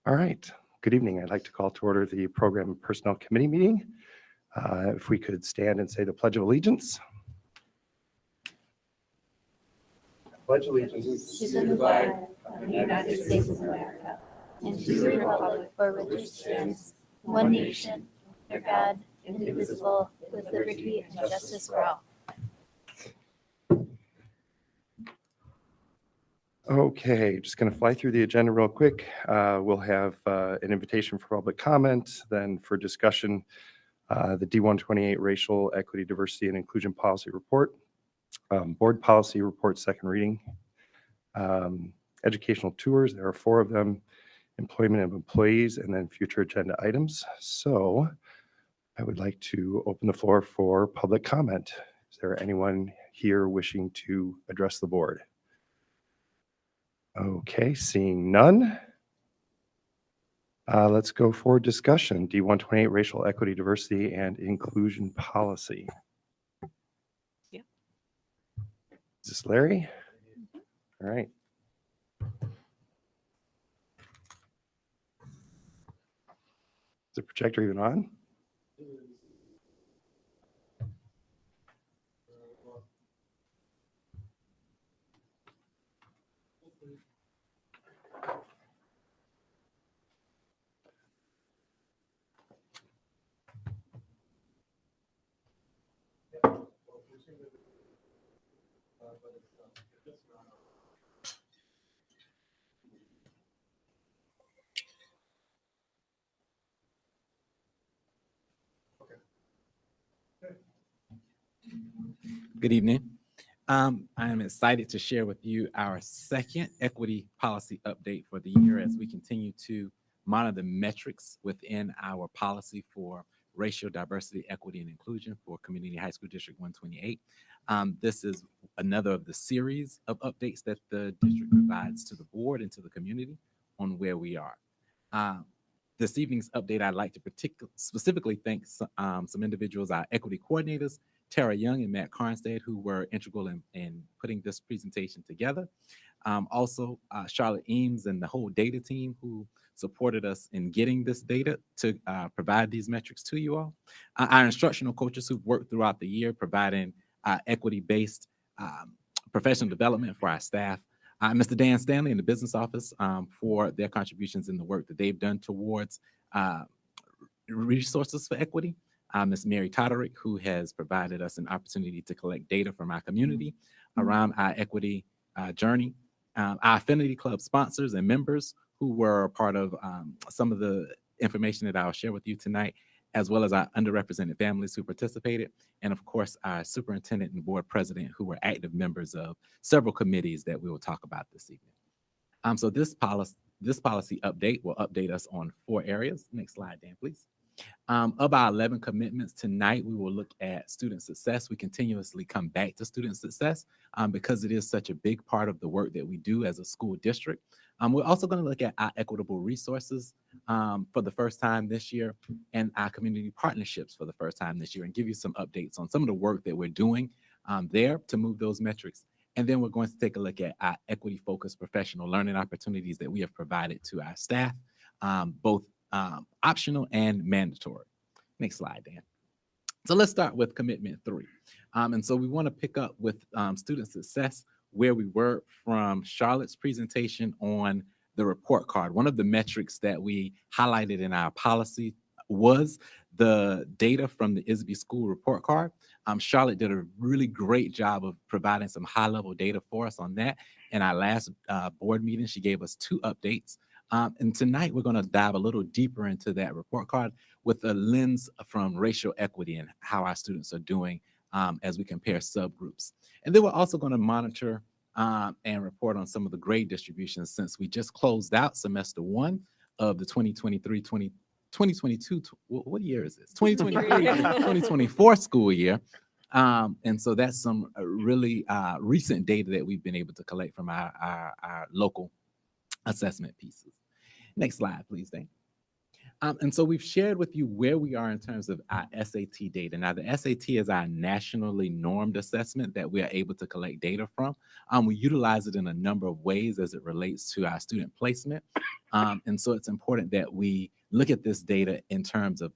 All right. Good evening. I'd like to call to order the Program and Personnel Committee meeting. If we could stand and say the Pledge of Allegiance. Pledge allegiance to the flag of the United States of America and to the republic for which it stands, one nation, under God, indivisible, with liberty and justice for all. Okay, just going to fly through the agenda real quick. We'll have an invitation for public comment, then for discussion, the D128 Racial Equity, Diversity, and Inclusion Policy Report, Board Policy Report, second reading, educational tours, there are 4 of them, employment of employees, and then future agenda items. So I would like to open the floor for public comment. Is there anyone here wishing to address the board? Okay, seeing none. Let's go for discussion. D128 Racial Equity, Diversity, and Inclusion Policy. Yeah. Is this Larry? All right. Is the projector even on? Good evening. I am excited to share with you our second equity policy update for the year as we continue to monitor the metrics within our policy for racial diversity, equity, and inclusion for Community High School District 128. This is another of the series of updates that the district provides to the board and to the community on where we are. This evening's update, I'd like to specifically thank some individuals, our equity coordinators, Tara Young and Matt Carnstead, who were integral in putting this presentation together. Also, Charlotte Eames and the whole data team who supported us in getting this data to provide these metrics to you all. Our instructional coaches who've worked throughout the year providing equity-based professional development for our staff. Mr. Dan Stanley in the business office for their contributions in the work that they've done towards resources for equity. Ms. Mary Toderick, who has provided us an opportunity to collect data from our community around our equity journey. Our Affinity Club sponsors and members who were a part of some of the information that I'll share with you tonight, as well as our underrepresented families who participated, and of course, our superintendent and board president who were active members of several committees that we will talk about this evening. So this policy update will update us on 4 areas. Next slide, Dan, please. Of our 11 commitments tonight, we will look at student success. We continuously come back to student success because it is such a big part of the work that we do as a school district. We're also going to look at our equitable resources for the first time this year and our community partnerships for the first time this year and give you some updates on some of the work that we're doing there to move those metrics. And then we're going to take a look at our equity-focused professional learning opportunities that we have provided to our staff, both optional and mandatory. Next slide, Dan. So let's start with commitment 3. And so we want to pick up with student success where we were from Charlotte's presentation on the report card. One of the metrics that we highlighted in our policy was the data from the ISB school report card. Charlotte did a really great job of providing some high-level data for us on that. In our last board meeting, she gave us 2 updates. And tonight, we're going to dive a little deeper into that report card with a lens from racial equity and how our students are doing as we compare subgroups. And then we're also going to monitor and report on some of the grade distributions since we just closed out semester 1 of the 2022, what year is this? 2023-2024 school year. And so that's some really recent data that we've been able to collect from our local assessment pieces. Next slide, please, Dan. And so we've shared with you where we are in terms of our SAT data. Now, the SAT is our nationally normed assessment that we are able to collect data from. We utilize it in a number of ways as it relates to our student placement And so it's important that we look at this data in terms of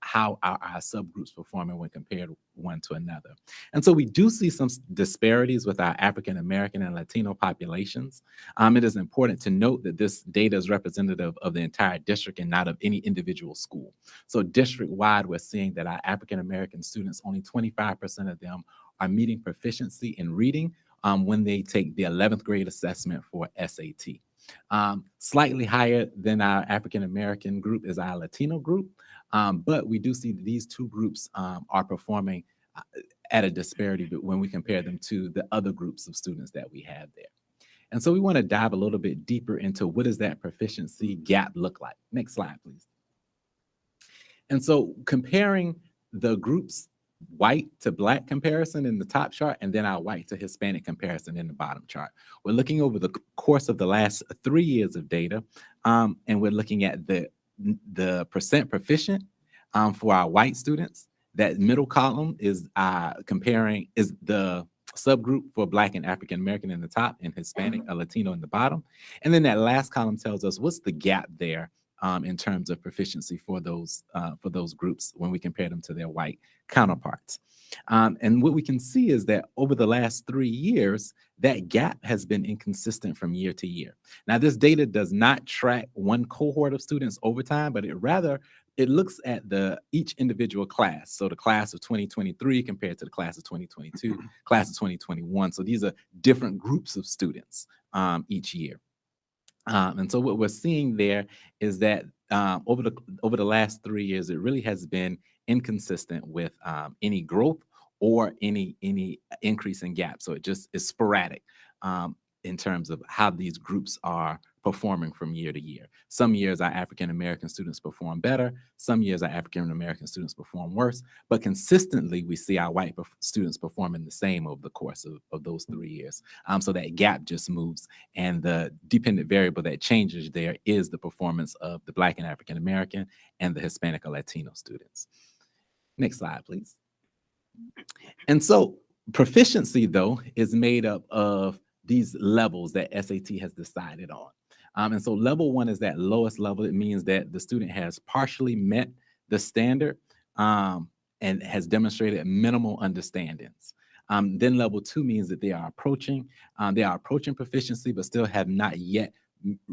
how our subgroups performing when compared one to another. And so we do see some disparities with our African American and Latino populations. It is important to note that this data is representative of the entire district and not of any individual school. So district-wide, we're seeing that our African American students, only 25% of them are meeting proficiency in reading when they take the 11th grade assessment for SAT. Slightly higher than our African American group is our Latino group, but we do see that these two groups are performing at a disparity when we compare them to the other groups of students that we have there. And so we want to dive a little bit deeper into what does that proficiency gap look like. Next slide, please. And so comparing the groups white to Black comparison in the top chart, and then our white to Hispanic comparison in the bottom chart. We're looking over the course of the last 3 years of data, and we're looking at the percent proficient for our white students. That middle column is comparing is the subgroup for Black and African American in the top, and Hispanic or Latino in the bottom. And then that last column tells us what's the gap there in terms of proficiency for those groups when we compare them to their white counterparts. And what we can see is that over the last 3 years, that gap has been inconsistent from year to year. Now, this data does not track one cohort of students over time, but it looks at each individual class. So the class of 2023 compared to the class of 2022, class of 2021. So these are different groups of students each year. And so what we're seeing there is that over the last 3 years, it really has been inconsistent with any growth or any increase in gap. So it just is sporadic in terms of how these groups are performing from year to year. Some years our African American students perform better. Some years our African American students perform worse. But consistently, we see our white students performing the same over the course of those 3 years. So that gap just moves. And the dependent variable that changes there is the performance of the Black and African American and the Hispanic or Latino students. Next slide, please. And so proficiency, though, is made up of these levels that SAT has decided on. And so level 1 is that lowest level. It means that the student has partially met the standard and has demonstrated minimal understandings. Then level 2 means that they are approaching proficiency, but still have not yet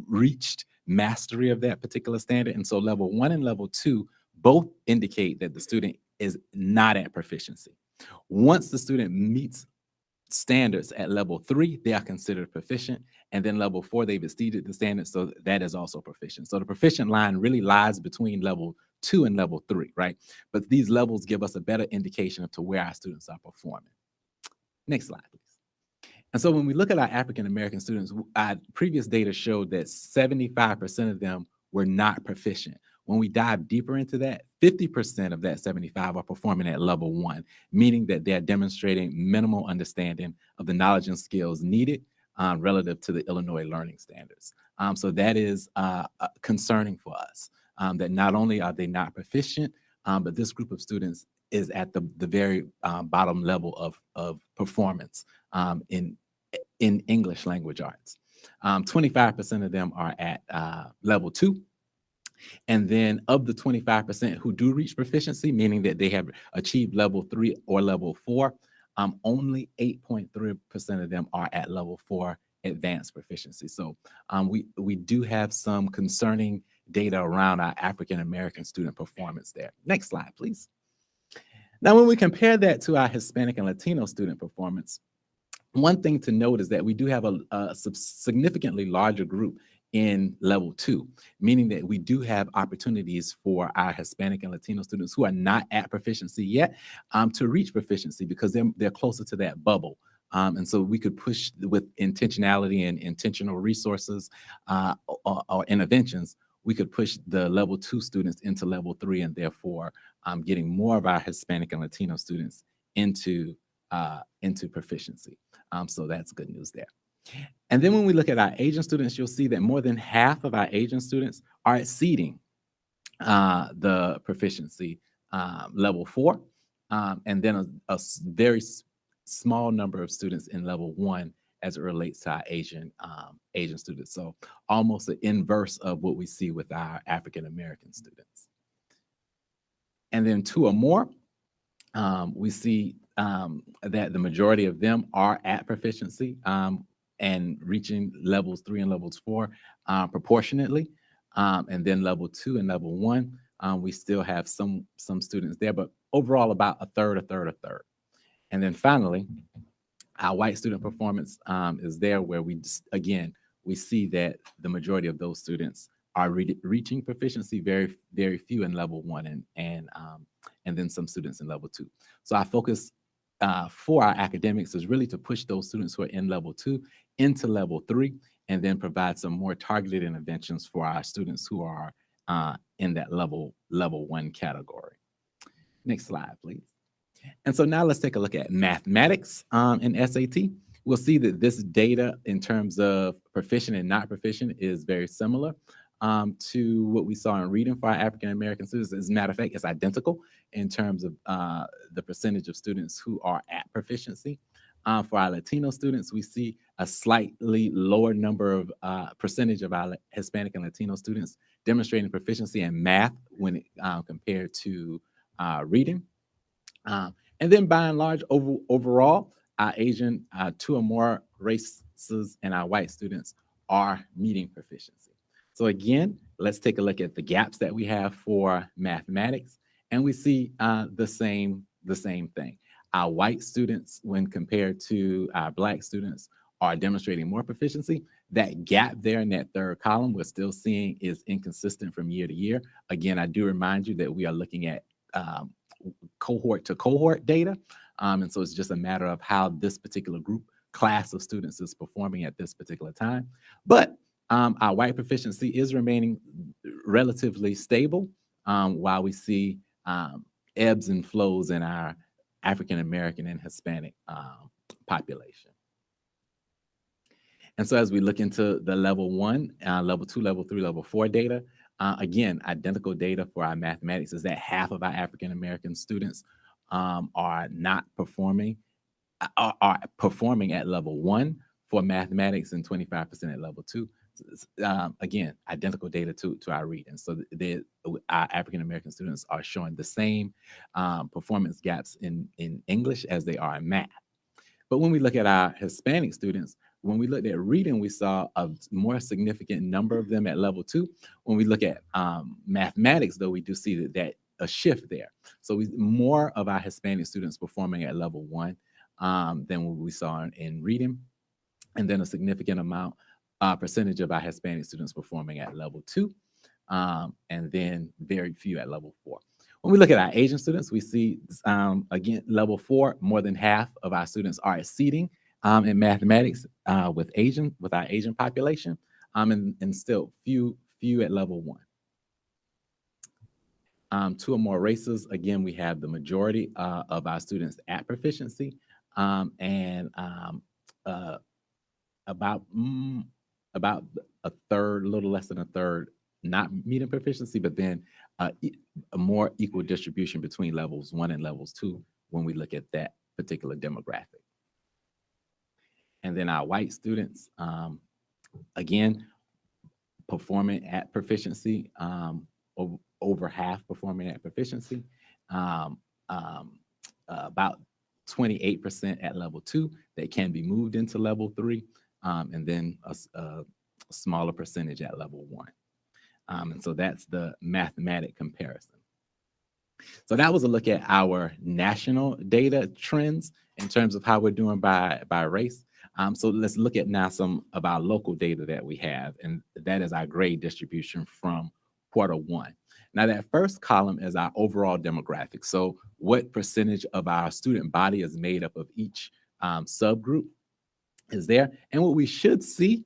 reached mastery of that particular standard. And so level 1 and level 2 both indicate that the student is not at proficiency. Once the student meets standards at level 3, they are considered proficient. And then level 4, they've exceeded the standards, so that is also proficient. So the proficient line really lies between level 2 and level 3, right? But these levels give us a better indication of to where our students are performing. Next slide, please. And so when we look at our African American students, our previous data showed that 75% of them were not proficient. When we dive deeper into that, 50% of that 75 are performing at level 1, meaning that they're demonstrating minimal understanding of the knowledge and skills needed relative to the Illinois learning standards. So that is concerning for us, that not only are they not proficient, but this group of students is at the very bottom level of performance in English language arts. 25% of them are at level 2. And then of the 25% who do reach proficiency, meaning that they have achieved level 3 or level 4, only 8.3% of them are at level 4 advanced proficiency. So we do have some concerning data around our African American student performance there. Next slide, please. Now, when we compare that to our Hispanic and Latino student performance, one thing to note is that we do have a significantly larger group in level 2, meaning that we do have opportunities for our Hispanic and Latino students who are not at proficiency yet to reach proficiency because they're closer to that bubble. And so we could push with intentionality and intentional resources or interventions, we could push the level 2 students into level 3 and therefore getting more of our Hispanic and Latino students into proficiency. So that's good news there. And then when we look at our Asian students, you'll see that more than half of our Asian students are exceeding the proficiency level 4. And then a very small number of students in level 1 as it relates to our Asian students. So almost the inverse of what we see with our African American students. And then 2 or more, we see that the majority of them are at proficiency and reaching levels 3 and levels 4 proportionately. And then level 2 and level 1, we still have some students there, but overall about a third. And then finally, our white student performance is there, where we see that the majority of those students are reaching proficiency, very few in level 1 and then some students in level 2. So our focus for our academics is really to push those students who are in level 2 into level 3, and then provide some more targeted interventions for our students who are in that level 1 category. Next slide, please. And so now let's take a look at mathematics and SAT. We'll see that this data in terms of proficient and not proficient is very similar to what we saw in reading for our African American students. As a matter of fact, it's identical in terms of the percentage of students who are at proficiency. For our Latino students, we see a slightly lower number of percentage of our Hispanic and Latino students demonstrating proficiency in math when compared to reading. And then by and large, overall, our Asian 2 or more races and our white students are meeting proficiency. So again, let's take a look at the gaps that we have for mathematics, and we see the same thing. Our white students, when compared to our Black students, are demonstrating more proficiency. That gap there in that third column we're still seeing is inconsistent from year to year. Again, I do remind you that we are looking at cohort to cohort data. And so it's just a matter of how this particular class of students is performing at this particular time. But our white proficiency is remaining relatively stable, while we see ebbs and flows in our African American and Hispanic population. And so as we look into the level 1, level 2, level 3, level 4 data, again, identical data for our mathematics is that half of our African American students are not performing, are performing at level 1 for mathematics and 25% at level 2. Again, identical data to our reading. So our African American students are showing the same performance gaps in English as they are in math. But when we look at our Hispanic students, when we looked at reading, we saw a more significant number of them at level 2. When we look at mathematics, though, we do see that a shift there. So more of our Hispanic students performing at level 1 than what we saw in reading, and then a significant percentage of our Hispanic students performing at level 2, and then very few at level 4. When we look at our Asian students, we see, again, level 4, more than half of our students are exceeding in mathematics with our Asian population, and still few at level 1. 2 or more races, again, we have the majority of our students at proficiency, and about a third, a little less than a third, not meeting proficiency, but then a more equal distribution between levels 1 and levels 2 when we look at that particular demographic. And then our white students, again, performing at proficiency, over half performing at proficiency, about 28% at level 2 that can be moved into level 3, and then a smaller percentage at level 1. And so that's the mathematic comparison. So that was a look at our national data trends in terms of how we're doing by race. So let's look at now some of our local data that we have, and that is our grade distribution from Q1. Now that first column is our overall demographic. So what percentage of our student body is made up of each subgroup is there. And what we should see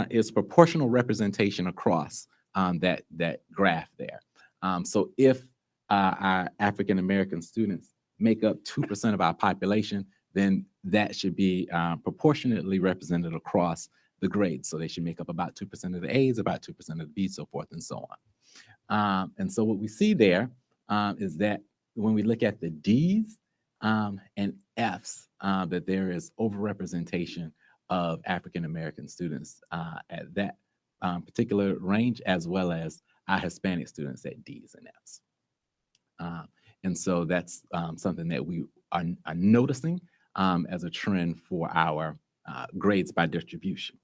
is proportional representation across that graph there. So if our African American students make up 2% of our population, then that should be proportionately represented across the grades. So they should make up about 2% of the A's, about 2% of the B's, so forth and so on. And so what we see there is that when we look at the D's and F's, that there is overrepresentation of African American students at that particular range, as well as our Hispanic students at D's and F's. And so that's something that we are noticing as a trend for our grades by distribution.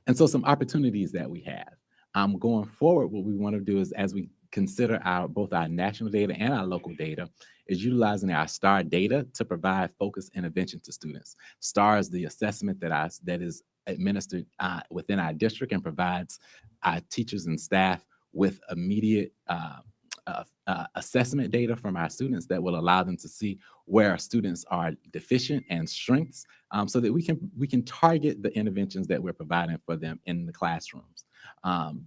And so some opportunities that we have. Going forward, what we want to do is, as we consider both our national data and our local data, is utilizing our STAR data to provide focused intervention to students. STAR is the assessment that is administered within our district and provides our teachers and staff with immediate assessment data from our students that will allow them to see where our students are deficient and strengths, so that we can target the interventions that we're providing for them in the classrooms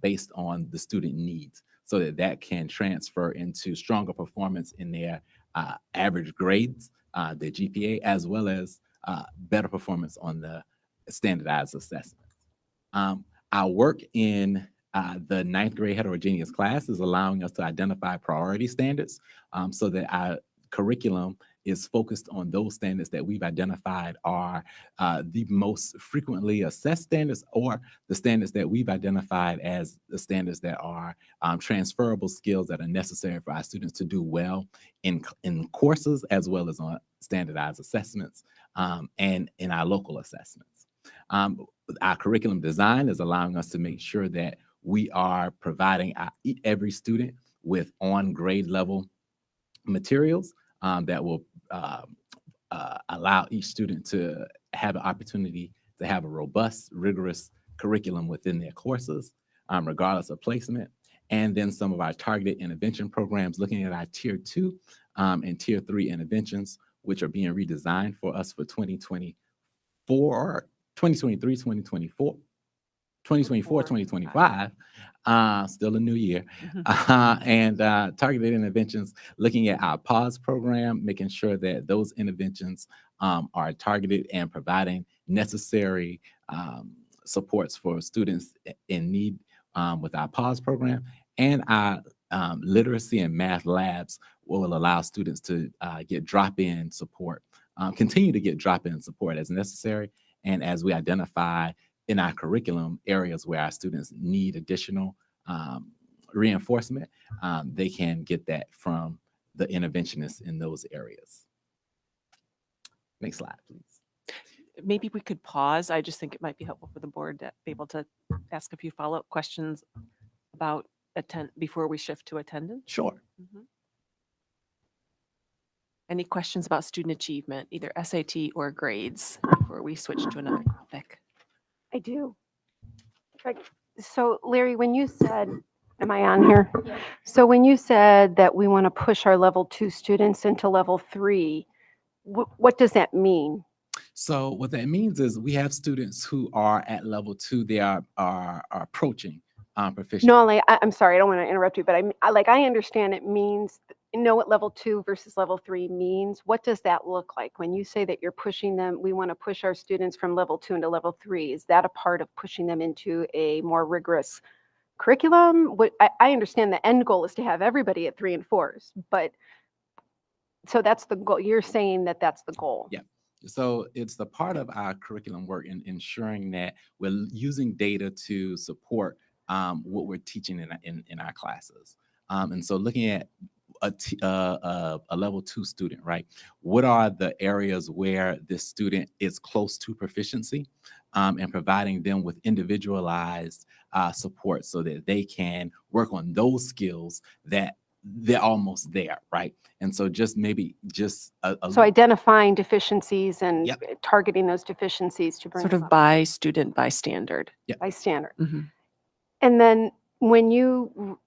based on the student needs, so that can transfer into stronger performance in their average grades, their GPA, as well as better performance on the standardized assessments. Our work in the 9th grade heterogeneous class is allowing us to identify priority standards, so that our curriculum is focused on those standards that we've identified are the most frequently assessed standards, or the standards that we've identified as the standards that are transferable skills that are necessary for our students to do well in courses, as well as on standardized assessments and in our local assessments. Our curriculum design is allowing us to make sure that we are providing every student with on grade level materials that will allow each student to have an opportunity to have a robust, rigorous curriculum within their courses, regardless of placement. And then some of our targeted intervention programs, looking at our Tier 2 and Tier 3 interventions, which are being redesigned for us for 2024, 2023, 2024. 2024, 2025, still a new year, and targeted interventions, looking at our PAUSE program, making sure that those interventions are targeted and providing necessary supports for students in need with our PAUSE program. And our literacy and math labs will allow students to get drop-in support, continue to get drop-in support as necessary, and as we identify in our curriculum areas where our students need additional reinforcement, they can get that from the interventionists in those areas. Next slide, please. Maybe we could pause. I just think it might be helpful for the board to be able to ask a few follow-up questions about before we shift to attendance. Sure. Any questions about student achievement, either SAT or grades, before we switch to another topic? I do. So Larry, when you said, am I on here? Yeah. So when you said that we want to push our level 2 students into level 3, what does that mean? So what that means is we have students who are at level 2, they are approaching proficiency. No, I'm sorry, I don't want to interrupt you, but I understand it means, know what level 2 versus level 3 means. What does that look like? When you say that you're pushing them, we want to push our students from level 2 into level 3, is that a part of pushing them into a more rigorous curriculum? I understand the end goal is to have everybody at 3 and 4s, but so that's the goal. You're saying that that's the goal. Yeah. So it's the part of our curriculum work in ensuring that we're using data to support what we're teaching in our classes. And so looking at a level 2 student, right? What are the areas where this student is close to proficiency, and providing them with individualized support so that they can work on those skills that they're almost there, right? And so just So identifying deficiencies and Yep. targeting those deficiencies to bring Sort them of up by student, by standard. by standard. Mhm. And then when you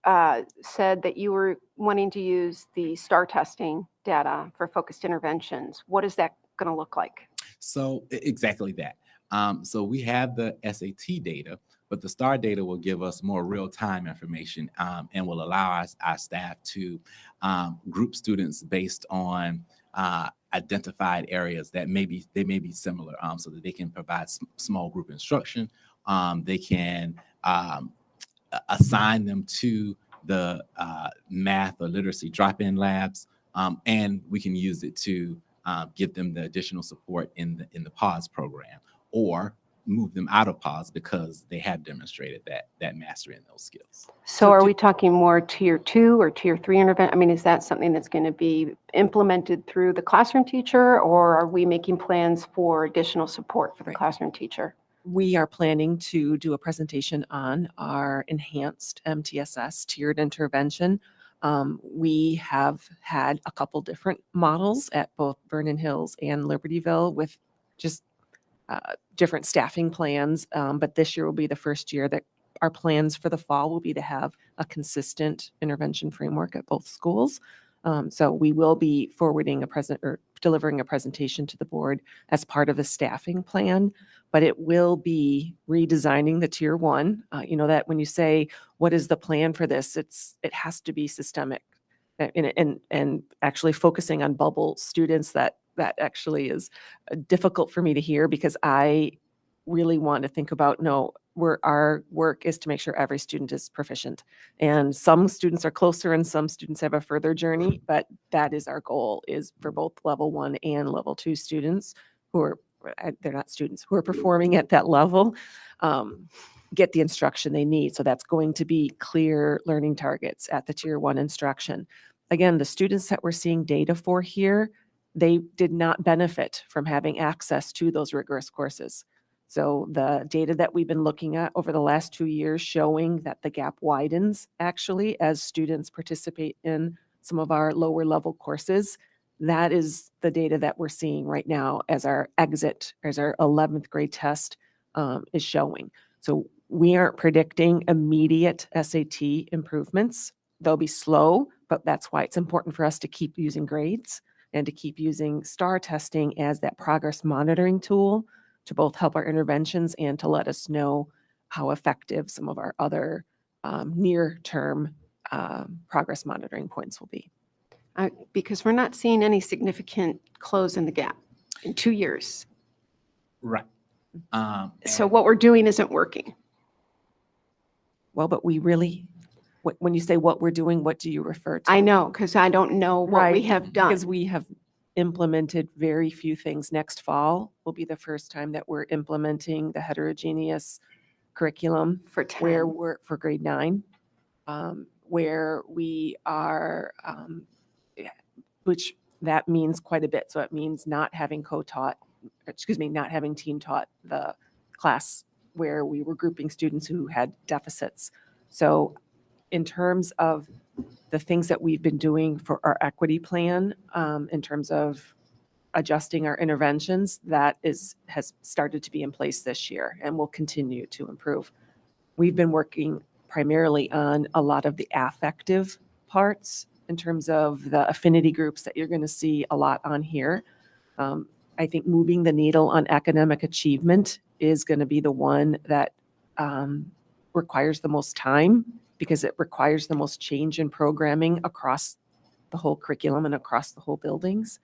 said that you were wanting to use the STAR testing data for focused interventions, what is that going to look like? So exactly that. So we have the SAT data, but the STAR data will give us more real-time information and will allow our staff to group students based on identified areas that may be similar, so that they can provide small group instruction. They can assign them to the math or literacy drop-in labs, and we can use it to give them the additional support in the PAWS program, or move them out of PAWS because they have demonstrated that mastery in those skills. So are we talking more tier 2 or tier 3 intervention? I mean, is that something that's going to be implemented through the classroom teacher, or are we making plans for additional support for the Right. classroom teacher? We are planning to do a presentation on our enhanced MTSS tiered intervention. We have had a couple different models at both Vernon Hills and Libertyville with just different staffing plans. But this year will be the first year that our plans for the fall will be to have a consistent intervention framework at both schools. So we will be forwarding delivering a presentation to the board as part of a staffing plan, but it will be redesigning the tier 1. That when you say, what is the plan for this? It has to be systemic and actually focusing on bubble students. That actually is difficult for me to hear, because I really want to think about, our work is to make sure every student is proficient. And some students are closer and some students have a further journey, but that is our goal, is for both level 1 and level 2 students they're not students, who are performing at that level, get the instruction they need. So that's going to be clear learning targets at the tier 1 instruction. Again, the students that we're seeing data for here, they did not benefit from having access to those rigorous courses. So the data that we've been looking at over the last 2 years showing that the gap widens actually as students participate in some of our lower level courses. That is the data that we're seeing right now as our 11th grade test is showing. So we aren't predicting immediate SAT improvements. They'll be slow, but that's why it's important for us to keep using grades and to keep using STAR testing as that progress monitoring tool to both help our interventions and to let us know how effective some of our other near-term progress monitoring points will be. Because we're not seeing any significant close in the gap in 2 years. Right. So what we're doing isn't working. Well, but we really, when you say what we're doing, what do you refer to? I know, because I don't know what we have done. Because we have implemented very few things. Next fall will be the first time that we're implementing the heterogeneous curriculum For 10. where we're for grade 9, where we are, which that means quite a bit. So it means not having not having team taught the class where we were grouping students who had deficits. So in terms of the things that we've been doing for our equity plan, in terms of adjusting our interventions, that has started to be in place this year and will continue to improve. We've been working primarily on a lot of the affective parts in terms of the affinity groups that you're going to see a lot on here. I think moving the needle on academic achievement is going to be the one that requires the most time, because it requires the most change in programming across the whole curriculum and across the whole buildings,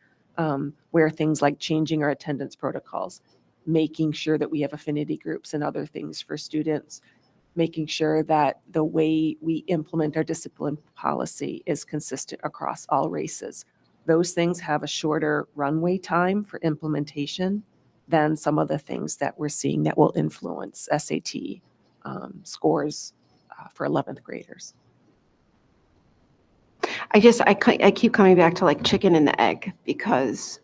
where things like changing our attendance protocols, making sure that we have affinity groups and other things for students, making sure that the way we implement our discipline policy is consistent across all races. Those things have a shorter runway time for implementation than some of the things that we're seeing that will influence SAT scores for 11th graders. I keep coming back to like chicken and the egg, because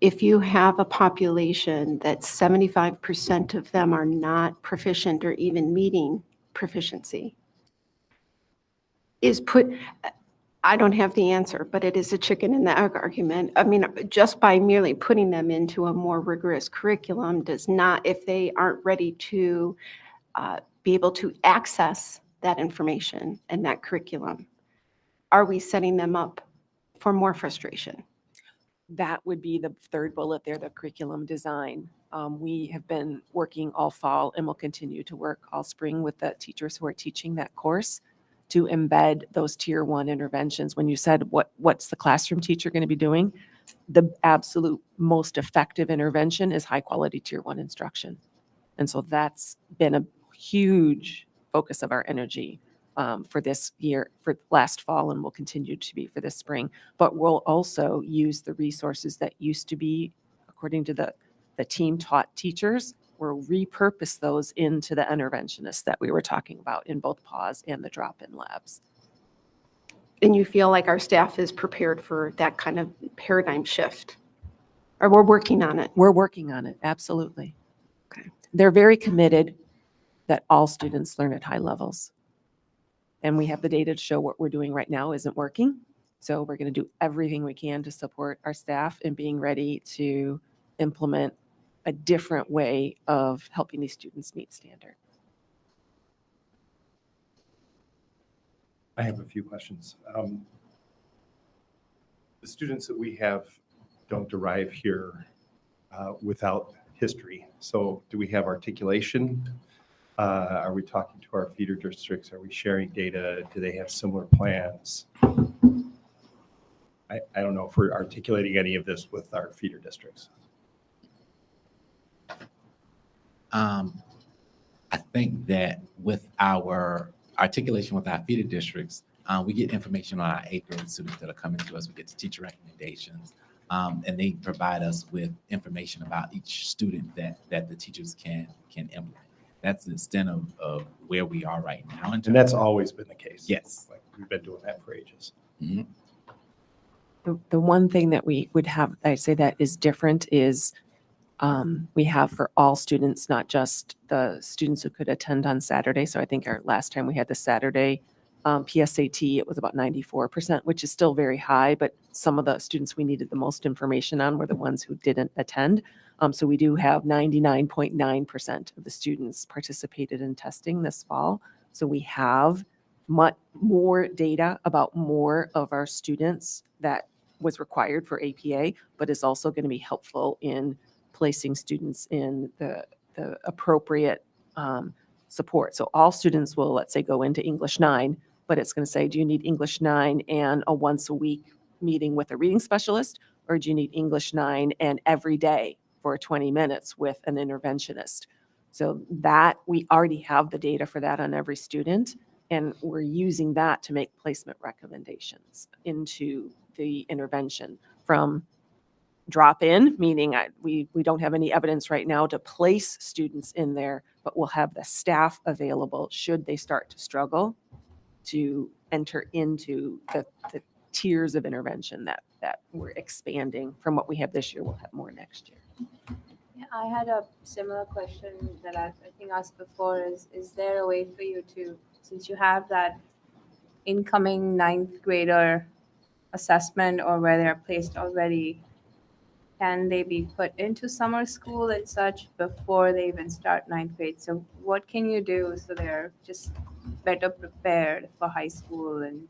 if you have a population that 75% of them are not proficient or even meeting proficiency, I don't have the answer, but it is a chicken and the egg argument. I mean, just by merely putting them into a more rigorous curriculum does not, if they aren't ready to be able to access that information and that curriculum, are we setting them up for more frustration? That would be the third bullet there, the curriculum design. We have been working all fall and will continue to work all spring with the teachers who are teaching that course to embed those tier 1 interventions. When you said what's the classroom teacher going to be doing, the absolute most effective intervention is high quality tier 1 instruction. And so that's been a huge focus of our energy for this year, for last fall, and will continue to be for this spring. But we'll also use the resources that used to be, according to the team taught teachers, we'll repurpose those into the interventionists that we were talking about in both pause and the drop-in labs. And you feel like our staff is prepared for that kind of paradigm shift? Or we're working on it? We're working on it, absolutely. Okay. They're very committed that all students learn at high levels. And we have the data to show what we're doing right now isn't working. So we're going to do everything we can to support our staff in being ready to implement a different way of helping these students meet standard. I have a few questions. The students that we have don't arrive here without history. So do we have articulation? Are we talking to our feeder districts? Are we sharing data? Do they have similar plans? I don't know if we're articulating any of this with our feeder districts. I think that with our articulation with our feeder districts, we get information on our 8th grade students that are coming to us. We get the teacher recommendations, and they provide us with information about each student that the teachers can implement. That's the extent of where we are right now. And that's always been the case. Yes. Like we've been doing that for ages. Mm-hmm. The one thing that we would have, I say that is different is we have for all students, not just the students who could attend on Saturday. So I think our last time we had the Saturday PSAT, it was about 94%, which is still very high, but some of the students we needed the most information on were the ones who didn't attend. So we do have 99.9% of the students participated in testing this fall. So we have much more data about more of our students that was required for APA, but is also going to be helpful in placing students in the appropriate support. So all students will, let's say, go into English 9, but it's going to say, do you need English 9 and a once a week meeting with a reading specialist, or do you need English 9 and every day for 20 minutes with an interventionist? So that we already have the data for that on every student, and we're using that to make placement recommendations into the intervention from drop in, meaning we don't have any evidence right now to place students in there, but we'll have the staff available should they start to struggle to enter into the tiers of intervention that we're expanding from what we have this year. We'll have more next year. Yeah, I had a similar question that I think asked before is there a way for you to, since you have that incoming 9th grader assessment or where they're placed already, can they be put into summer school and such before they even start 9th grade? So what can you do so they're just better prepared for high school and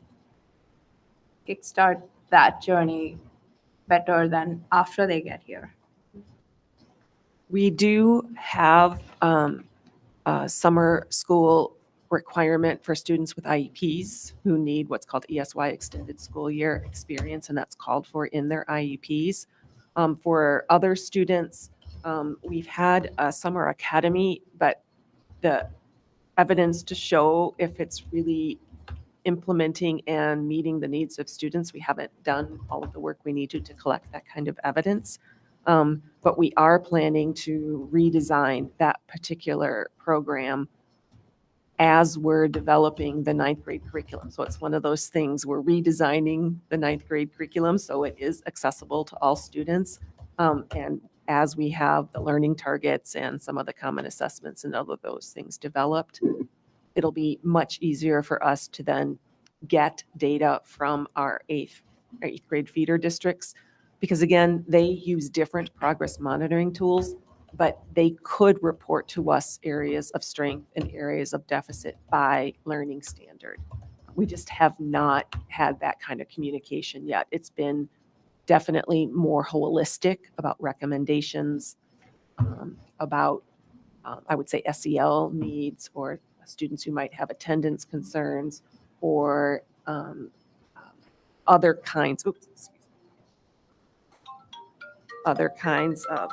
kickstart that journey better than after they get here? We do have a summer school requirement for students with IEPs who need what's called ESY, Extended School Year Experience, and that's called for in their IEPs. For other students, we've had a summer academy, but the evidence to show if it's really implementing and meeting the needs of students, we haven't done all of the work we need to collect that kind of evidence. But we are planning to redesign that particular program as we're developing the 9th grade curriculum. So it's one of those things, we're redesigning the 9th grade curriculum so it is accessible to all students. And as we have the learning targets and some of the common assessments and all of those things developed, it'll be much easier for us to then get data from our 8th grade feeder districts. Because again, they use different progress monitoring tools, but they could report to us areas of strength and areas of deficit by learning standard. We just have not had that kind of communication yet. It's been definitely more holistic about recommendations, about, I would say, SEL needs or students who might have attendance concerns or other kinds, other kinds of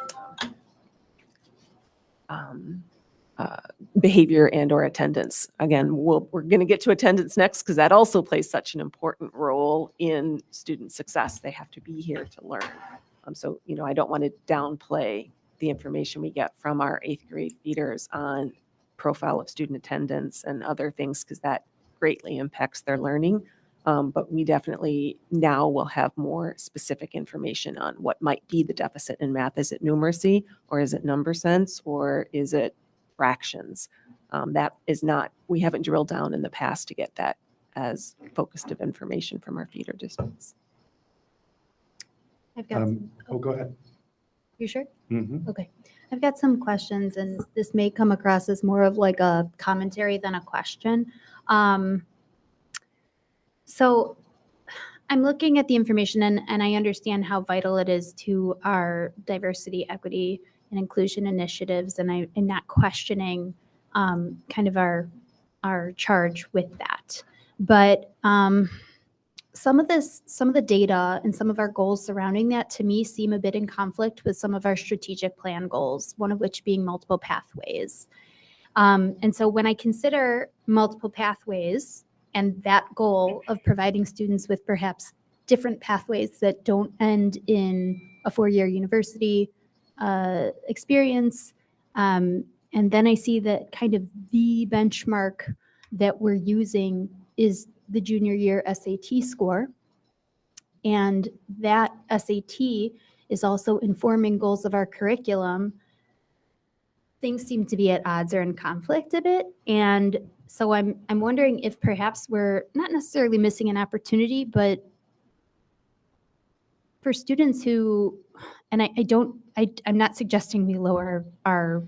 behavior and or attendance. Again, we're going to get to attendance next because that also plays such an important role in student success. They have to be here to learn. So, I don't want to downplay the information we get from our 8th grade feeders on profile of student attendance and other things because that greatly impacts their learning. But we definitely now will have more specific information on what might be the deficit in math. Is it numeracy, or is it number sense, or is it fractions? That is not, we haven't drilled down in the past to get that as focused of information from our feeder districts. I've got some, Go ahead. you sure? Mhm. Okay. I've got some questions, and this may come across as more of like a commentary than a question. So I'm looking at the information, and I understand how vital it is to our diversity, equity, and inclusion initiatives, and I'm not questioning kind of our charge with that. But some of the data and some of our goals surrounding that to me seem a bit in conflict with some of our strategic plan goals, one of which being multiple pathways. And so when I consider multiple pathways and that goal of providing students with perhaps different pathways that don't end in a 4-year university experience, and then I see that kind of the benchmark that we're using is the junior year SAT score. And that SAT is also informing goals of our curriculum. Things seem to be at odds or in conflict a bit. And so I'm wondering if perhaps we're not necessarily missing an opportunity, but for students who, and I'm not suggesting we lower our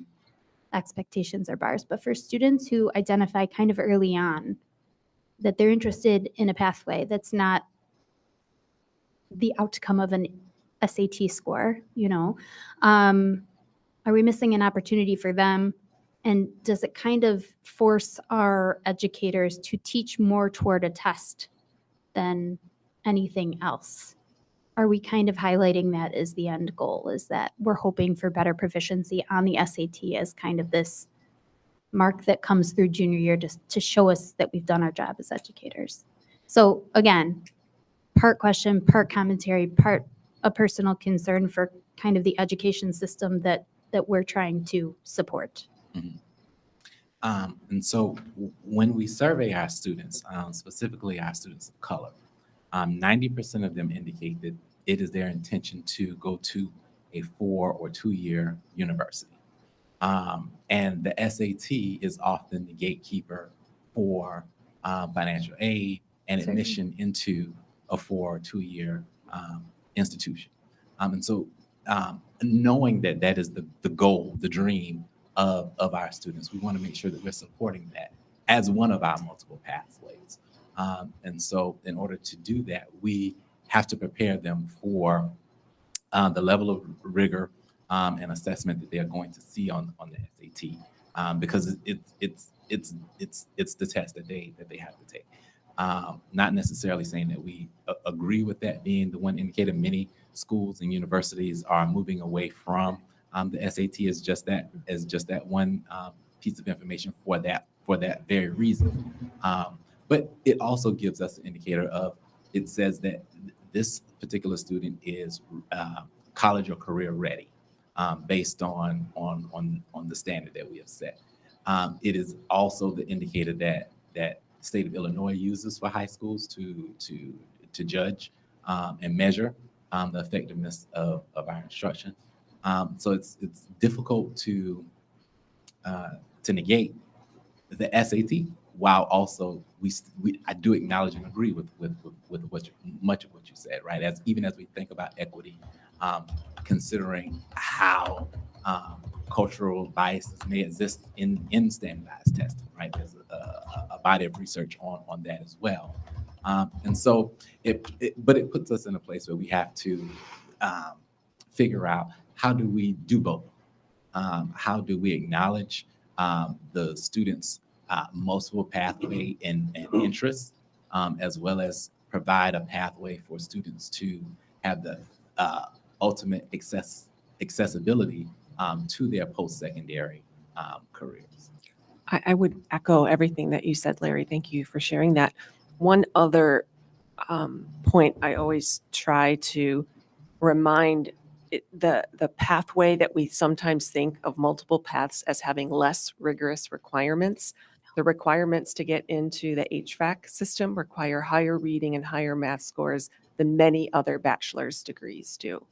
expectations or bars, but for students who identify kind of early on that they're interested in a pathway that's not the outcome of an SAT score, are we missing an opportunity for them? And does it kind of force our educators to teach more toward a test than anything else? Are we kind of highlighting that as the end goal, is that we're hoping for better proficiency on the SAT as kind of this mark that comes through junior year to show us that we've done our job as educators? So again, part question, part commentary, part a personal concern for kind of the education system that we're trying to support. Mhm. And so when we survey our students, specifically our students of color, 90% of them indicate that it is their intention to go to a 4 or 2-year university. And the SAT is often the gatekeeper for financial aid and Certainly. admission into a 4 or 2-year institution. And so knowing that that is the goal, the dream of our students, we want to make sure that we're supporting that as one of our multiple pathways. And so in order to do that, we have to prepare them for the level of rigor and assessment that they're going to see on the SAT, because it's the test that they have to take. Not necessarily saying that we agree with that being the one indicator. Many schools and universities are moving away from the SAT as just that one piece of information for that very reason. But it also gives us an indicator of, it says that this particular student is college or career ready, based on the standard that we have set. It is also the indicator that the state of Illinois uses for high schools to judge and measure the effectiveness of our instruction. So it's difficult to negate the SAT, while also I do acknowledge and agree with much of what you said, right? Even as we think about equity, considering how cultural biases may exist in standardized testing, right? There's a body of research on that as well. And so but it puts us in a place where we have to figure out, how do we do both? How do we acknowledge the students' multiple pathway and interests, as well as provide a pathway for students to have the ultimate accessibility to their post-secondary careers. I would echo everything that you said, Larry. Thank you for sharing that. One other point I always try to remind the pathway that we sometimes think of multiple paths as having less rigorous requirements. The requirements to get into the HVAC system require higher reading and higher math scores than many other bachelor's degrees do.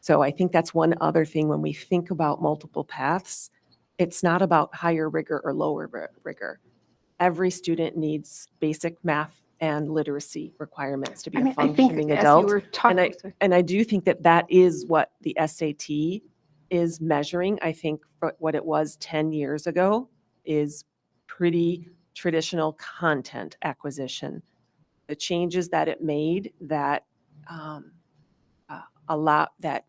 So I think that's one other thing when we think about multiple paths, it's not about higher rigor or lower rigor. Every student needs basic math and literacy requirements to be I a mean, I functioning think as you adult. were talking, And I do think that that is what the SAT is measuring. I think what it was 10 years ago is pretty traditional content acquisition. The changes that it made that that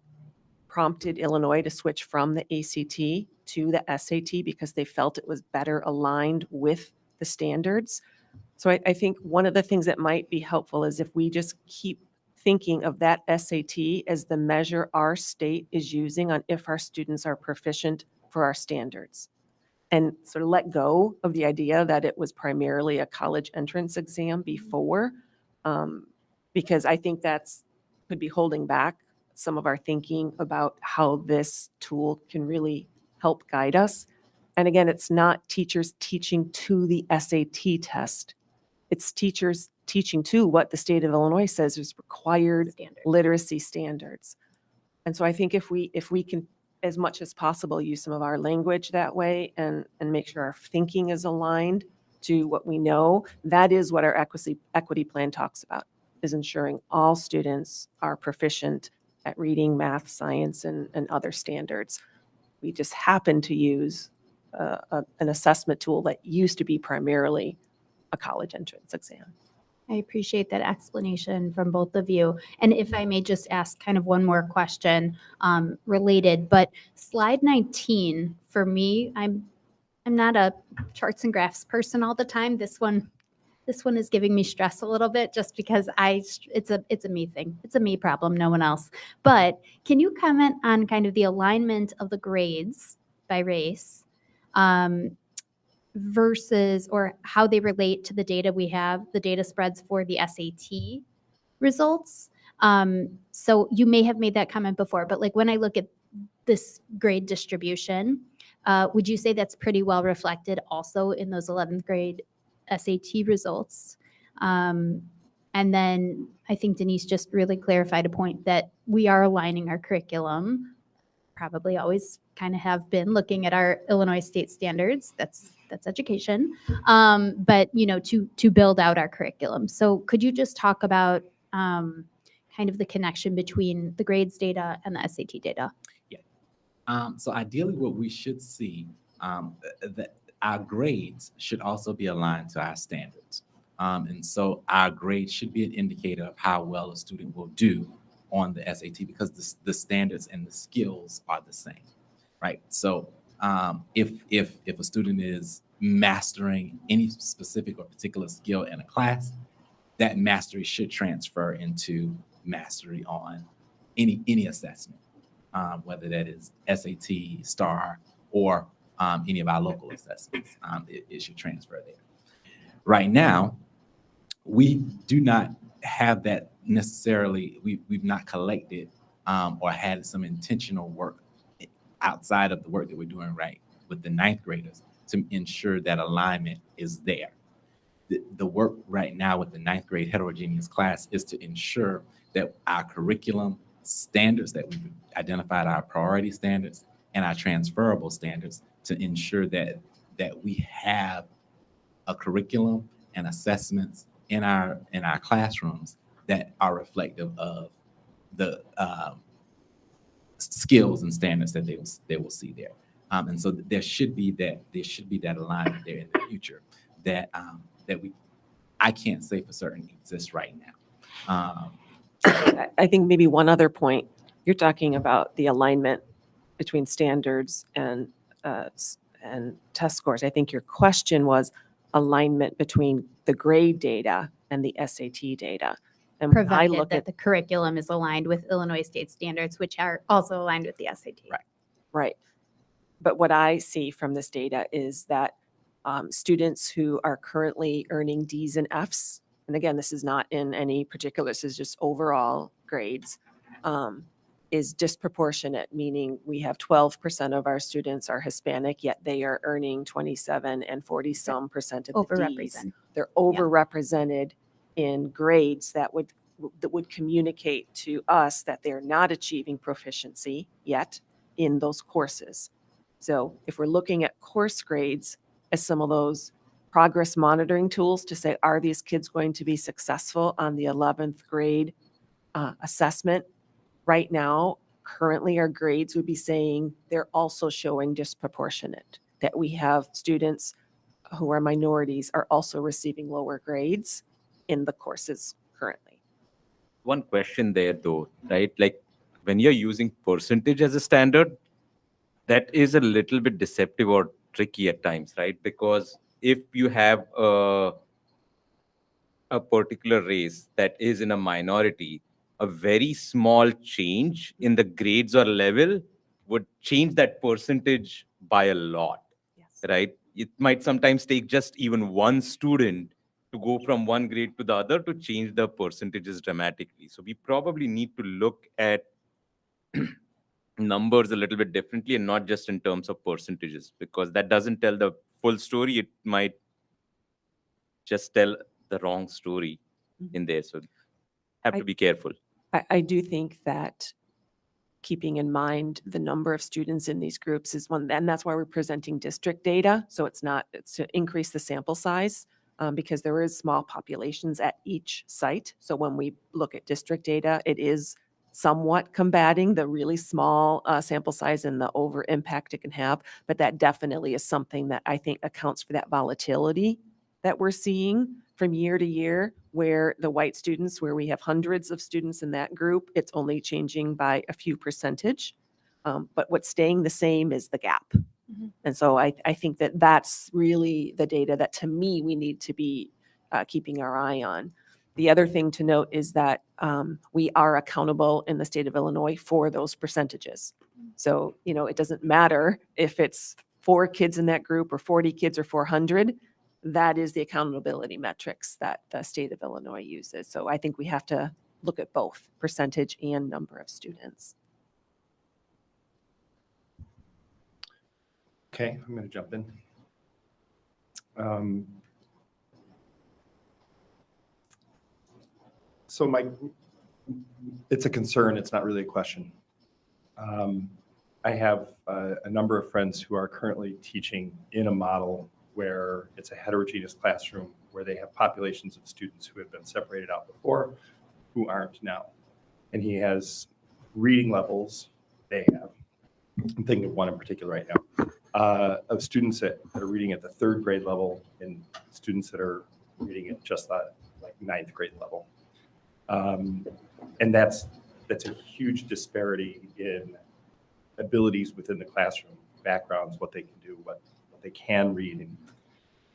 prompted Illinois to switch from the ACT to the SAT because they felt it was better aligned with the standards. So I think one of the things that might be helpful is if we just keep thinking of that SAT as the measure our state is using on if our students are proficient for our standards. And sort of let go of the idea that it was primarily a college entrance exam before, because I think that's could be holding back some of our thinking about how this tool can really help guide us. And again, it's not teachers teaching to the SAT test. It's teachers teaching to what the state of Illinois says is required Standard. literacy standards. And so I think if we can, as much as possible, use some of our language that way and make sure our thinking is aligned to what we know, that is what our equity plan talks about, is ensuring all students are proficient at reading, math, science, and other standards. We just happen to use an assessment tool that used to be primarily a college entrance exam. I appreciate that explanation from both of you. And if I may just ask kind of one more question related, but slide 19, for me, I'm not a charts and graphs person all the time. This one is giving me stress a little bit just because it's a me thing. It's a me problem, no one else. But can you comment on kind of the alignment of the grades by race versus, or how they relate to the data we have, the data spreads for the SAT results? So you may have made that comment before, but like when I look at this grade distribution, would you say that's pretty well reflected also in those 11th grade SAT results? And then I think Denise just really clarified a point that we are aligning our curriculum, probably always kind of have been looking at our Illinois state standards. That's education, but to build out our curriculum. So could you just talk about kind of the connection between the grades data and the SAT data? Yeah. So ideally, what we should see that our grades should also be aligned to our standards, and so our grades should be an indicator of how well a student will do on the SAT because the standards and the skills are the same, right? So if a student is mastering any specific or particular skill in a class, that mastery should transfer into mastery on any assessment, whether that is SAT, STAR, or any of our local assessments. It should transfer there. Right now, we do not have that necessarily. We've not collected or had some intentional work outside of the work that we're doing right with the ninth graders to ensure that alignment is there. The work right now with the ninth grade heterogeneous class is to ensure that our curriculum standards that we've identified, our priority standards and our transferable standards, to ensure that we have a curriculum and assessments in our classrooms that are reflective of the skills and standards that they will see there. And so there should be that alignment there in the future that I can't say for certain exists right now. I think maybe one other point, you're talking about the alignment between standards and test scores. I think your question was alignment between the grade data and the SAT data. And when I Provided look that at the curriculum is aligned with Illinois state standards, which are also aligned with the SAT. Right. Right. But what I see from this data is that Students who are currently earning Ds and Fs, and again, this is not in any particular, this is just overall grades, is disproportionate, meaning we have 12% of our students are Hispanic, yet they are earning 27 and 40-some% of the Ds. Overrepresented. They're overrepresented in grades that would communicate to us that they're not achieving proficiency yet in those courses. So if we're looking at course grades as some of those progress monitoring tools to say, are these kids going to be successful on the 11th grade assessment? Right now, currently our grades would be saying they're also showing disproportionate, that we have students who are minorities are also receiving lower grades in the courses currently. One question there though, right? Like when you're using percentage as a standard, that is a little bit deceptive or tricky at times, right? Because if you have a particular race that is in a minority, a very small change in the grades or level would change that percentage by a lot, Yes. right? It might sometimes take just even one student to go from one grade to the other to change the percentages dramatically. So we probably need to look at numbers a little bit differently and not just in terms of percentages, because that doesn't tell the full story. It might just tell the wrong story in there. So have to be careful. I do think that keeping in mind the number of students in these groups is one, and that's why we're presenting district data. So it's to increase the sample size because there is small populations at each site. So when we look at district data, it is somewhat combating the really small sample size and the over impact it can have. But that definitely is something that I think accounts for that volatility that we're seeing from year to year, where the white students, where we have hundreds of students in that group, it's only changing by a few percentage. But what's staying the same is the gap. Mhm. And so I think that that's really the data that, to me, we need to be keeping our eye on. The other thing to note is that we are accountable in the state of Illinois for those percentages. So, it doesn't matter if it's 4 kids in that group or 40 kids or 400. That is the accountability metrics that the state of Illinois uses. So I think we have to look at both percentage and number of students. Okay, I'm going to jump in. So it's a concern. It's not really a question. I have a number of friends who are currently teaching in a model where it's a heterogeneous classroom, where they have populations of students who have been separated out before, who aren't now. And he has reading levels, they have, I'm thinking of one in particular right now, of students that are reading at the 3rd grade level and students that are reading at just that like 9th grade level. And that's a huge disparity in abilities within the classroom, backgrounds, what they can do, what they can read. And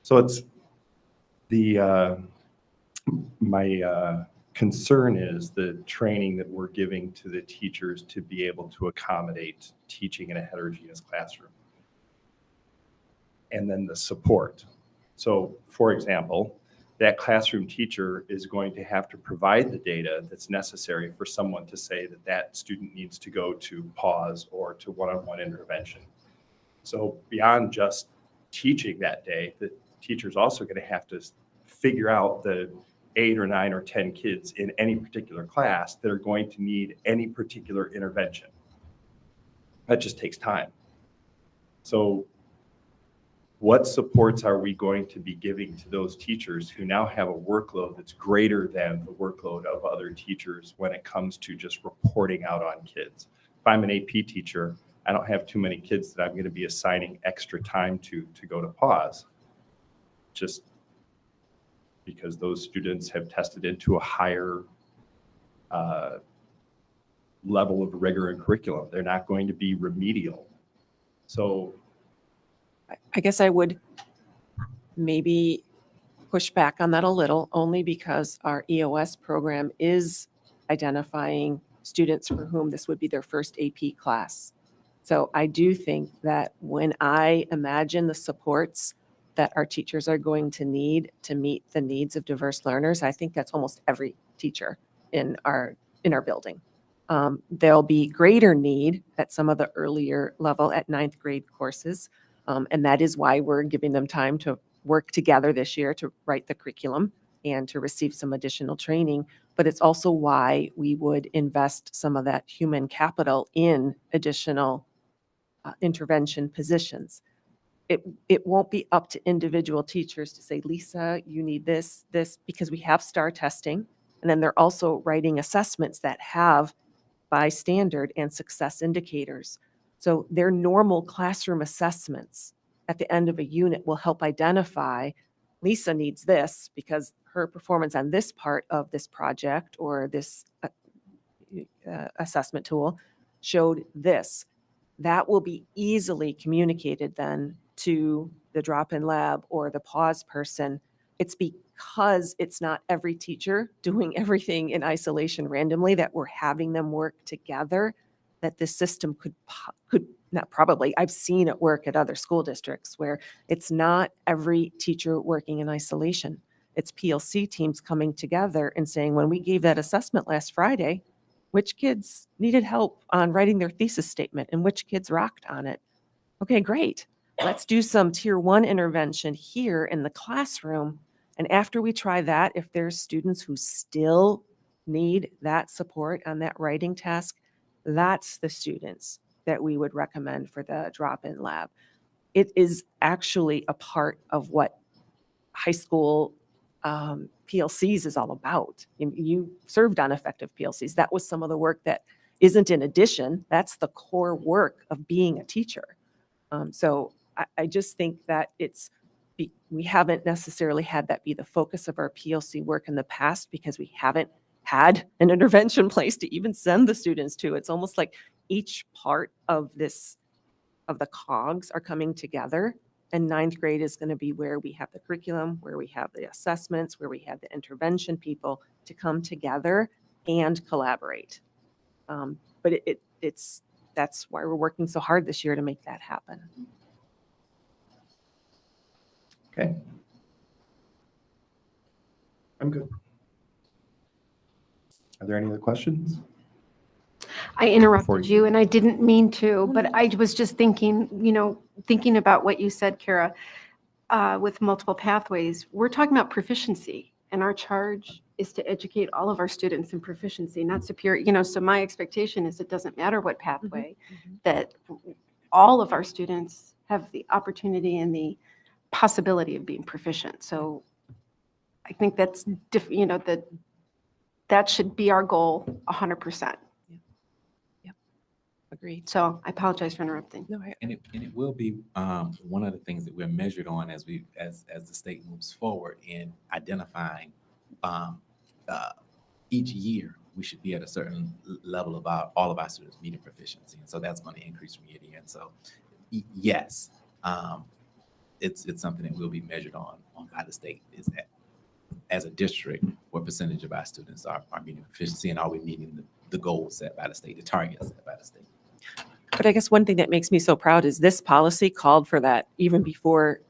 so it's my concern is the training that we're giving to the teachers to be able to accommodate teaching in a heterogeneous classroom. And then the support. So for example, that classroom teacher is going to have to provide the data that's necessary for someone to say that that student needs to go to pause or to one-on-one intervention. So beyond just teaching that day, the teacher's also going to have to figure out the 8 or 9 or 10 kids in any particular class that are going to need any particular intervention. That just takes time. So what supports are we going to be giving to those teachers who now have a workload that's greater than the workload of other teachers when it comes to just reporting out on kids? If I'm an AP teacher, I don't have too many kids that I'm going to be assigning extra time to go to pause, just because those students have tested into a higher level of rigor and curriculum. They're not going to be remedial. So I guess I would maybe push back on that a little, only because our EOS program is identifying students for whom this would be their first AP class. So I do think that when I imagine the supports that our teachers are going to need to meet the needs of diverse learners. I think that's almost every teacher in our building. There'll be greater need at some of the earlier level at 9th grade courses. And that is why we're giving them time to work together this year to write the curriculum and to receive some additional training. But it's also why we would invest some of that human capital in additional intervention positions. It won't be up to individual teachers to say, Lisa, you need this, because we have STAR testing. And then they're also writing assessments that have by standard and success indicators. So their normal classroom assessments at the end of a unit will help identify Lisa needs this because her performance on this part of this project or this assessment tool showed this. That will be easily communicated then to the drop-in lab or the pause person. It's because it's not every teacher doing everything in isolation randomly that we're having them work together, that this system could not probably, I've seen it work at other school districts where it's not every teacher working in isolation. It's PLC teams coming together and saying, when we gave that assessment last Friday, which kids needed help on writing their thesis statement and which kids rocked on it? Okay, great. Let's do some tier 1 intervention here in the classroom. And after we try that, if there's students who still need that support on that writing task, that's the students that we would recommend for the drop-in lab. It is actually a part of what high school PLCs is all about. You served on effective PLCs. That was some of the work that isn't in addition. That's the core work of being a teacher. So I just think that we haven't necessarily had that be the focus of our PLC work in the past because we haven't had an intervention place to even send the students to. It's almost like each part of the cogs are coming together. And 9th grade is going to be where we have the curriculum, where we have the assessments, where we have the intervention people to come together and collaborate. But that's why we're working so hard this year to make that happen. Okay. I'm good. Are there any other questions? I interrupted you and I didn't mean to, but I was just thinking, thinking about what you said, Kara, with multiple pathways. We're talking about proficiency and our charge is to educate all of our students in proficiency, not superior, so my expectation is it doesn't matter what pathway, that all of our students have the opportunity and the possibility of being proficient. So I think that's, that should be our goal 100%. Agreed. So I apologize for interrupting. No, And it will be one of the things that we're measured on as the state moves forward in identifying each year we should be at a certain level of all of our students meeting proficiency, and so that's going to increase from year to year. And so yes, it's something that will be measured on by the state. Is that as a district, what percentage of our students are meeting proficiency, and are we meeting the goals set by the state, the targets set by the state? But I guess one thing that makes me so proud is this policy called for that even before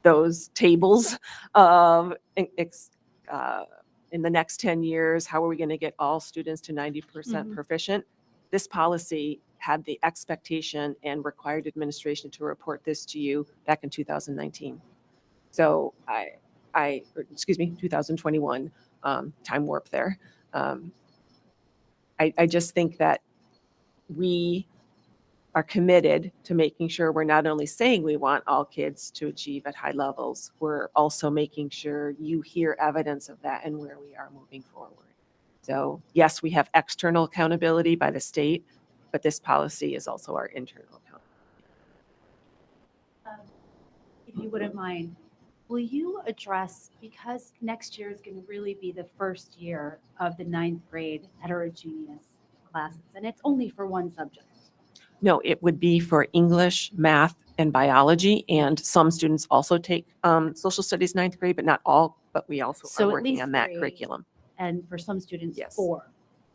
those tables of in the next 10 years, how are we going to get all students to 90% proficient? This policy had the expectation and required administration to report this to you back in 2019. So 2021, time warp there. I just think that we are committed to making sure we're not only saying we want all kids to achieve at high levels, we're also making sure you hear evidence of that and where we are moving forward. So yes, we have external accountability by the state, but this policy is also our internal accountability. If you wouldn't mind, will you address, because next year is going to really be the first year of the 9th grade heterogeneous classes, and it's only for one subject. No, it would be for English, math, and biology, and some students also take social studies 9th grade, but not all, but we also So are at working least on that 3, curriculum. and for some students, Yes. 4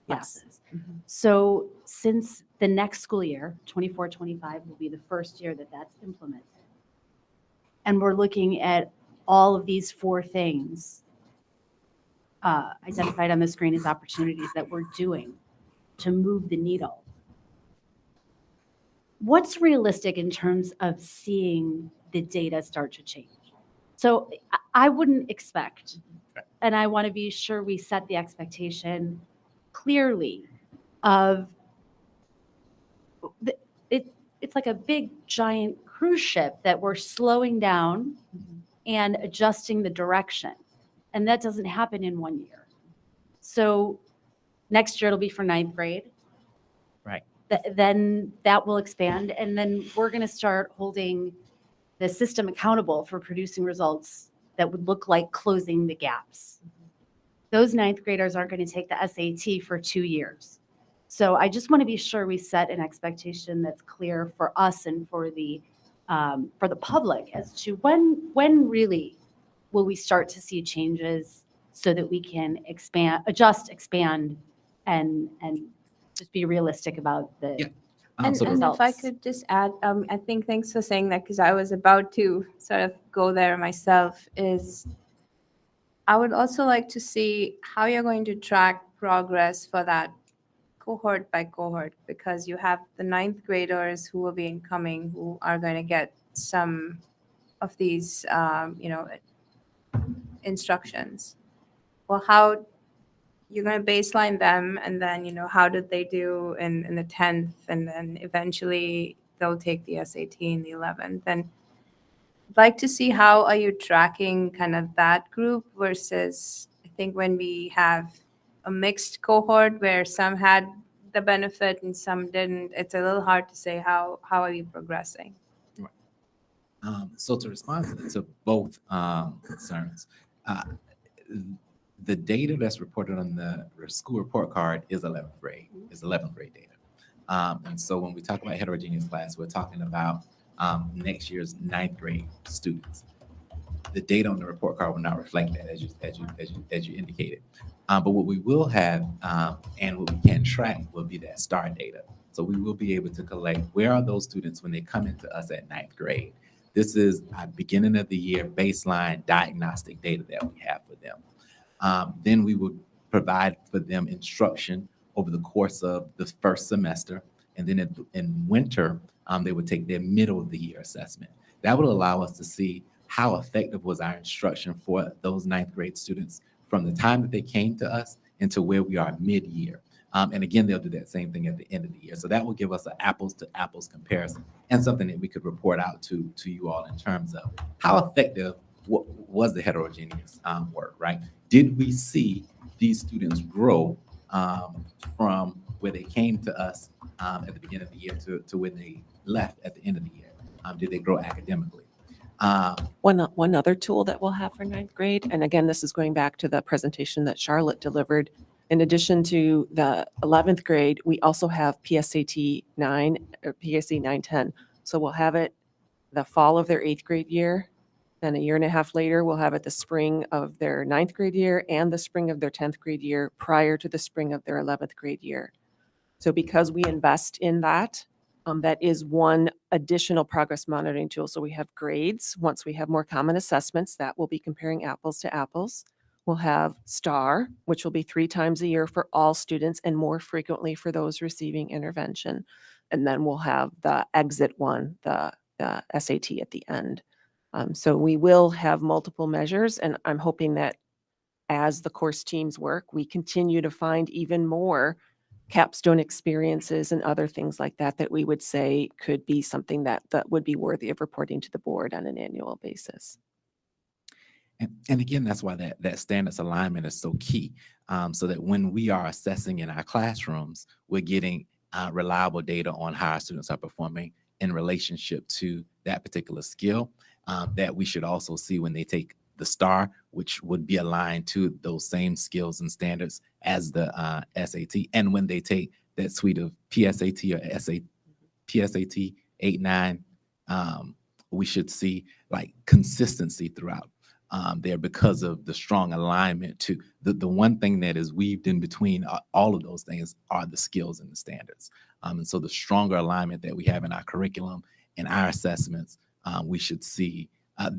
Yes. classes. So since the next school year, 24-25, will be the first year that that's implemented, and we're looking at all of these four things identified on the screen as opportunities that we're doing to move the needle. What's realistic in terms of seeing the data start to change? So I wouldn't expect, and I want to be sure we set the expectation clearly of it's like a big giant cruise ship that we're slowing down and adjusting the direction. And that doesn't happen in 1 year. So next year it'll be for 9th grade. Right. Then that will expand. And then we're going to start holding the system accountable for producing results that would look like closing the gaps. Those 9th graders aren't going to take the SAT for 2 years. So I just want to be sure we set an expectation that's clear for us and for the public as to when really will we start to see changes so that we can expand, and just be realistic about the Yeah. And So if I results. could just add, I think thanks for saying that, because I was about to sort of go there myself, is I would also like to see how you're going to track progress for that cohort by cohort, because you have the 9th graders who will be incoming, who are going to get some of these, instructions. Well, how you're going to baseline them, and then, how did they do in the 10th, and then eventually they'll take the SAT in the 11th. And I'd like to see how are you tracking kind of that group versus, I think when we have a mixed cohort where some had the benefit and some didn't, it's a little hard to say how are you progressing. So to respond to both concerns, the data that's reported on the school report card is 11th grade data. And so when we talk about heterogeneous class, we're talking about next year's 9th grade students. The data on the report card will not reflect that, as you indicated. But what we will have and what we can track will be that STAR data. So we will be able to collect where are those students when they come into us at 9th grade. This is our beginning of the year baseline diagnostic data that we have for them. Then we will provide for them instruction over the course of the first semester. And then in winter, they would take their middle of the year assessment. That would allow us to see how effective was our instruction for those 9th grade students from the time that they came to us into where we are mid-year. And again, they'll do that same thing at the end of the year. So that will give us an apples to apples comparison and something that we could report out to you all in terms of how effective was the heterogeneous work, right? Did we see these students grow from where they came to us at the beginning of the year to where they left at the end of the year? Did they grow academically? One other tool that we'll have for 9th grade, and again, this is going back to the presentation that Charlotte delivered. In addition to the 11th grade, we also have PSAT 9 or PSAT 910. So we'll have it the fall of their 8th grade year. Then a year and a half later, we'll have it the spring of their 9th grade year and the spring of their 10th grade year prior to the spring of their 11th grade year. So because we invest in that, that is one additional progress monitoring tool. So we have grades. Once we have more common assessments, that will be comparing apples to apples. We'll have STAR, which will be 3 times a year for all students and more frequently for those receiving intervention. And then we'll have the exit one, the SAT at the end. So we will have multiple measures, and I'm hoping that as the course teams work, we continue to find even more capstone experiences and other things like that that we would say could be something that would be worthy of reporting to the board on an annual basis. And again, that's why that standards alignment is so key, so that when we are assessing in our classrooms, we're getting reliable data on how our students are performing in relationship to that particular skill that we should also see when they take the STAR, which would be aligned to those same skills and standards as the SAT. And when they take that suite of PSAT or PSAT 8, 9, we should see like consistency throughout there because of the strong alignment to the one thing that is weaved in between all of those things are the skills and the standards. And so the stronger alignment that we have in our curriculum and our assessments, we should see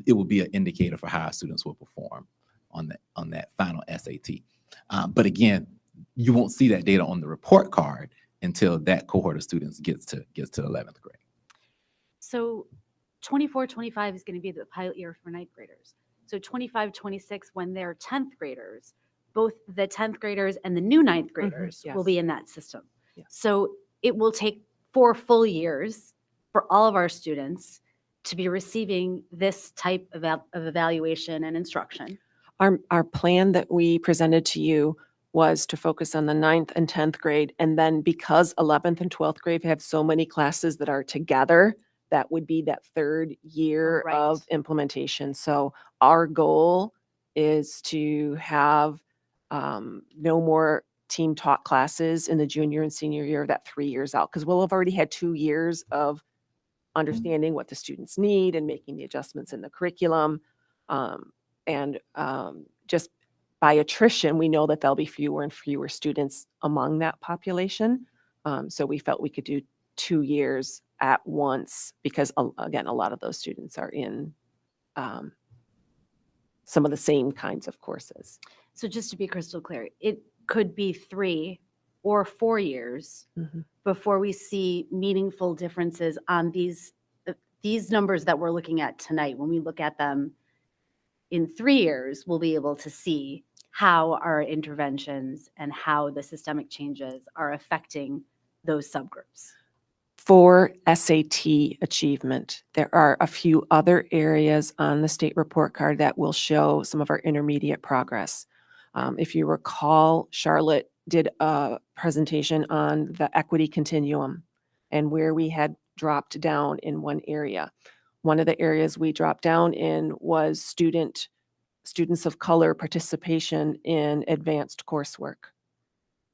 it will be an indicator for how our students will perform on that final SAT. But again, you won't see that data on the report card until that cohort of students gets to 11th grade. So 24-25 is going to be the pilot year for ninth graders. So 25-26, when they're 10th graders, both the 10th graders and the new ninth graders will yes. be in that system. Yeah. So it will take 4 full years for all of our students to be receiving this type of evaluation and instruction. Our plan that we presented to you was to focus on the 9th and 10th grade. And then because 11th and 12th grade have so many classes that are together, that would be that 3rd year Right. of implementation. So our goal is to have no more team taught classes in the junior and senior year, that 3 years out, because we'll have already had 2 years of understanding what the students need and making the adjustments in the curriculum. Just by attrition, we know that there'll be fewer and fewer students among that population. So we felt we could do 2 years at once because, again, a lot of those students are in some of the same kinds of courses. So just to be crystal clear, it could be 3 or 4 years Mhm. before we see meaningful differences on these numbers that we're looking at tonight. When we look at them in 3 years, we'll be able to see how our interventions and how the systemic changes are affecting those subgroups. For SAT achievement, there are a few other areas on the state report card that will show some of our intermediate progress. If you recall, Charlotte did a presentation on the equity continuum and where we had dropped down in one area. One of the areas we dropped down in was students of color participation in advanced coursework.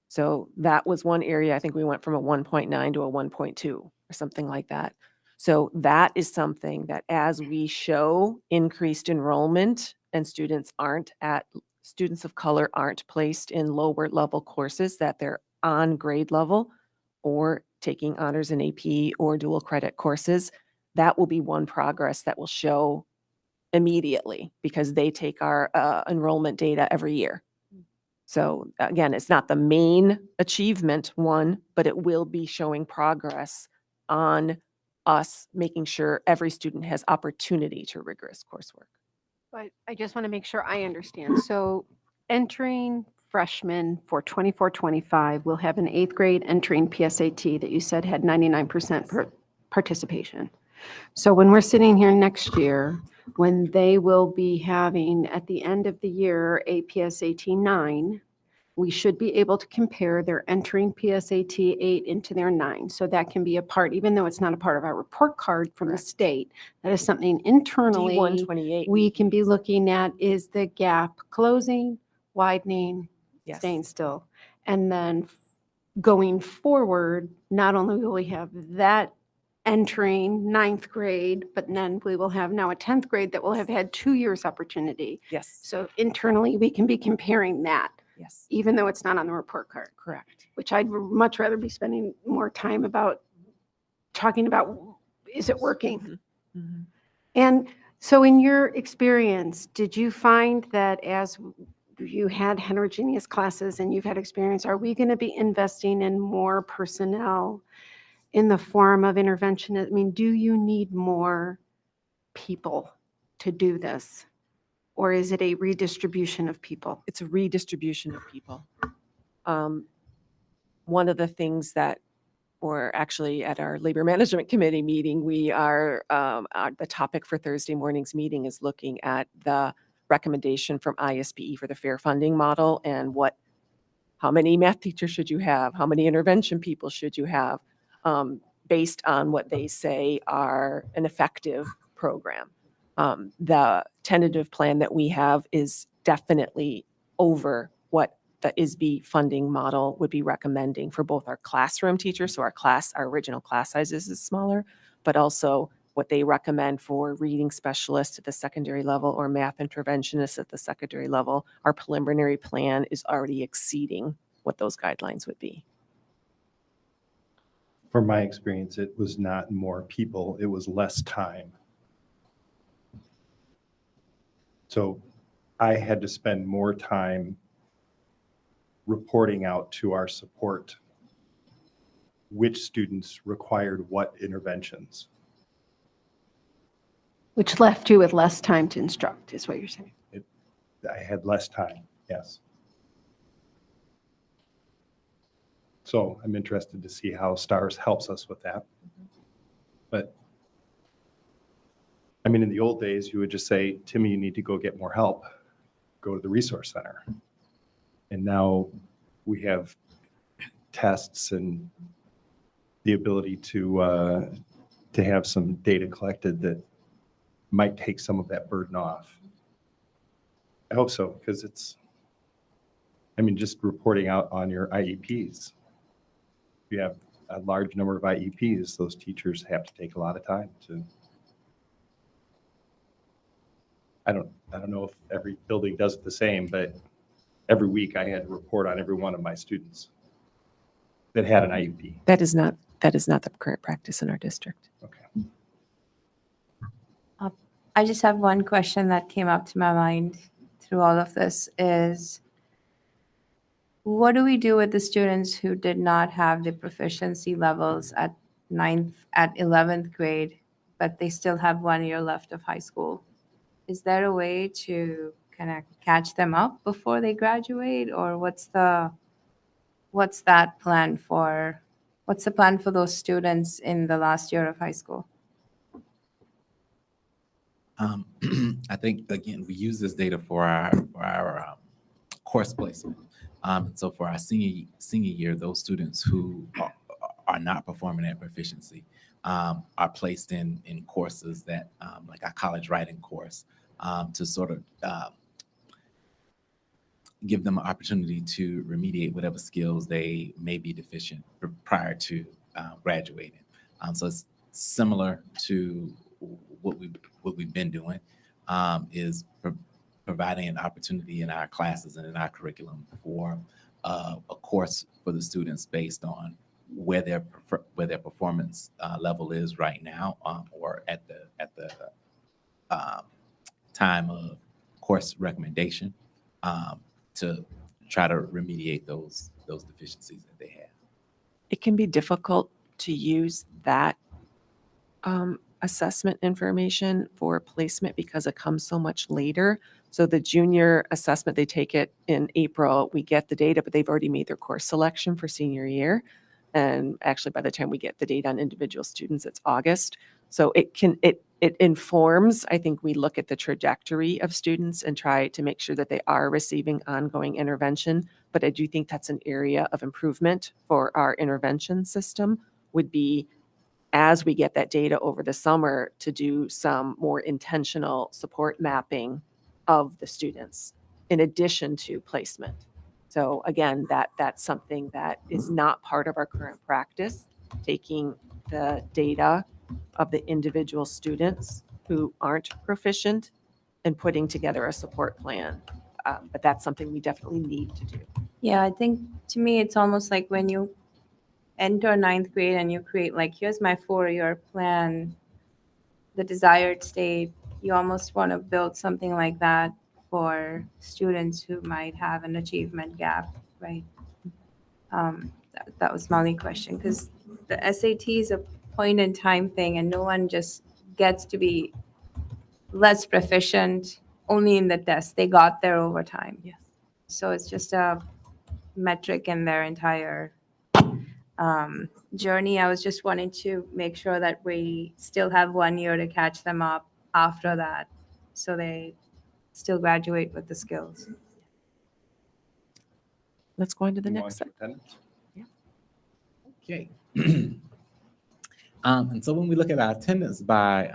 So that was one area. I think we went from a 1.9 to a 1.2 or something like that. So that is something that as we show increased enrollment and students of color aren't placed in lower level courses, that they're on grade level or taking honors in AP or dual credit courses, that will be one progress that will show immediately because they take our enrollment data every year. So again, it's not the main achievement one, but it will be showing progress on us making sure every student has opportunity to rigorous coursework. But I just want to make sure I understand. So entering freshmen for 24-25 will have an 8th grade entering PSAT that you said had 99% participation. So when we're sitting here next year, when they will be having at the end of the year a PSAT 9, we should be able to compare their entering PSAT 8 into their 9. So that can be a part, even though it's not a part of our report card from the Correct. state, that is something internally D128. we can be looking at, is the gap closing, widening, Yes. staying still. And then going forward, not only will we have that entering 9th grade, but then we will have now a 10th grade that will have had 2 years opportunity. Yes. So internally, we can be comparing that, Yes. even though it's not on the report card, Correct. which I'd much rather be spending more time about talking about, is it working? Mhm. And so in your experience, did you find that as you had heterogeneous classes and you've had experience, are we going to be investing in more personnel in the form of intervention? I mean, do you need more people to do this? Or is it a redistribution of people? It's a redistribution of people. One of the things that, or actually at our labor management committee meeting, we are, the topic for Thursday morning's meeting is looking at the recommendation from ISBE for the fair funding model and how many math teachers should you have? How many intervention people should you have? Based on what they say are an effective program. The tentative plan that we have is definitely over what the ISB funding model would be recommending for both our classroom teachers. So our original class sizes is smaller, but also what they recommend for reading specialists at the secondary level or math interventionists at the secondary level. Our preliminary plan is already exceeding what those guidelines would be. From my experience, it was not more people, it was less time. So I had to spend more time reporting out to our support which students required what interventions. Which left you with less time to instruct, is what you're saying. I had less time, yes. So I'm interested to see how STARS helps us with that. But I mean, in the old days, you would just say, Timmy, you need to go get more help. Go to the resource center. And now we have tests and the ability to have some data collected that might take some of that burden off. I hope so, because it's, I mean, just reporting out on your IEPs. If you have a large number of IEPs, those teachers have to take a lot of time to. I don't know if every building does it the same, but every week I had to report on every one of my students that had an IEP. That is not the current practice in our district. Okay. I just have one question that came up to my mind through all of this is, what do we do with the students who did not have the proficiency levels at 11th grade, but they still have 1 year left of high school? Is there a way to kind of catch them up before they graduate, or what's the plan for those students in the last year of high school? I think, again, we use this data for our course placement. So for our senior year, those students who are not performing at proficiency are placed in courses that, like our college writing course, to sort of give them an opportunity to remediate whatever skills they may be deficient prior to graduating. So it's similar to what we've been doing, is providing an opportunity in our classes and in our curriculum for a course for the students based on where their performance level is right now, or at the time of course recommendation, to try to remediate those deficiencies that they have. It can be difficult to use that assessment information for placement because it comes so much later. So the junior assessment, they take it in April, we get the data, but they've already made their course selection for senior year. And actually, by the time we get the data on individual students, it's August. So it informs, I think we look at the trajectory of students and try to make sure that they are receiving ongoing intervention. But I do think that's an area of improvement for our intervention system, would be, as we get that data over the summer, to do some more intentional support mapping of the students in addition to placement. So again, that's something that is not part of our current practice, taking the data of the individual students who aren't proficient and putting together a support plan. But that's something we definitely need to do. Yeah, I think to me, it's almost like when you enter 9th grade and you create, like, here's my 4-year plan, the desired state, you almost want to build something like that for students who might have an achievement gap, right? That was my only question, because the SAT is a point in time thing and no one just gets to be less proficient only in the test. They got there over time. Yes. So it's just a metric in their entire journey. I was just wanting to make sure that we still have 1 year to catch them up after that, so they still graduate with the skills. Let's go on to the Move next on to slide. attendance. Okay. And so when we look at our attendance by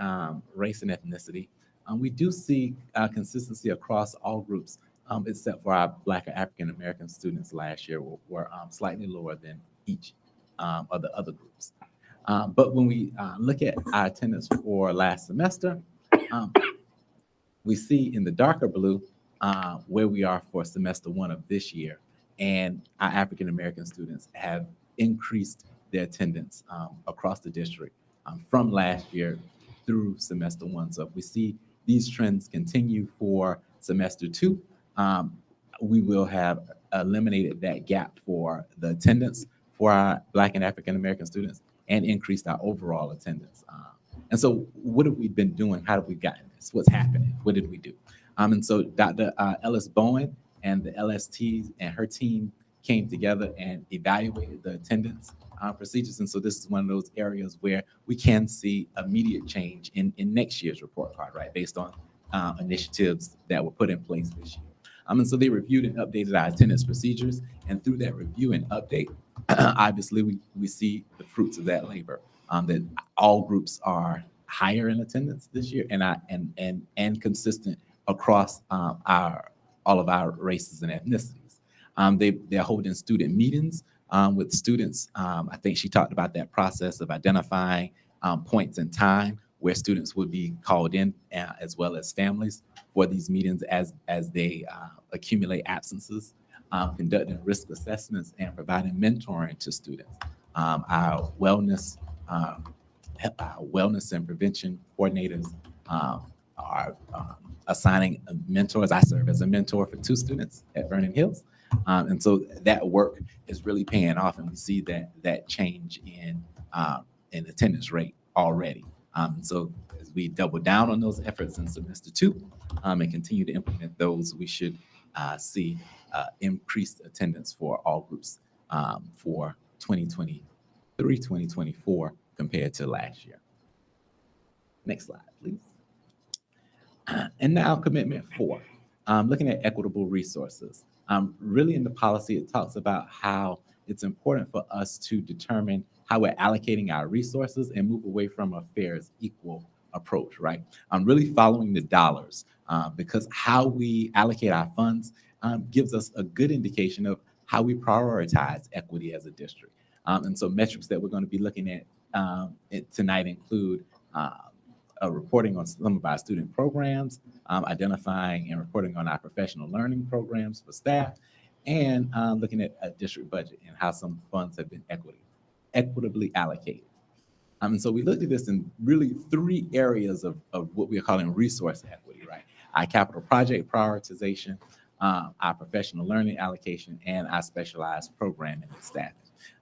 race and ethnicity, we do see consistency across all groups, except for our Black and African American students last year were slightly lower than each of the other groups. But when we look at our attendance for last semester, we see in the darker blue where we are for semester 1 of this year. And our African American students have increased their attendance across the district from last year through semester 1. So if we see these trends continue for semester 2, we will have eliminated that gap for the attendance for our Black and African American students and increased our overall attendance. And so what have we been doing? How have we gotten this? What's happening? What did we do? And so Dr. Ellis Bowen and the LSTs and her team came together and evaluated the attendance procedures. And so this is one of those areas where we can see immediate change in next year's report card, right? Based on initiatives that were put in place this year. And so they reviewed and updated our attendance procedures. And through that review and update, obviously we see the fruits of that labor, that all groups are higher in attendance this year and consistent across all of our races and ethnicities. They're holding student meetings with students. I think she talked about that process of identifying points in time where students would be called in, as well as families, for these meetings as they accumulate absences, conducting risk assessments and providing mentoring to students. Our wellness and prevention coordinators are assigning mentors. I serve as a mentor for 2 students at Vernon Hills. And so that work is really paying off, and we see that change in attendance rate already. And so as we double down on those efforts in semester 2 and continue to implement those, we should see increased attendance for all groups for 2023, 2024 compared to last year. Next slide, please. And now commitment 4, looking at equitable resources. Really in the policy, it talks about how it's important for us to determine how we're allocating our resources and move away from a fair is equal approach, right? Really following the dollars, because how we allocate our funds gives us a good indication of how we prioritize equity as a district. And so metrics that we're going to be looking at tonight include reporting on some of our student programs, identifying and reporting on our professional learning programs for staff, and looking at a district budget and how some funds have been equitably allocated. And so we looked at this in really 3 areas of what we are calling resource equity, right? Our capital project prioritization, our professional learning allocation, and our specialized programming and staffing.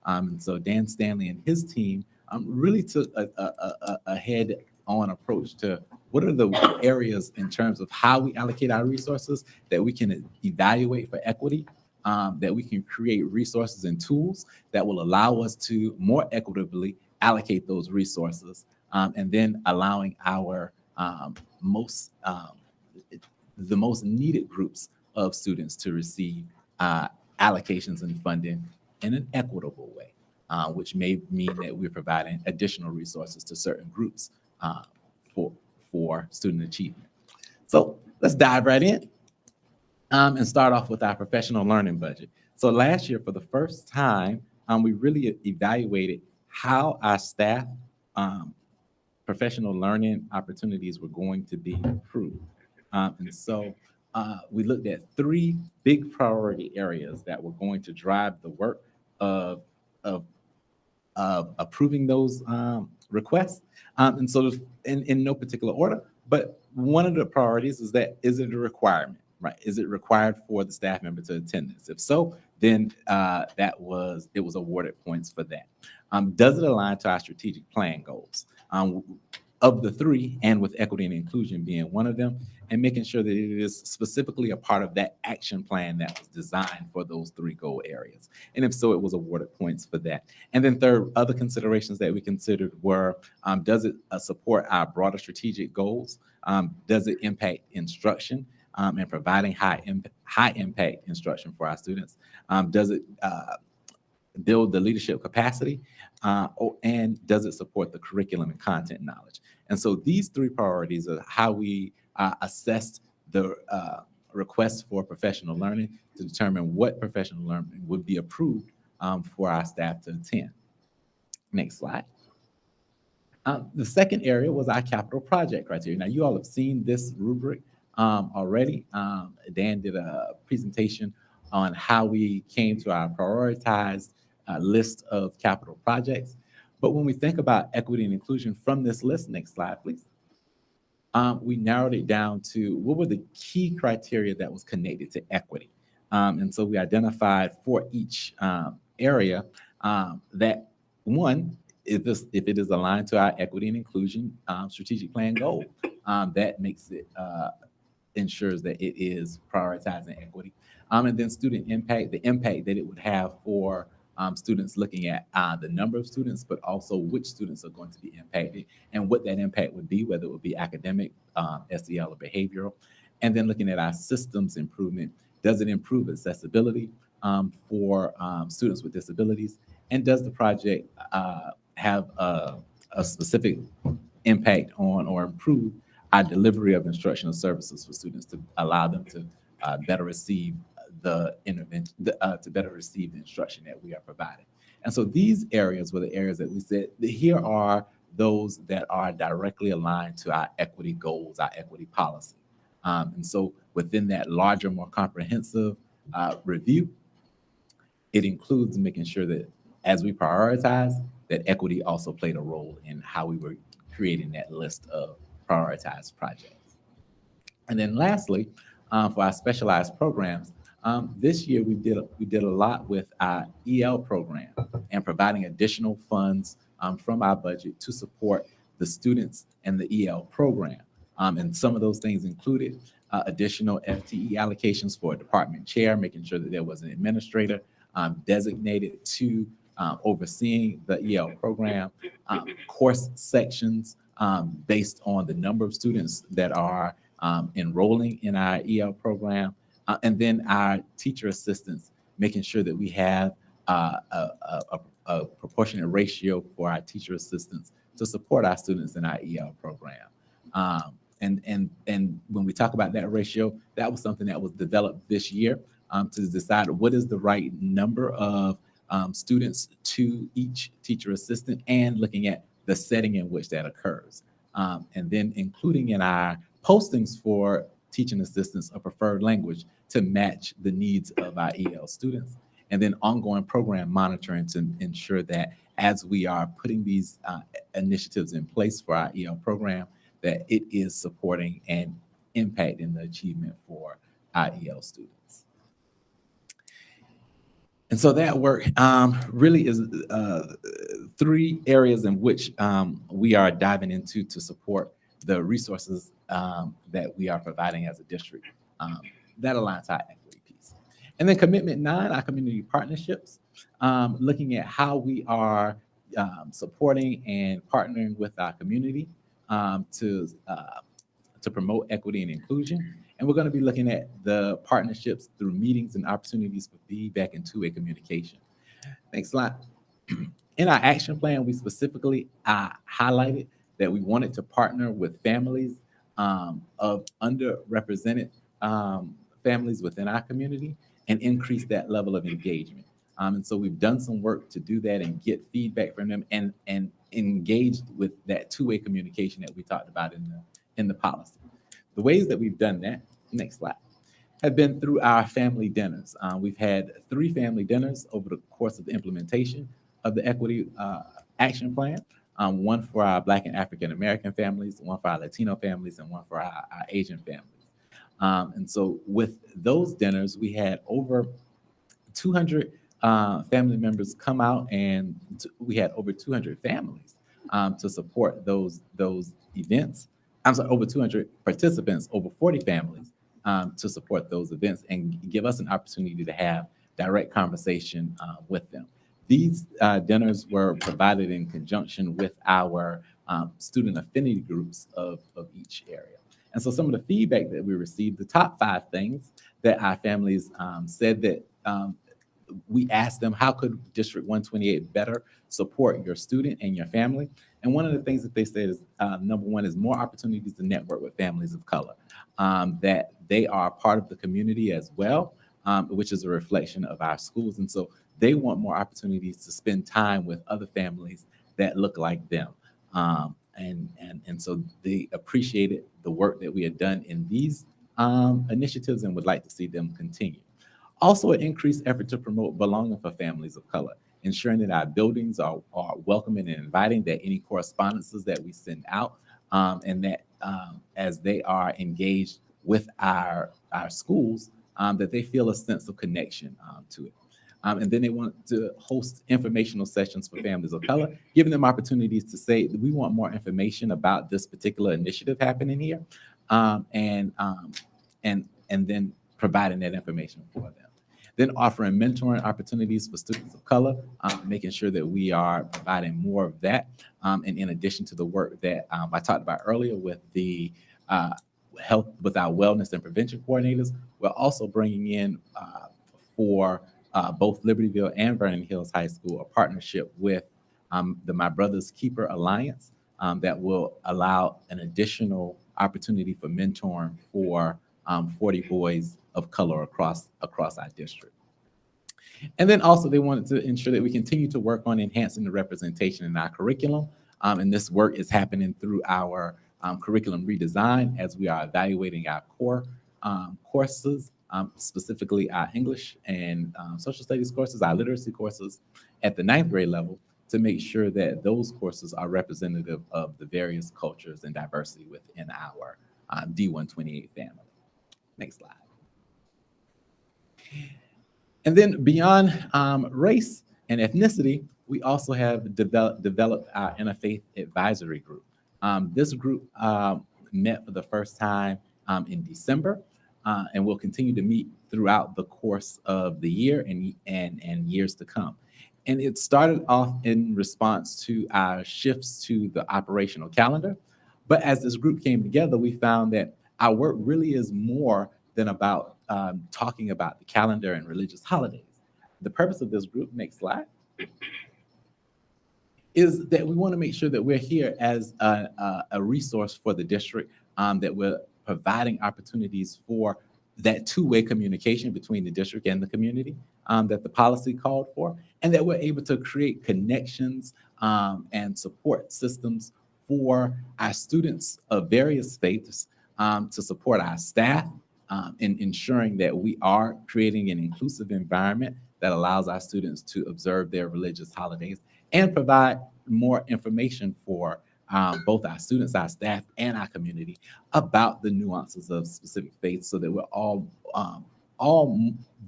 And so Dan Stanley and his team really took a head-on approach to what are the areas in terms of how we allocate our resources that we can evaluate for equity, that we can create resources and tools that will allow us to more equitably allocate those resources, and then allowing our the most needed groups of students to receive allocations and funding in an equitable way, which may mean that we're providing additional resources to certain groups for student achievement. So let's dive right in and start off with our professional learning budget. So last year, for the first time, we really evaluated how our staff professional learning opportunities were going to be improved. And so we looked at 3 big priority areas that were going to drive the work of approving those requests. And so in no particular order, but one of the priorities is is it a requirement, right? Is it required for the staff member to attend this? If so, then it was awarded points for that. Does it align to our strategic plan goals? Of the 3, and with equity and inclusion being one of them, and making sure that it is specifically a part of that action plan that was designed for those 3 goal areas. And if so, it was awarded points for that. And then third, other considerations that we considered were, does it support our broader strategic goals? Does it impact instruction and providing high impact instruction for our students? Does it build the leadership capacity, and does it support the curriculum and content knowledge? And so these 3 priorities are how we assessed the requests for professional learning to determine what professional learning would be approved for our staff to attend. Next slide. The second area was our capital project criteria. Now, you all have seen this rubric already. Dan did a presentation on how we came to our prioritized list of capital projects. But when we think about equity and inclusion from this list, next slide, please. we narrowed it down to what were the key criteria that was connected to equity. And so we identified for each area that one, if it is aligned to our equity and inclusion strategic plan goal, that makes it ensures that it is prioritizing equity. And then student impact, the impact that it would have for students, looking at the number of students, but also which students are going to be impacted and what that impact would be, whether it would be academic, SEL, or behavioral. And then looking at our systems improvement, does it improve accessibility for students with disabilities? And does the project have a specific impact on or improve our delivery of instructional services for students to allow them to better receive the intervention, to better receive the instruction that we are providing. And so these areas were the areas that we said, that here are those that are directly aligned to our equity goals, our equity policy. And so within that larger, more comprehensive review, it includes making sure that as we prioritize, that equity also played a role in how we were creating that list of prioritized projects. And then lastly, for our specialized programs, this year we did a lot with our EL program and providing additional funds from our budget to support the students and the EL program. And some of those things included additional FTE allocations for a department chair, making sure that there was an administrator designated to overseeing the EL program, course sections based on the number of students that are enrolling in our EL program, and then our teacher assistants, making sure that we have a proportionate ratio for our teacher assistants to support our students in our EL program. And when we talk about that ratio, that was something that was developed this year to decide what is the right number of students to each teacher assistant, and looking at the setting in which that occurs. And then including in our postings for teaching assistants a preferred language to match the needs of our EL students. And then ongoing program monitoring to ensure that as we are putting these initiatives in place for our EL program, that it is supporting and impacting the achievement for our EL students. And so that work really is three areas in which we are diving into to support the resources that we are providing as a district that aligns to our equity piece. And then commitment 9, our community partnerships, looking at how we are supporting and partnering with our community to promote equity and inclusion. And we're going to be looking at the partnerships through meetings and opportunities for feedback and two-way communication. Next slide. In our action plan, we specifically highlighted that we wanted to partner with families of underrepresented families within our community and increase that level of engagement. And so we've done some work to do that and get feedback from them and engaged with that two-way communication that we talked about in the policy. The ways that we've done that, next slide, have been through our family dinners. We've had 3 family dinners over the course of the implementation of the equity action plan, one for our Black and African American families, one for our Latino families, and one for our Asian families. And so with those dinners, we had over 200 family members come out, and we had over 200 families to support those events. I'm sorry, over 200 participants, over 40 families to support those events and give us an opportunity to have direct conversation with them. These dinners were provided in conjunction with our student affinity groups of each area. And so some of the feedback that we received, the top 5 things that our families said that we asked them, how could District 128 better support your student and your family? And one of the things that they said is, number one, is more opportunities to network with families of color, that they are part of the community as well, which is a reflection of our schools. And so they want more opportunities to spend time with other families that look like them. And so they appreciated the work that we had done in these initiatives and would like to see them continue. Also, an increased effort to promote belonging for families of color, ensuring that our buildings are welcoming and inviting, that any correspondences that we send out and that as they are engaged with our schools, that they feel a sense of connection to it. And then they want to host informational sessions for families of color, giving them opportunities to say, we want more information about this particular initiative happening here, and then providing that information for them. Then offering mentoring opportunities for students of color, making sure that we are providing more of that. And in addition to the work that I talked about earlier with the health, with our wellness and prevention coordinators, we're also bringing in for both Libertyville and Vernon Hills High School a partnership with the My Brother's Keeper Alliance that will allow an additional opportunity for mentoring for 40 boys of color across our district. And then also they wanted to ensure that we continue to work on enhancing the representation in our curriculum. And this work is happening through our curriculum redesign as we are evaluating our core courses, specifically our English and social studies courses, our literacy courses at the 9th grade level, to make sure that those courses are representative of the various cultures and diversity within our D128 family. Next slide. And then beyond race and ethnicity, we also have developed our interfaith advisory group. This group met for the first time in December, and will continue to meet throughout the course of the year and years to come. And it started off in response to our shifts to the operational calendar. But as this group came together, we found that our work really is more than about talking about the calendar and religious holidays. The purpose of this group, next slide, is that we want to make sure that we're here as a resource for the district, that we're providing opportunities for that two-way communication between the district and the community that the policy called for, and that we're able to create connections and support systems for our students of various faiths, to support our staff in ensuring that we are creating an inclusive environment that allows our students to observe their religious holidays and provide more information for both our students, our staff, and our community about the nuances of specific faiths, so that we're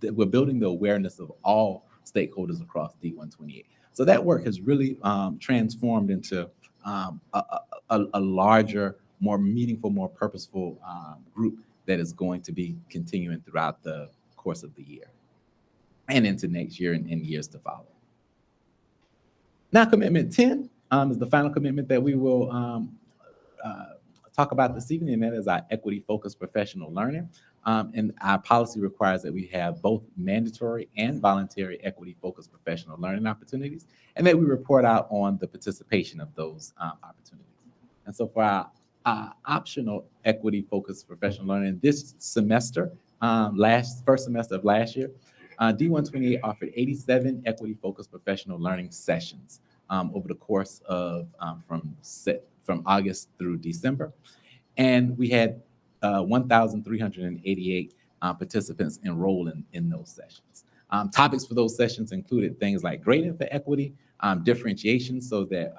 that we're building the awareness of all stakeholders across D128. So that work has really transformed into a larger, more meaningful, more purposeful group that is going to be continuing throughout the course of the year and into next year and years to follow. Now, commitment 10 is the final commitment that we will talk about this evening, and that is our equity-focused professional learning. And our policy requires that we have both mandatory and voluntary equity-focused professional learning opportunities, and that we report out on the participation of those opportunities. And so for our optional equity-focused professional learning this semester, first semester of last year, D128 offered 87 equity-focused professional learning sessions over the course of from August through December. And we had 1,388 participants enroll in those sessions. Topics for those sessions included things like grading for equity, differentiation so that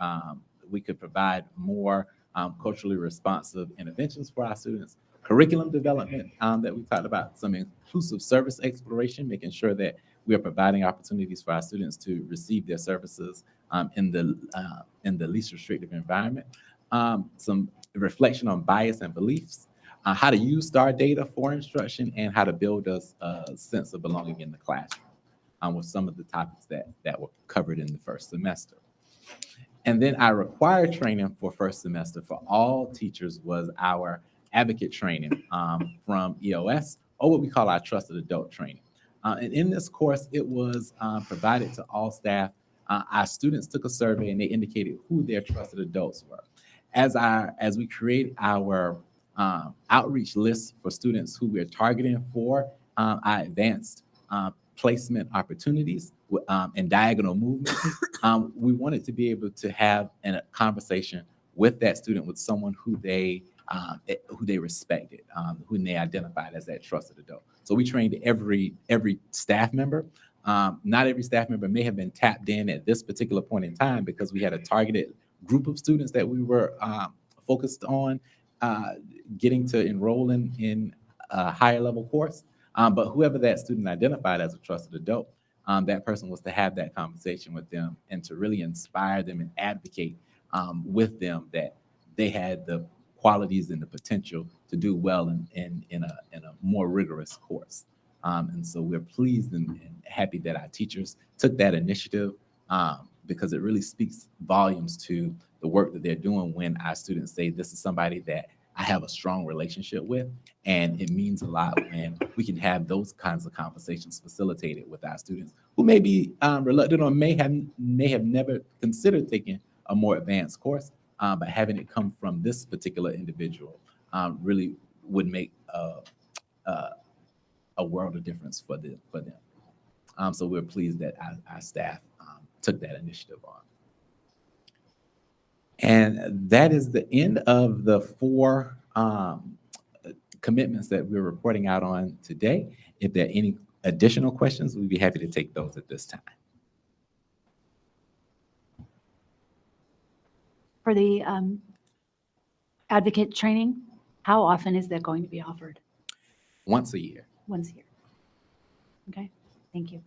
we could provide more culturally responsive interventions for our students, curriculum development that we talked about, some inclusive service exploration, making sure that we are providing opportunities for our students to receive their services in the least restrictive environment, some reflection on bias and beliefs, how to use STAR data for instruction, and how to build a sense of belonging in the classroom, with some of the topics that were covered in the first semester. And then our required training for first semester for all teachers was our advocate training from EOS, or what we call our trusted adult training. And in this course, it was provided to all staff. Our students took a survey and they indicated who their trusted adults were. As we create our outreach list for students who we're targeting for our advanced placement opportunities and diagonal movement, we wanted to be able to have a conversation with that student, with someone who they respected, who they identified as that trusted adult. So we trained every staff member. Not every staff member may have been tapped in at this particular point in time because we had a targeted group of students that we were focused on getting to enroll in a higher level course. But whoever that student identified as a trusted adult, that person was to have that conversation with them and to really inspire them and advocate with them that they had the qualities and the potential to do well in a more rigorous course. And so we're pleased and happy that our teachers took that initiative because it really speaks volumes to the work that they're doing when our students say, this is somebody that I have a strong relationship with. And it means a lot when we can have those kinds of conversations facilitated with our students who may be reluctant or may have never considered taking a more advanced course, but having it come from this particular individual really would make a world of difference for them. So we're pleased that our staff took that initiative on. And that is the end of the 4 commitments that we're reporting out on today. If there are any additional questions, we'd be happy to take those at this time. For the advocate training, how often is that going to be offered? Once a year. Once a year. Okay, thank you.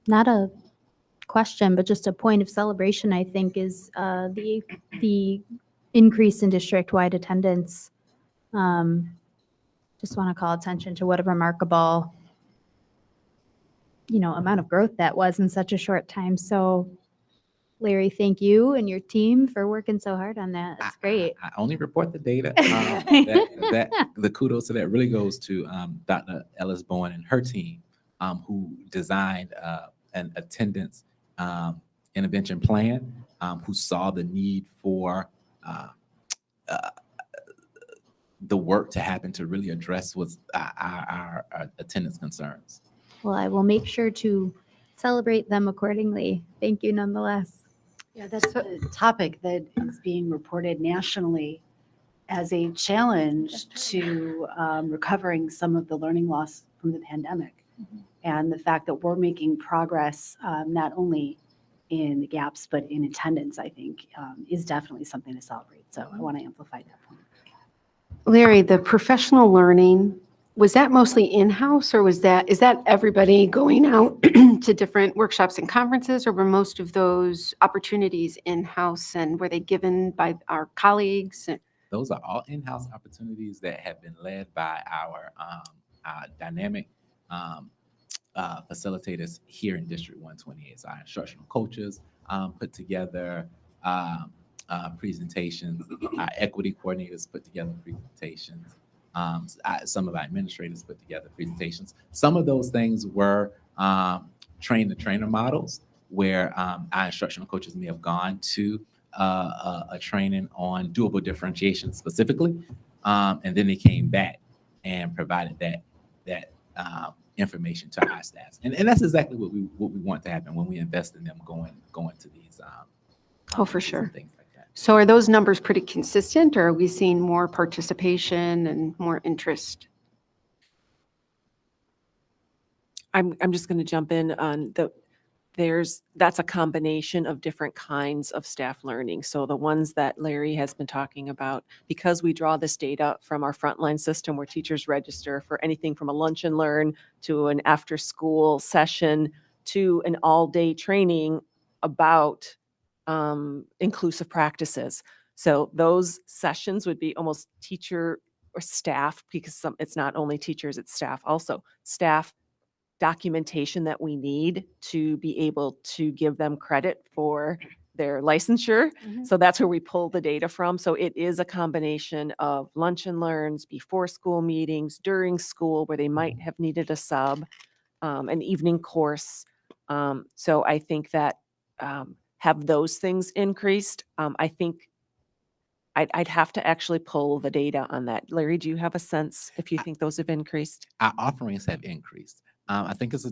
Not a question, but just a point of celebration, I think, is the increase in district-wide attendance. Just want to call attention to what a remarkable, amount of growth that was in such a short time. So, Larry, thank you and your team for working so hard on that. It's great. I only report the data. The kudos to that really goes to Dr. Ellis Bowen and her team, who designed an attendance intervention plan, who saw the need for the work to happen to really address what's our attendance concerns. Well, I will make sure to celebrate them accordingly. Thank you nonetheless. Yeah, that's a topic that is being reported nationally as a challenge to recovering some of the learning loss from the pandemic. And the fact that we're making progress, not only in the gaps, but in attendance, I think, is definitely something to celebrate. So I want to amplify that point. Larry, the professional learning, was that mostly in-house, or is that everybody going out to different workshops and conferences, or were most of those opportunities in-house, and were they given by our colleagues? Those are all in-house opportunities that have been led by our dynamic facilitators here in District 128. So our instructional coaches put together presentations, our equity coordinators put together presentations, some of our administrators put together presentations. Some of those things were train-the-trainer models, where our instructional coaches may have gone to a training on doable differentiation specifically, and then they came back and provided that information to our staff. And that's exactly what we want to happen when we invest in them going to these. Oh, for sure. Things like that. So are those numbers pretty consistent, or are we seeing more participation and more interest? I'm just going to jump in on that's a combination of different kinds of staff learning. So the ones that Larry has been talking about, because we draw this data from our frontline system where teachers register for anything from a lunch and learn to an after school session to an all-day training about inclusive practices. So those sessions would be almost teacher or staff, because it's not only teachers, it's staff also. Staff documentation that we need to be able to give them credit for their licensure. So that's where we pull the data from. So it is a combination of lunch and learns, before school meetings, during school where they might have needed a sub, an evening course. So I think that have those things increased? I think I'd have to actually pull the data on that. Larry, do you have a sense if you think those have increased? Our offerings have increased. I think it's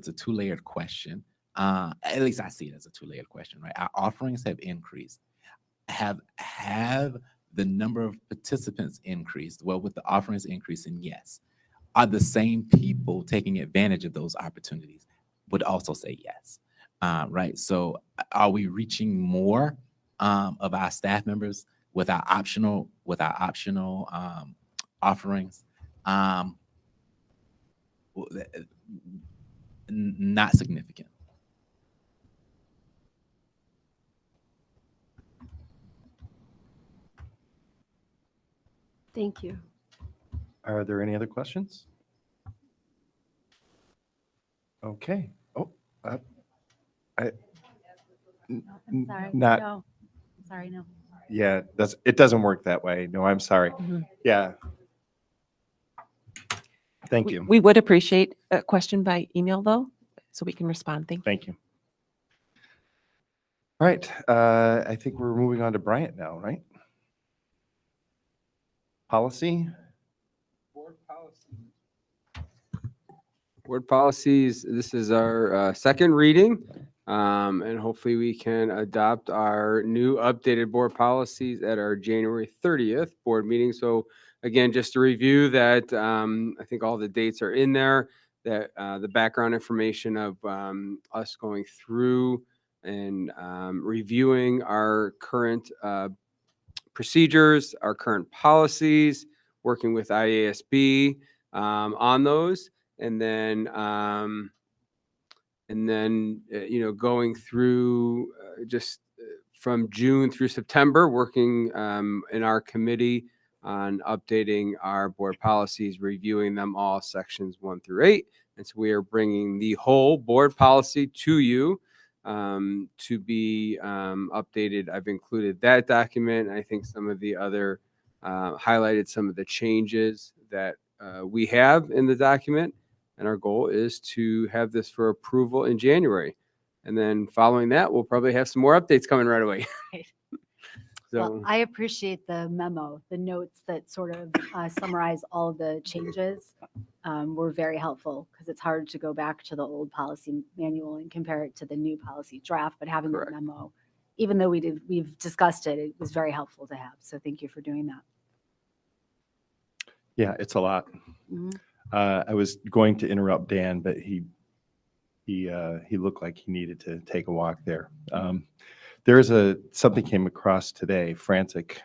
a two-layered question. At least I see it as a two-layered question, right? Our offerings have increased. Have the number of participants increased? Well, with the offerings increasing, yes. Are the same people taking advantage of those opportunities? Would also say yes. Right. So are we reaching more of our staff members with our optional offerings? Not significant. Thank you. Are there any other questions? Okay. Oh, I, I'm sorry. not, No. Sorry, no. yeah, it doesn't work that way. No, I'm sorry. Mhm. Yeah. Thank you. We would appreciate a question by email though, so we can respond. Thank you. Thank you. All right. I think we're moving on to Bryant now, right? Policy. Board policies, this is our second reading, and hopefully we can adopt our new updated board policies at our January 30th board meeting. So again, just to review that, I think all the dates are in there, that the background information of us going through and reviewing our current procedures, our current policies, working with IASB on those. And then, going through just from June through September, working in our committee on updating our board policies, reviewing them all, sections 1 through 8. And so we are bringing the whole board policy to you to be updated. I've included that document. I think some of the other highlighted some of the changes that we have in the document. And our goal is to have this for approval in January. And then following that, we'll probably have some more updates coming right away. Well, So, I appreciate the memo, the notes that sort of summarize all of the changes were very helpful because it's hard to go back to the old policy manual and compare it to the new policy draft, but having Correct. the memo, even though we've discussed it, it was very helpful to have. So thank you for doing that. Yeah, it's a lot. Mhm. I was going to interrupt Dan, but he looked like he needed to take a walk there. There's something came across today. Frantic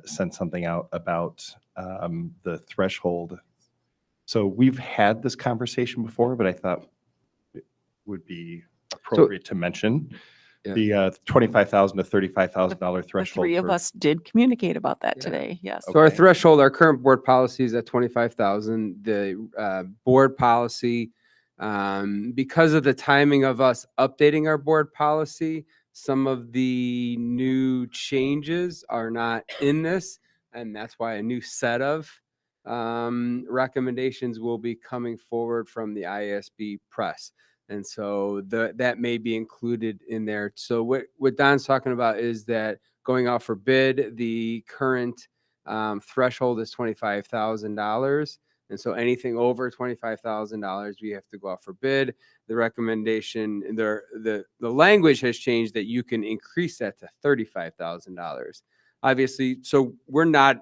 sent something out about the threshold. So we've had this conversation before, but I thought it would be appropriate to mention Yeah. the $25,000 to $35,000 The threshold. three of for- us did communicate about that Yeah. today. Yes. So our Okay. threshold, our current board policy is at 25,000. The board policy, because of the timing of us updating our board policy, some of the new changes are not in this, and that's why a new set of recommendations will be coming forward from the IASB press. And so that may be included in there. So what Don's talking about is that going out for bid, the current threshold is $25,000. And so anything over $25,000, we have to go out for bid. The recommendation, the language has changed that you can increase that to $35,000. Obviously, so we're not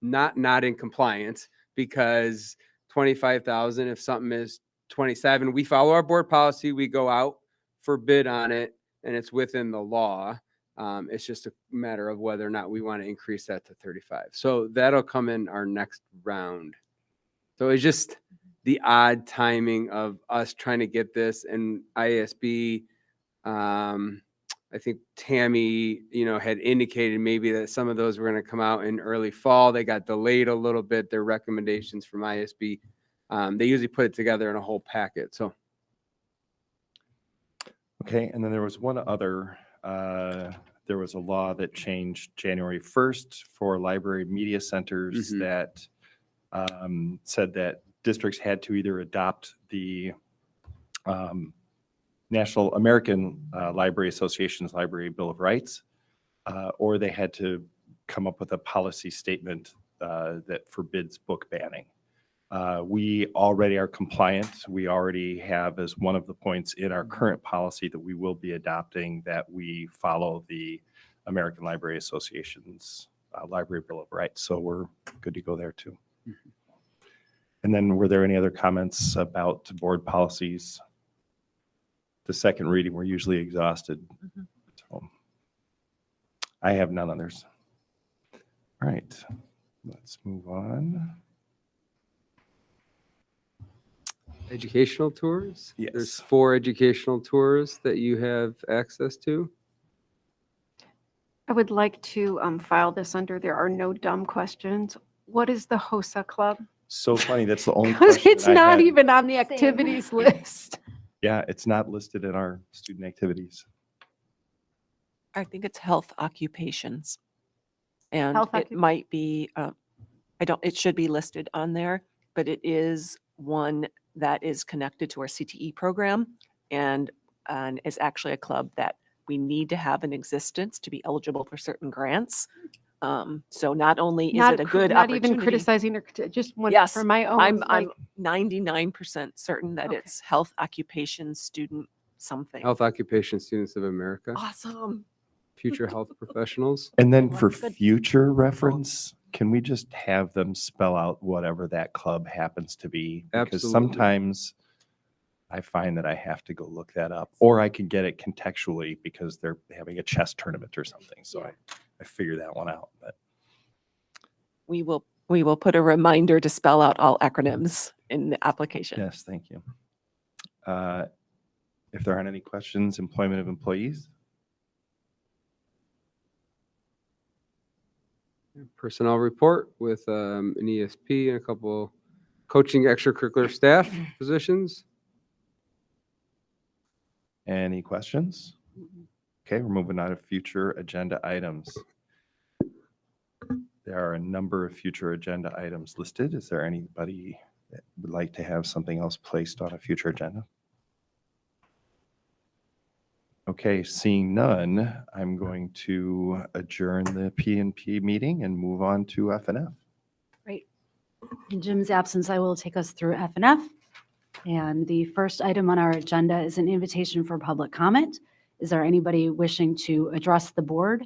in compliance because 25,000, if something is 27, we follow our board policy, we go out for bid on it, and it's within the law. It's just a matter of whether or not we want to increase that to 35. So that'll come in our next round. So it's just the odd timing of us trying to get this, and IASB, I think Tammy, had indicated maybe that some of those were going to come out in early fall. They got delayed a little bit, their recommendations from IASB. They usually put it together in a whole packet. So. Okay, and then there was one other, there was a law that changed January 1st for library media centers Mhm. that said that districts had to either adopt the National American Library Association's Library Bill of Rights, or they had to come up with a policy statement that forbids book banning. We already are compliant. We already have as one of the points in our current policy that we will be adopting that we follow the American Library Association's Library Bill of Rights. So we're good to go there too. And then were there any other comments about board policies? the second reading, we're usually exhausted. Mhm. So I have none others. All right, let's move on. Educational tours? Yes. There's 4 educational tours that you have access to. I would like to file this under there are no dumb questions. What is the HOSA Club? So funny, that's the only Because question it's I not had. even on the activities list. Yeah, it's not listed in our student activities. I think it's health occupations. And Health it might be, it should be listed on there, but it is one that is connected to our CTE program and is actually a club that we need to have in existence to be eligible for certain grants. So not only is it a good Not opportunity. even criticizing or just one Yes, for my own. I'm like, 99% certain that Okay. it's health occupation student something. Health Occupation Students of America, Awesome. future health professionals. And then Well, for that's good. future reference, can we just have them spell out whatever that club happens to be? Because Absolutely. sometimes I find that I have to go look that up, or I can get it contextually because they're having a chess tournament or something. So I figure that one out. But We will put a reminder to spell out all acronyms in the application. yes, thank you. If there aren't any questions, employment of employees. Personnel report with an ESP and a couple coaching extracurricular staff positions. Any questions? Okay, we're moving on to future agenda items. There are a number of future agenda items listed. Is there anybody that would like to have something else placed on a future agenda? Okay, seeing none, I'm going to adjourn the P&P meeting and move on to F&F. Great. In Jim's absence, I will take us through F&F. And the first item on our agenda is an invitation for public comment. Is there anybody wishing to address the board?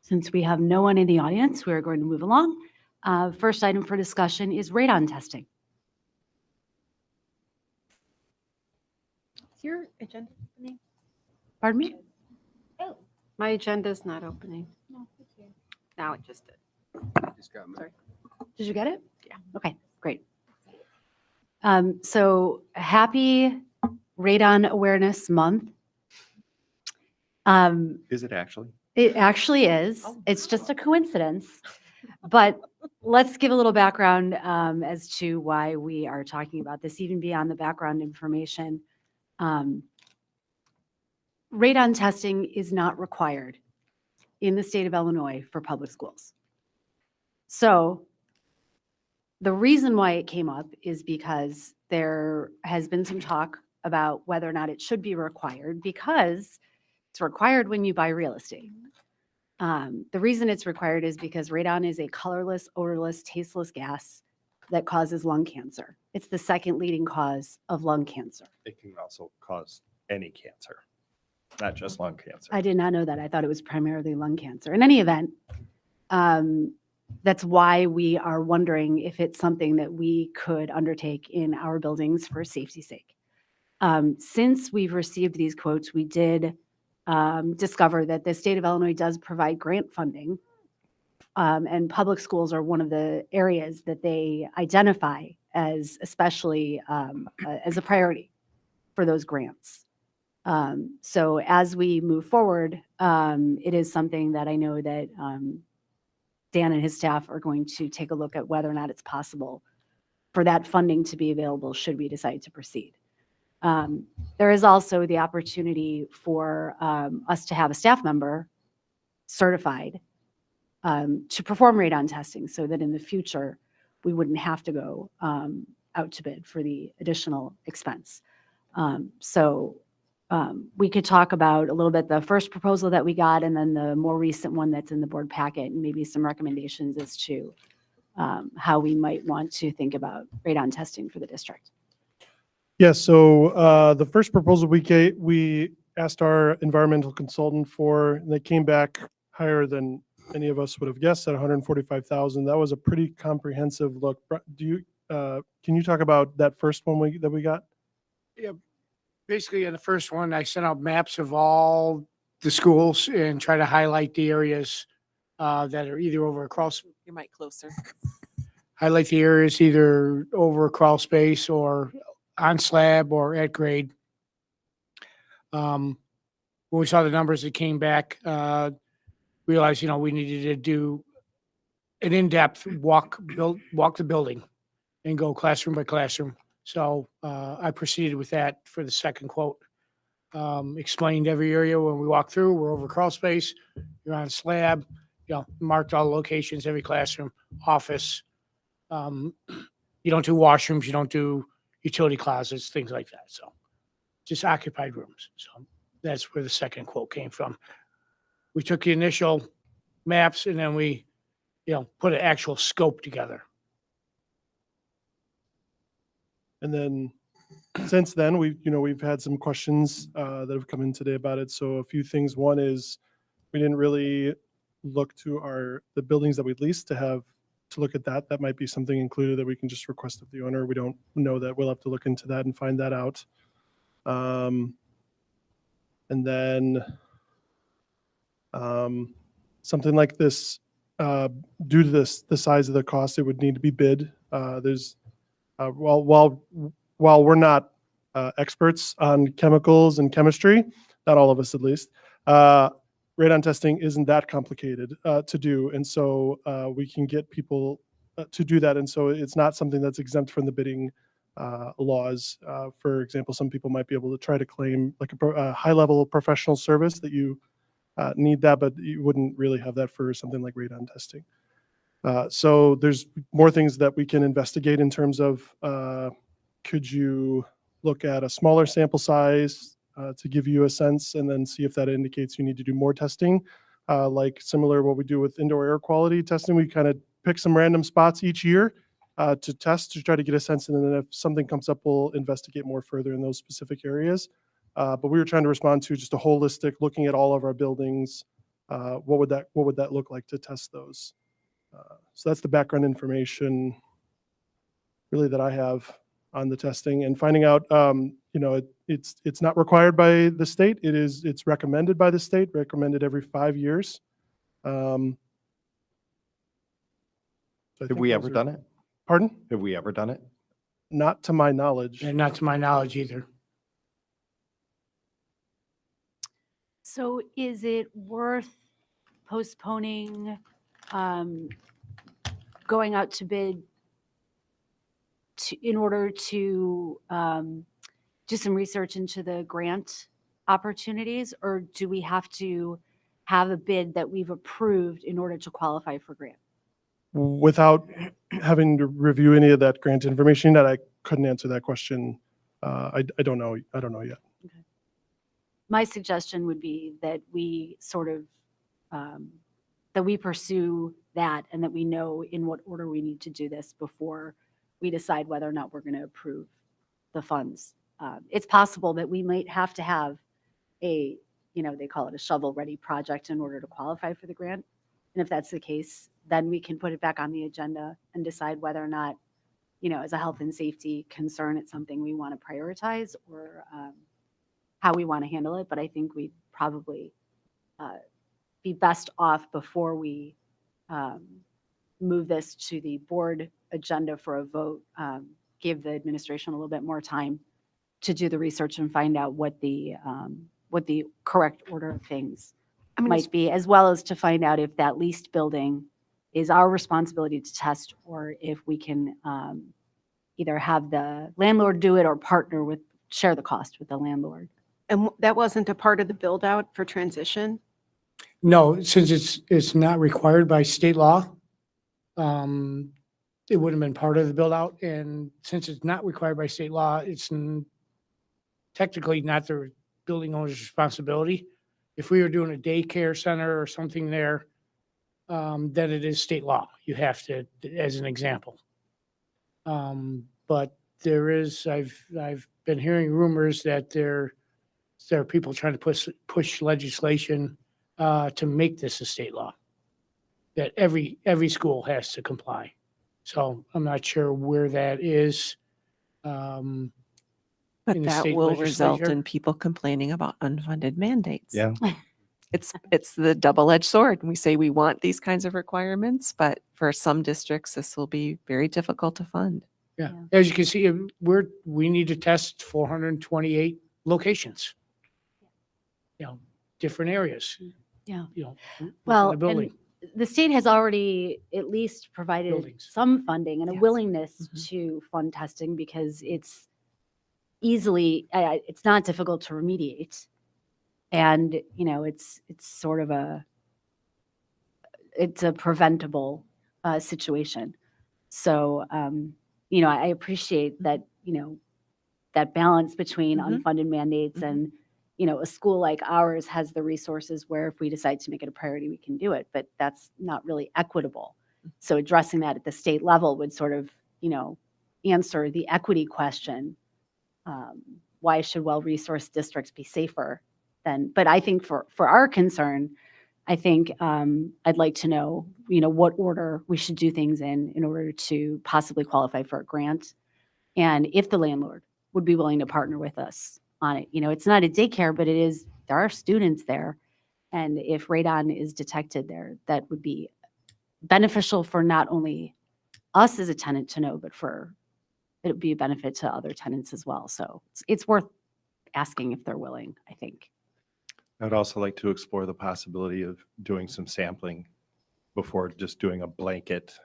Since we have no one in the audience, we are going to move along. First item for discussion is radon testing. is your agenda opening? Pardon me? My agenda's not opening. No, it's here. Now it just did. Just got my- Sorry. Did you get it? Yeah. Okay, great. So happy Radon Awareness Month. Is it actually? It actually is. It's just a coincidence. But let's give a little background as to why we are talking about this, even beyond the background information. Radon testing is not required in the state of Illinois for public schools. So the reason why it came up is because there has been some talk about whether or not it should be required, because it's required when you buy real estate. The reason it's required is because radon is a colorless, odorless, tasteless gas that causes lung cancer. It's the second leading cause of lung cancer. It can also cause any cancer, not just lung cancer. I did not know that. I thought it was primarily lung cancer. In any event, that's why we are wondering if it's something that we could undertake in our buildings for safety's sake. Since we've received these quotes, we did discover that the state of Illinois does provide grant funding, and public schools are one of the areas that they identify as especially as a priority for those grants. So as we move forward, it is something that I know that Dan and his staff are going to take a look at whether or not it's possible for that funding to be available should we decide to proceed. There is also the opportunity for us to have a staff member certified to perform radon testing so that in the future, we wouldn't have to go out to bid for the additional expense. We could talk about a little bit the first proposal that we got and then the more recent one that's in the board packet and maybe some recommendations as to how we might want to think about radon testing for the district. Yes, so the first proposal we asked our environmental consultant for, and they came back higher than any of us would have guessed at 145,000. That was a pretty comprehensive look. Can you talk about that first one that we got? Yeah, basically in the first one, I sent out maps of all the schools and try to highlight the areas that are either over a crawl, Your mic closer. highlight the areas either over a crawl space or on slab or at grade. When we saw the numbers that came back, realized, we needed to do an in-depth walk the building and go classroom by classroom. So I proceeded with that for the second quote. Explained every area when we walk through, we're over crawl space, you're on slab, marked all the locations, every classroom, office. You don't do washrooms, you don't do utility closets, things like that. So just occupied rooms. So that's where the second quote came from. We took the initial maps and then we, put an actual scope together. And then since then, we've had some questions that have come in today about it. So a few things. One is we didn't really look to the buildings that we leased to look at that. That might be something included that we can just request of the owner. We don't know that. We'll have to look into that and find that out. And then something like this, due to the size of the cost, it would need to be bid. While we're not experts on chemicals and chemistry, not all of us at least, radon testing isn't that complicated to do. And so we can get people to do that. And so it's not something that's exempt from the bidding laws. For example, some people might be able to try to claim like a high level of professional service that you need that, but you wouldn't really have that for something like radon testing. So there's more things that we can investigate in terms of could you look at a smaller sample size to give you a sense and then see if that indicates you need to do more testing. Like similar what we do with indoor air quality testing, we kind of pick some random spots each year to test to try to get a sense. And then if something comes up, we'll investigate more further in those specific areas. But we were trying to respond to just a holistic, looking at all of our buildings. What would that look like to test those? So that's the background information really that I have on the testing and finding out, it's not required by the state. It's recommended by the state, recommended every 5 years. So Have we ever done it? Pardon? Have we ever done it? Not to my knowledge. And not to my knowledge either. So is it worth postponing going out to bid in order to do some research into the grant opportunities, or do we have to have a bid that we've approved in order to qualify for grant? Without having to review any of that grant information, that I couldn't answer that question. I don't know. I don't know yet. Okay. My suggestion would be that we sort of that we pursue that and that we know in what order we need to do this before we decide whether or not we're going to approve the funds. It's possible that we might have to have they call it a shovel-ready project in order to qualify for the grant. And if that's the case, then we can put it back on the agenda and decide whether or not, as a health and safety concern, it's something we want to prioritize or how we want to handle it. But I think we'd probably be best off before we move this to the board agenda for a vote, give the administration a little bit more time to do the research and find out what the correct order of things might be, as well as to find out if that leased building is our responsibility to test, or if we can either have the landlord do it or share the cost with the landlord. And that wasn't a part of the build out for transition? No, since it's not required by state law, it wouldn't have been part of the build out. And since it's not required by state law, it's technically not the building owner's responsibility. If we were doing a daycare center or something there, then it is state law. You have to, as an example. But I've been hearing rumors that there are people trying to push legislation to make this a state law, that every school has to comply. So I'm not sure where that is. But But in the that state will result legislature. in people complaining about unfunded mandates. Yeah. It's the double-edged sword. And we say we want these kinds of requirements, but for some districts, this will be very difficult to fund. Yeah, as you can see, we need to test 428 locations. You know, different areas. Yeah. You know, within Well, the and building. the state has already at least provided Buildings. some funding and a Yes. willingness Mhm. to fund testing because it's easily, it's not difficult to remediate. And, you know, it's sort of it's a preventable situation. So, you know, I appreciate that, you know, that balance between Mhm. unfunded mandates Mhm. and, you know, a school like ours has the resources where if we decide to make it a priority, we can do it, but that's not really equitable. So addressing that at the state level would sort of, you know, answer the equity question. Why should well-resourced districts be safer than, but I think for our concern, I think I'd like to know, you know, what order we should do things in order to possibly qualify for a grant. And if the landlord would be willing to partner with us on it. You know, it's not a daycare, but there are students there. And if radon is detected there, that would be beneficial for not only us as a tenant to know, but it would be a benefit to other tenants as well. So it's worth asking if they're willing, I think. I'd also like to explore the possibility of doing some sampling before just doing a blanket.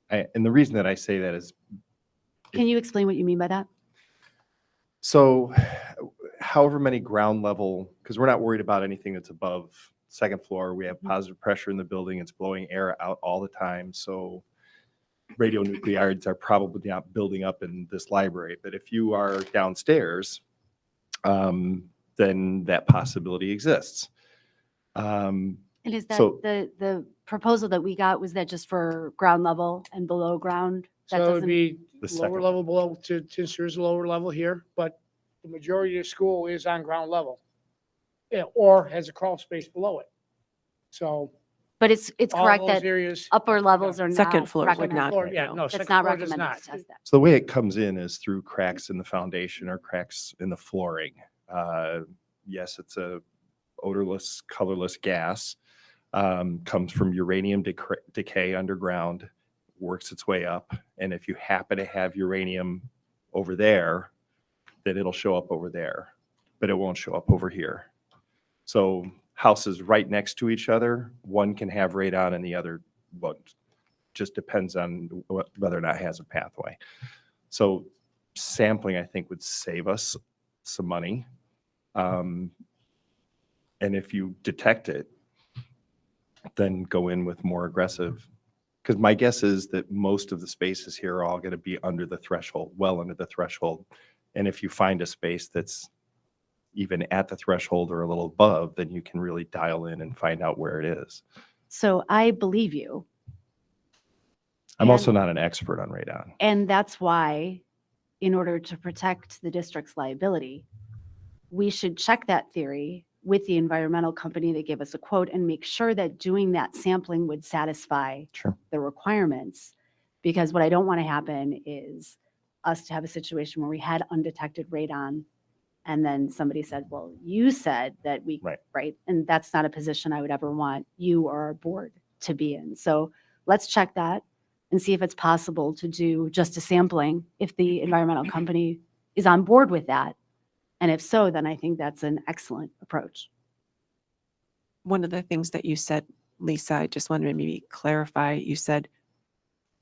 And the reason that I say that is, Can you explain what you mean by that? so however many ground level, because we're not worried about anything that's above second floor. We have positive pressure in the building. It's blowing air out all the time. So radionuclides are probably not building up in this library. But if you are downstairs, then that possibility exists. And is that So- the proposal that we got, was that just for ground level and below ground? That So it would doesn't- be The lower second level below, since there's a lower level here, but the majority of the school is on ground level. Yeah, or has a crawl space below it. So But it's all correct those that areas. upper levels are not. Second floor would recommended. not. Floor, yeah, no. no, That's second not floor does recommended not. to test that. So the way it comes in is through cracks in the foundation or cracks in the flooring. Yes, it's a odorless, colorless gas. Comes from uranium decay underground, works its way up. And if you happen to have uranium over there, then it'll show up over there, but it won't show up over here. So houses right next to each other, one can have radon and the other won't. Just depends on whether or not it has a pathway. So sampling, I think, would save us some money. And if you detect it, then go in with more aggressive. Because my guess is that most of the spaces here are all going to be under the threshold, well under the threshold. And if you find a space that's even at the threshold or a little above, then you can really dial in and find out where it is. So I believe you. I'm also And- not an expert on radon. And that's why, in order to protect the district's liability, we should check that theory with the environmental company that gave us a quote and make sure that doing that sampling would satisfy Sure. the requirements. Because what I don't want to happen is us to have a situation where we had undetected radon and then somebody said, well, you said that we, Right. And that's not a position I would ever want you or our board to be in. So let's check that and see if it's possible to do just a sampling if the environmental company is on board with that. And if so, then I think that's an excellent approach. One of the things that you said, Lisa, I just wanted to maybe clarify, you said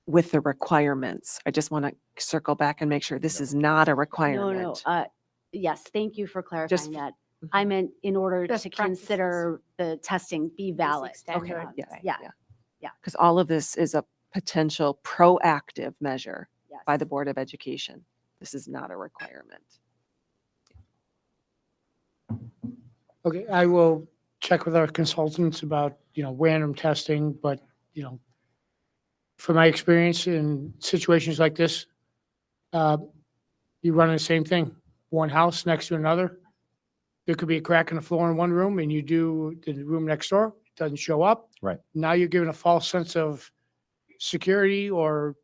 with the requirements. I just want to circle back and make sure this is not a No, requirement. no, yes, thank you for clarifying Just- that. I meant in order Best to practices. consider the testing be valid. standard. Yes, Yeah, Because all of this is a potential proactive measure yes. by the Board of Education. This is not a requirement. Okay, I will check with our consultants about, random testing, but, from my experience in situations like this, you run the same thing, one house next to another. There could be a crack in the floor in one room and you do the room next door, it doesn't show up. Right. Now you're giving a false sense of security or,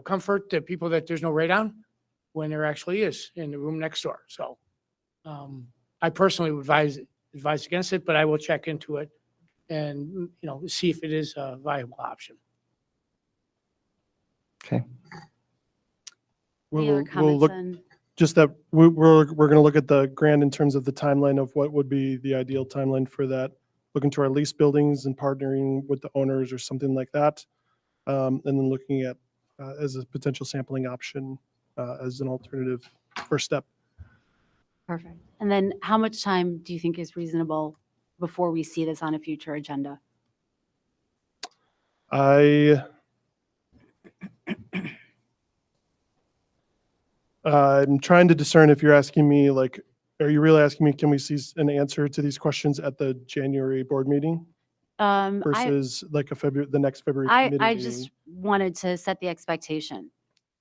comfort to people that there's no radon. when there actually is in the room next door. So I personally would advise against it, but I will check into it and, see if it is a viable option. Okay. Any other We'll comments look, on? just that we're going to look at the grant in terms of the timeline of what would be the ideal timeline for that. Look into our lease buildings and partnering with the owners or something like that. And then looking at as a potential sampling option as an alternative first step. Perfect. And then how much time do you think is reasonable before we see this on a future agenda? I'm trying to discern if you're asking me, like, are you really asking me, can we see an answer to these questions at the January board meeting versus like the next February committee I meeting? just wanted to set the expectation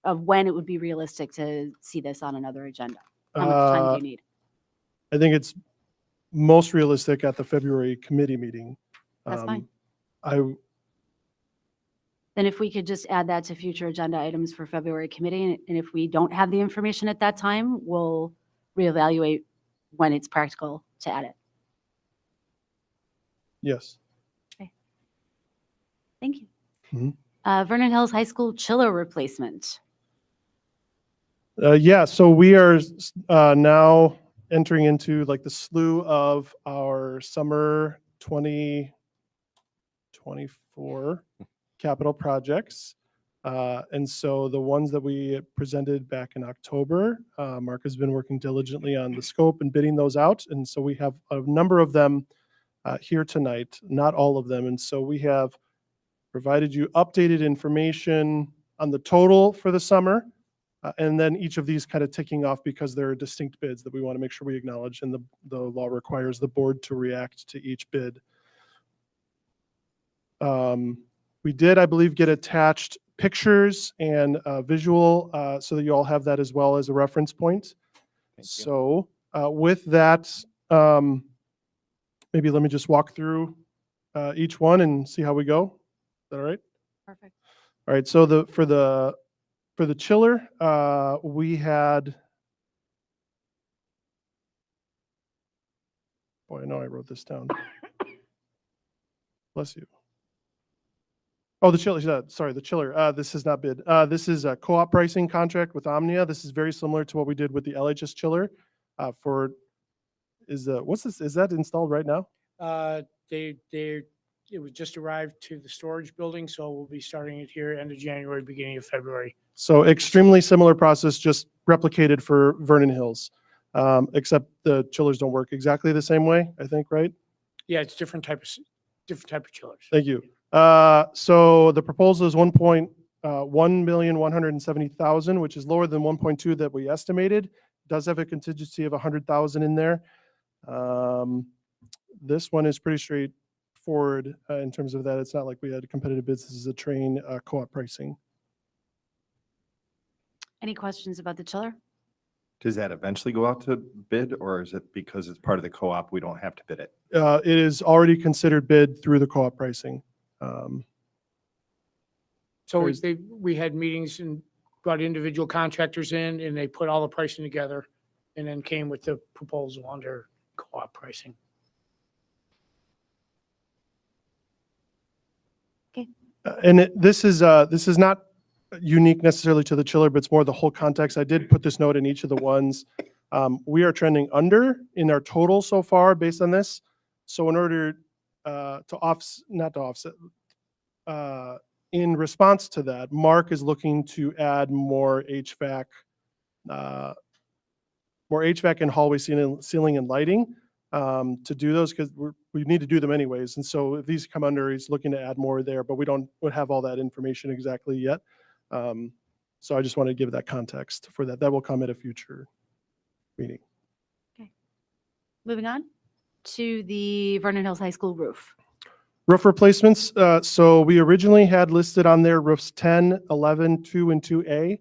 of when it would be realistic to see this on another agenda. How much time do you need? I think it's most realistic at the February committee meeting. That's fine. I Then if we could just add that to future agenda items for February committee, and if we don't have the information at that time, we'll reevaluate when it's practical to add it. yes. Thank you. Mhm. Vernon Hills High School chiller replacement. Yeah, so we are now entering into like the slew of our summer 2024 capital projects. And so the ones that we presented back in October, Mark has been working diligently on the scope and bidding those out. And so we have a number of them here tonight, not all of them. And so we have provided you updated information on the total for the summer. And then each of these kind of ticking off because there are distinct bids that we want to make sure we acknowledge, and the law requires the board to react to each bid. We did, I believe, get attached pictures and visual so that you all have that as well as a reference point. So with that, maybe let me just walk through each one and see how we go. Is that all right? Perfect. All right, so for the chiller, we had, boy, I know I wrote this down. Bless you. Oh, the chiller, sorry, the chiller. This is not bid. This is a co-op pricing contract with Omnia. This is very similar to what we did with the LHS chiller. What's this? Is that installed right now? It was just arrived to the storage building, so we'll be starting it here end of January, beginning of February. So extremely similar process, just replicated for Vernon Hills, except the chillers don't work exactly the same way, I think, right? Yeah, it's different type of chillers. Thank you. So the proposal is 1,170,000, which is lower than 1.2 that we estimated. Does have a contingency of 100,000 in there. This one is pretty straightforward in terms of that. It's not like we had competitive bids. This is a train co-op pricing. Any questions about the chiller? Does that eventually go out to bid, or is it because it's part of the co-op, we don't have to bid it? It is already considered bid through the co-op pricing. So There's- we had meetings and brought individual contractors in, and they put all the pricing together and then came with the proposal under co-op pricing. And this is not unique necessarily to the chiller, but it's more the whole context. I did put this note in each of the ones. We are trending under in our total so far based on this. So in order in response to that, Mark is looking to add more HVAC and hallway ceiling and lighting to do those because we need to do them anyways. And so if these come under, he's looking to add more there, but we don't have all that information exactly yet. So I just want to give that context for that. That will come at a future meeting. Okay. Moving on to the Vernon Hills High School roof. Roof replacements. So we originally had listed on there roofs 10, 11, 2, and 2A.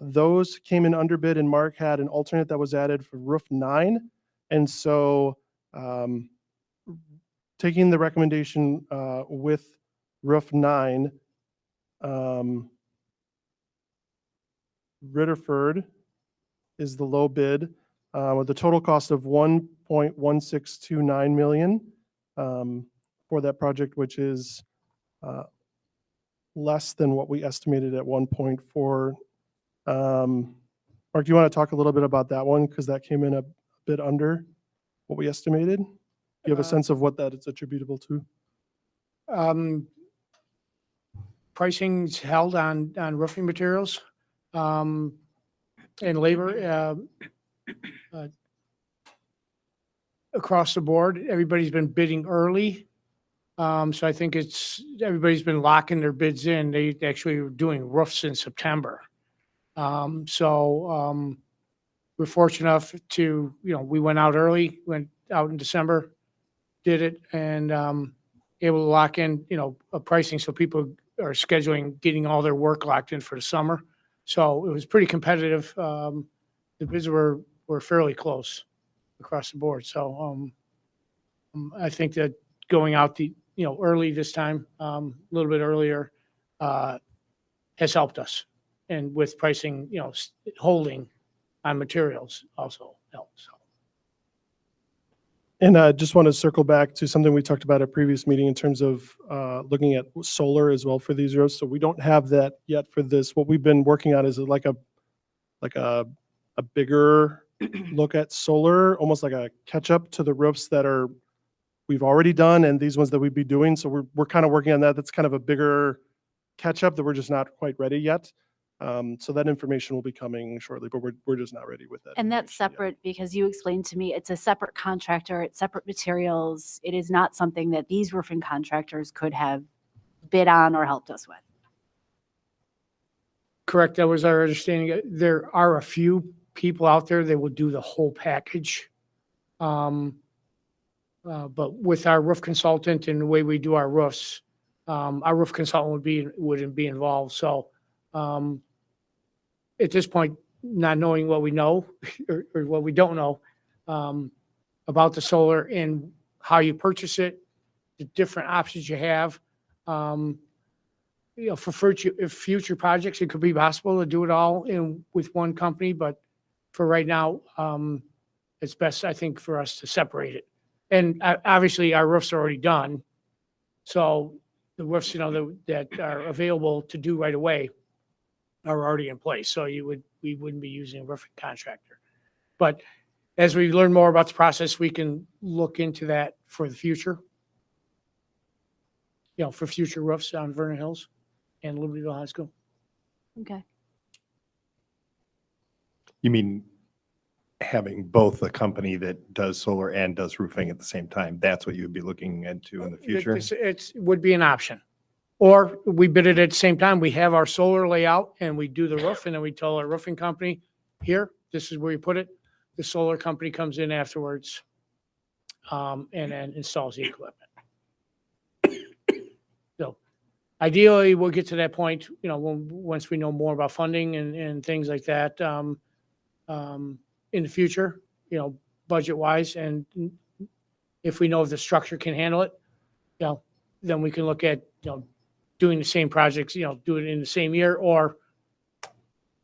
Those came in under bid, and Mark had an alternate that was added for roof 9. And so taking the recommendation with roof 9, Ritterford is the low bid, with a total cost of 1.1629 million for that project, which is less than what we estimated at 1.4. Mark, do you want to talk a little bit about that one? Because that came in a bit under what we estimated. Do you have a sense of what that is attributable to? Pricing's held on roofing materials and labor across the board. Everybody's been bidding early. So I think everybody's been locking their bids in. They actually were doing roofs in September. We're fortunate enough to, we went out early, went out in December, did it, and able to lock in, a pricing so people are scheduling, getting all their work locked in for the summer. So it was pretty competitive. The bids were fairly close across the board. So I think that going out early this time, a little bit earlier, has helped us. And with pricing, holding on materials also helps. So. And I just want to circle back to something we talked about at a previous meeting in terms of looking at solar as well for these roofs. So we don't have that yet for this. What we've been working on is like a bigger look at solar, almost like a catch up to the roofs that we've already done and these ones that we'd be doing. So we're kind of working on that. That's kind of a bigger catch up that we're just not quite ready yet. So that information will be coming shortly, but we're just not ready with that. And that's information yet. separate because you explained to me it's a separate contractor, it's separate materials. It is not something that these roofing contractors could have bid on or helped us with. Correct. That was our understanding. There are a few people out there that will do the whole package. But with our roof consultant and the way we do our roofs, our roof consultant wouldn't be involved. So at this point, not knowing what we know or what we don't know about the solar and how you purchase it, the different options you have. For future projects, it could be possible to do it all with one company, but for right now, it's best, I think, for us to separate it. And obviously, our roofs are already done, so the roofs, that are available to do right away are already in place. So we wouldn't be using a roofing contractor. But as we learn more about the process, we can look into that for the future. For future roofs on Vernon Hills and Libertyville High School. Okay. You mean having both a company that does solar and does roofing at the same time? That's what you'd be looking into in the future? It would be an option. Or we bid it at the same time. We have our solar layout and we do the roof, and then we tell our roofing company, here, this is where you put it. The solar company comes in afterwards and then installs the equipment. So ideally, we'll get to that point, once we know more about funding and things like that in the future, budget-wise. And if we know if the structure can handle it, then we can look at, doing the same projects, do it in the same year or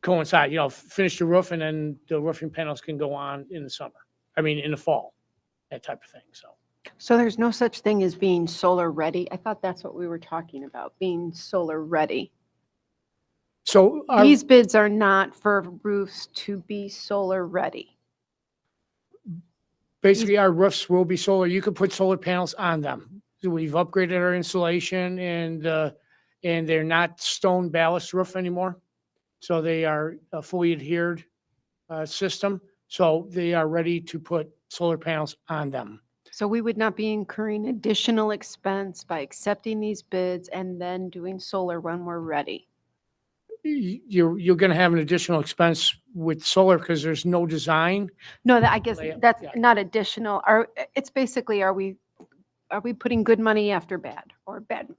coincide, finish the roof and then the roofing panels can go on in the summer. In the fall, that type of thing. So there's no such thing as being solar ready. I thought that's what we were talking about, being solar ready. So these bids are not for roofs to be solar ready. Basically, our roofs will be solar. You could put solar panels on them. So we've upgraded our insulation and they're not stone ballast roof anymore. So they are a fully adhered system. So they are ready to put solar panels on them. So we would not be incurring additional expense by accepting these bids and then doing solar when we're ready. You're going to have an additional expense with solar because there's no design. No, I guess that's Yeah. not additional. It's basically, are we putting good money after bad or bad?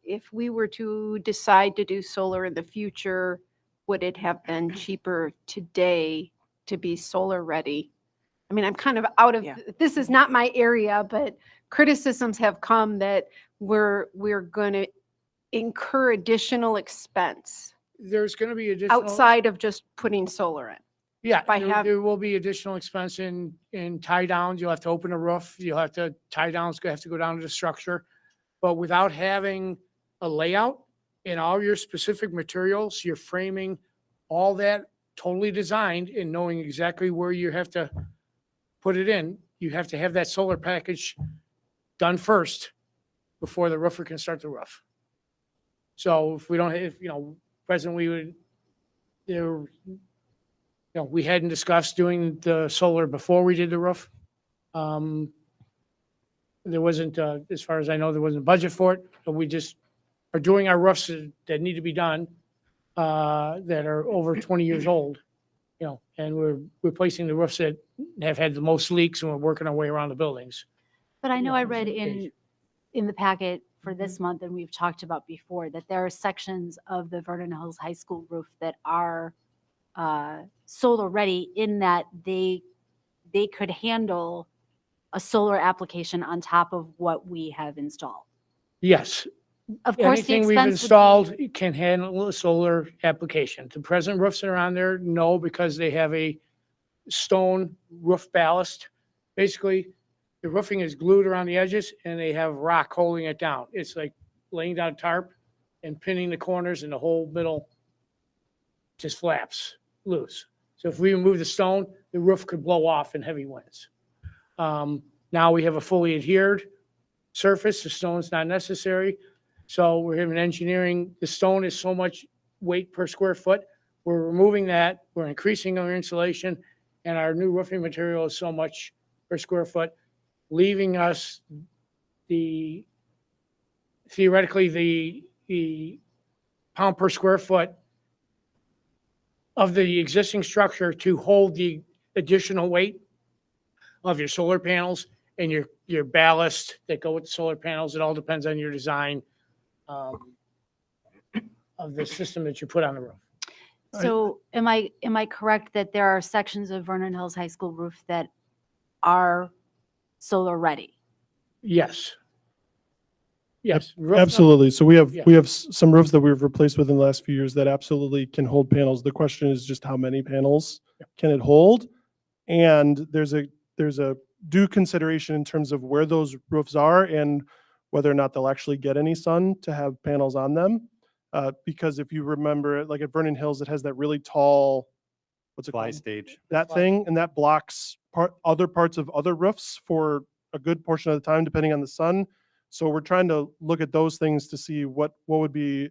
If we were to decide to do solar in the future, would it have been cheaper today to be solar ready? I'm kind of out of, this is not my area, but criticisms have come that we're going to incur additional expense There's going to be additional. outside of just putting solar in. Yeah, If I have- there will be additional expense in tie downs. You'll have to open a roof. You'll have to, tie downs have to go down to the structure. But without having a layout and all your specific materials, you're framing all that totally designed and knowing exactly where you have to put it in. You have to have that solar package done first before the roofer can start the roof. So if we don't, if, President, we would, there, we hadn't discussed doing the solar before we did the roof. There wasn't, as far as I know, there wasn't a budget for it, but we just are doing our roofs that need to be done, that are over 20 years old, and we're replacing the roofs that have had the most leaks, and we're working our way around the buildings. But I know Yeah, I read okay. in the packet for this month, and we've talked about before, that there are sections of the Vernon Hills High School roof that are solar ready, in that they could handle a solar application on top of what we have installed. Yes, Of course, the anything we've expense would be- installed can handle a solar application. The present roofs that are on there, no, because they have a stone roof ballast. Basically, the roofing is glued around the edges and they have rock holding it down. It's like laying down tarp and pinning the corners, and the whole middle just flaps loose. So if we remove the stone, the roof could blow off in heavy winds. Now we have a fully adhered surface. The stone's not necessary. So we're having engineering, the stone is so much weight per square foot. We're removing that, we're increasing our insulation, and our new roofing material is so much per square foot, leaving us theoretically, the pound per square foot of the existing structure to hold the additional weight of your solar panels and your ballast that go with the solar panels. It all depends on your design of the system that you put on the roof. So am I correct that there are sections of Vernon Hills High School roof that are solar ready? Yes. Yes. Absolutely. So we have, Yeah. some roofs that we've replaced within the last few years that absolutely can hold panels. The question is just how many panels can it hold? And there's a due consideration in terms of where those roofs are and whether or not they'll actually get any sun to have panels on them. Because if you remember, like at Vernon Hills, it has that really tall, what's it Fly called? stage. That thing, and that blocks other parts of other roofs for a good portion of the time, depending on the sun. So we're trying to look at those things to see what would be,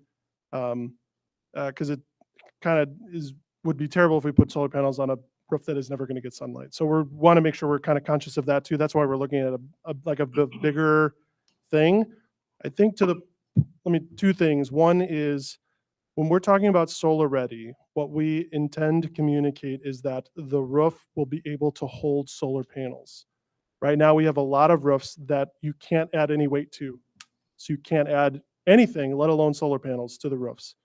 because it kind of would be terrible if we put solar panels on a roof that is never going to get sunlight. So we want to make sure we're kind of conscious of that too. That's why we're looking at a bigger thing. I think two things. One is, when we're talking about solar ready, what we intend to communicate is that the roof will be able to hold solar panels. Right now, we have a lot of roofs that you can't add any weight to. So you can't add anything, let alone solar panels, to the roofs.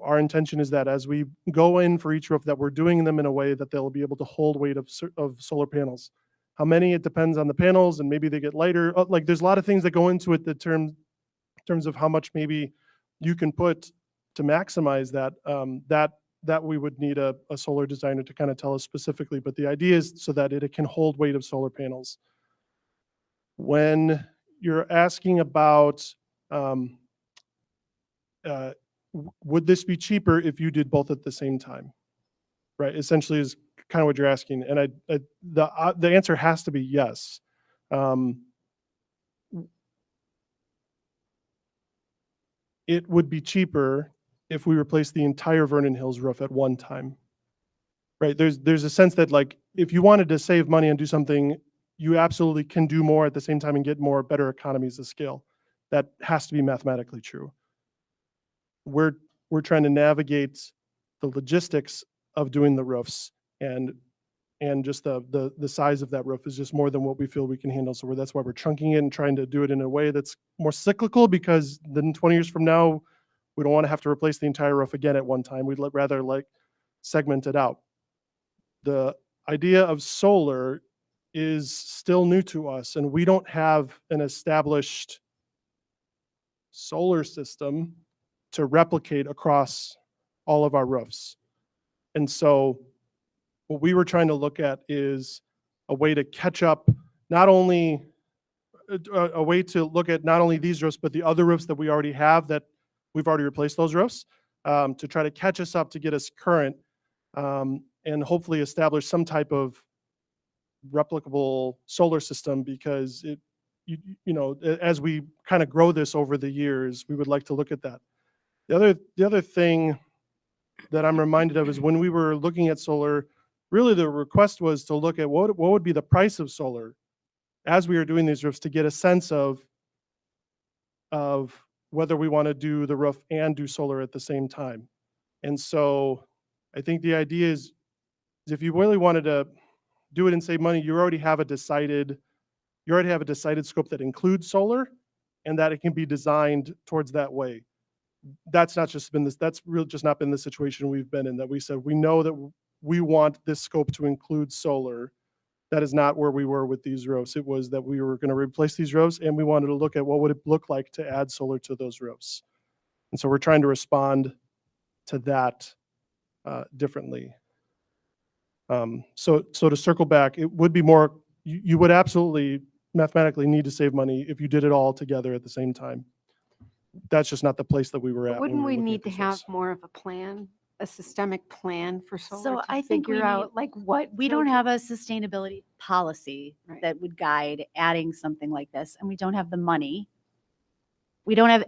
Our intention is that as we go in for each roof, that we're doing them in a way that they'll be able to hold weight of solar panels. How many, it depends on the panels, and maybe they get lighter. Like, there's a lot of things that go into it in terms of how much maybe you can put to maximize that, that we would need a solar designer to kind of tell us specifically. But the idea is so that it can hold weight of solar panels. When you're asking about, would this be cheaper if you did both at the same time? Right, essentially is kind of what you're asking. And the answer has to be yes. It would be cheaper if we replace the entire Vernon Hills roof at one time. Right, there's a sense that, like, if you wanted to save money and do something, you absolutely can do more at the same time and get better economies of scale. That has to be mathematically true. We're trying to navigate the logistics of doing the roofs, and just the size of that roof is just more than what we feel we can handle. So that's why we're chunking it and trying to do it in a way that's more cyclical, because then 20 years from now, we don't want to have to replace the entire roof again at one time. We'd rather segment it out. The idea of solar is still new to us, and we don't have an established solar system to replicate across all of our roofs. And so what we were trying to look at is a way to catch up, not only a way to look at not only these roofs, but the other roofs that we already have that we've already replaced those roofs, to try to catch us up to get us current, and hopefully establish some type of replicable solar system, because you know, as we kind of grow this over the years, we would like to look at that. The other thing that I'm reminded of is when we were looking at solar, really the request was to look at what would be the price of solar as we are doing these roofs, to get a sense of whether we want to do the roof and do solar at the same time. And so I think the idea is if you really wanted to do it and save money, you already have a decided scope that includes solar, and that it can be designed towards that way. That's really just not been the situation we've been in, that we said, we know that we want this scope to include solar. That is not where we were with these roofs. It was that we were going to replace these roofs, and we wanted to look at what would it look like to add solar to those roofs. And so we're trying to respond to that differently. So to circle back, it would be more, you would absolutely mathematically need to save money if you did it all together at the same time. That's just not the place that we were at. when Wouldn't we were looking need at to these have roofs. more of a plan, a systemic plan for solar So to I think we figure out need- like what? We to- don't have a sustainability policy Right. that would guide adding something like this, and we don't have the money. We don't have,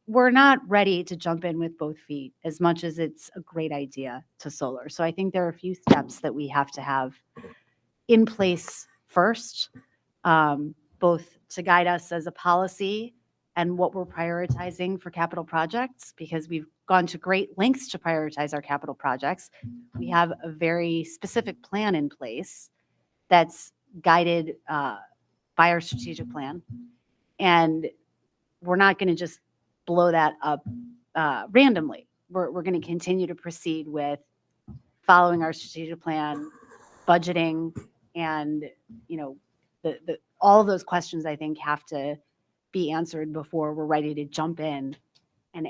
we're not ready to jump in with both feet as much as it's a great idea to solar. So I think there are a few steps that we have to have in place first, both to guide us as a policy and what we're prioritizing for capital projects, because we've gone to great lengths to prioritize our capital projects. We have a very specific plan in place that's guided by our strategic plan. And we're not going to just blow that up randomly. We're going to continue to proceed with following our strategic plan, budgeting, and, you know, all of those questions, I think, have to be answered before we're ready to jump in and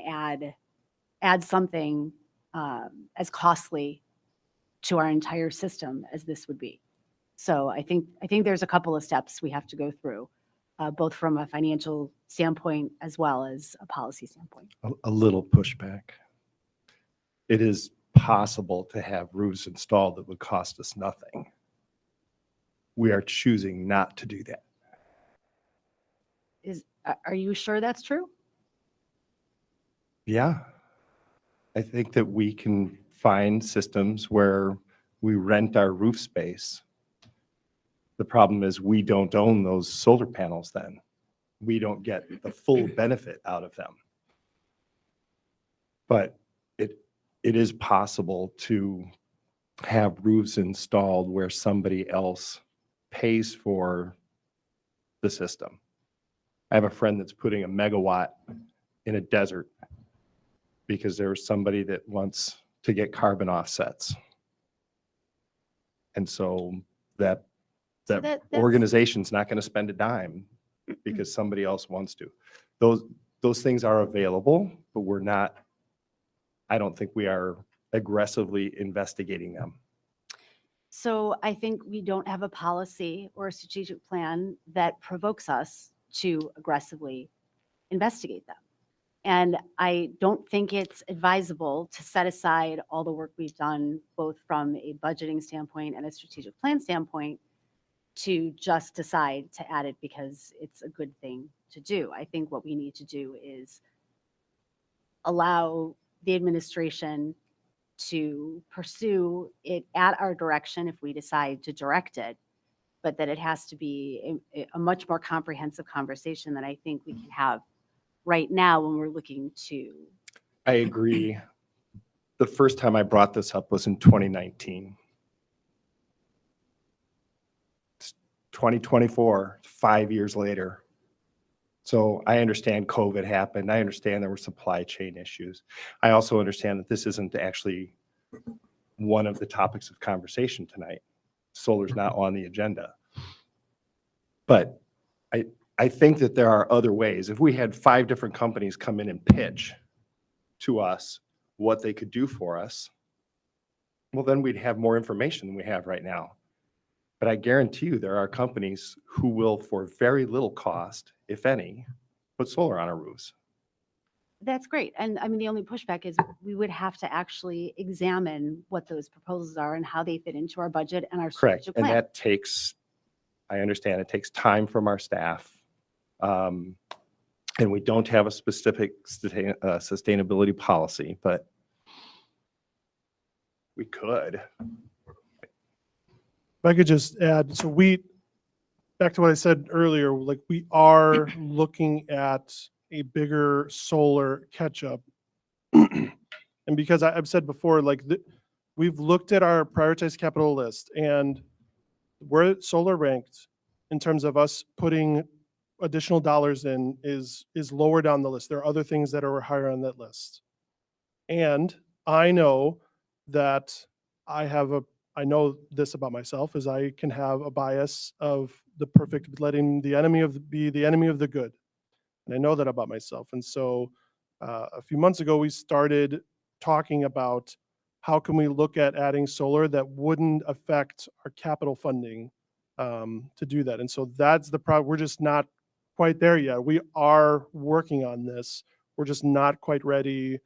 add something as costly to our entire system as this would be. So I think there's a couple of steps we have to go through, both from a financial standpoint as well as a policy standpoint. A little pushback. It is possible to have roofs installed that would cost us nothing. We are choosing not to do that. Are you sure that's true? Yeah. I think that we can find systems where we rent our roof space. The problem is we don't own those solar panels then. We don't get the full benefit out of them. But it is possible to have roofs installed where somebody else pays for the system. I have a friend that's putting a megawatt in a desert because there's somebody that wants to get carbon offsets. And so that that's- organization's not going to spend a dime because somebody else wants to. Those things are available, but I don't think we are aggressively investigating them. So I think we don't have a policy or a strategic plan that provokes us to aggressively investigate them. And I don't think it's advisable to set aside all the work we've done, both from a budgeting standpoint and a strategic plan standpoint, to just decide to add it because it's a good thing to do. I think what we need to do is allow the administration to pursue it at our direction if we decide to direct it, but that it has to be a much more comprehensive conversation than I think we can have right now when we're looking to. I agree. The first time I brought this up was in 2019. It's 2024, 5 years later. So I understand COVID happened. I understand there were supply chain issues. I also understand that this isn't actually one of the topics of conversation tonight. Solar's not on the agenda. But I think that there are other ways. If we had 5 different companies come in and pitch to us what they could do for us, well, then we'd have more information than we have right now. But I guarantee you there are companies who will, for very little cost, if any, put solar on our roofs. That's great. And I mean, the only pushback is we would have to actually examine what those proposals are and how they fit into our budget and our Correct. strategic And plan. that takes, I understand, it takes time from our staff. And we don't have a specific sustainability policy, but we could. If I could just add, so back to what I said earlier, like we are looking at a bigger solar catch-up. And because I've said before, like we've looked at our prioritized capital list and where solar ranked in terms of us putting additional dollars in is lower down the list. There are other things that are higher on that list. And I know that I know this about myself, is I can have a bias of letting the enemy be the enemy of the good. And I know that about myself. And so a few months ago, we started talking about how can we look at adding solar that wouldn't affect our capital funding to do that. And so that's the problem. We're just not quite there yet. We are working on this. We're just not quite ready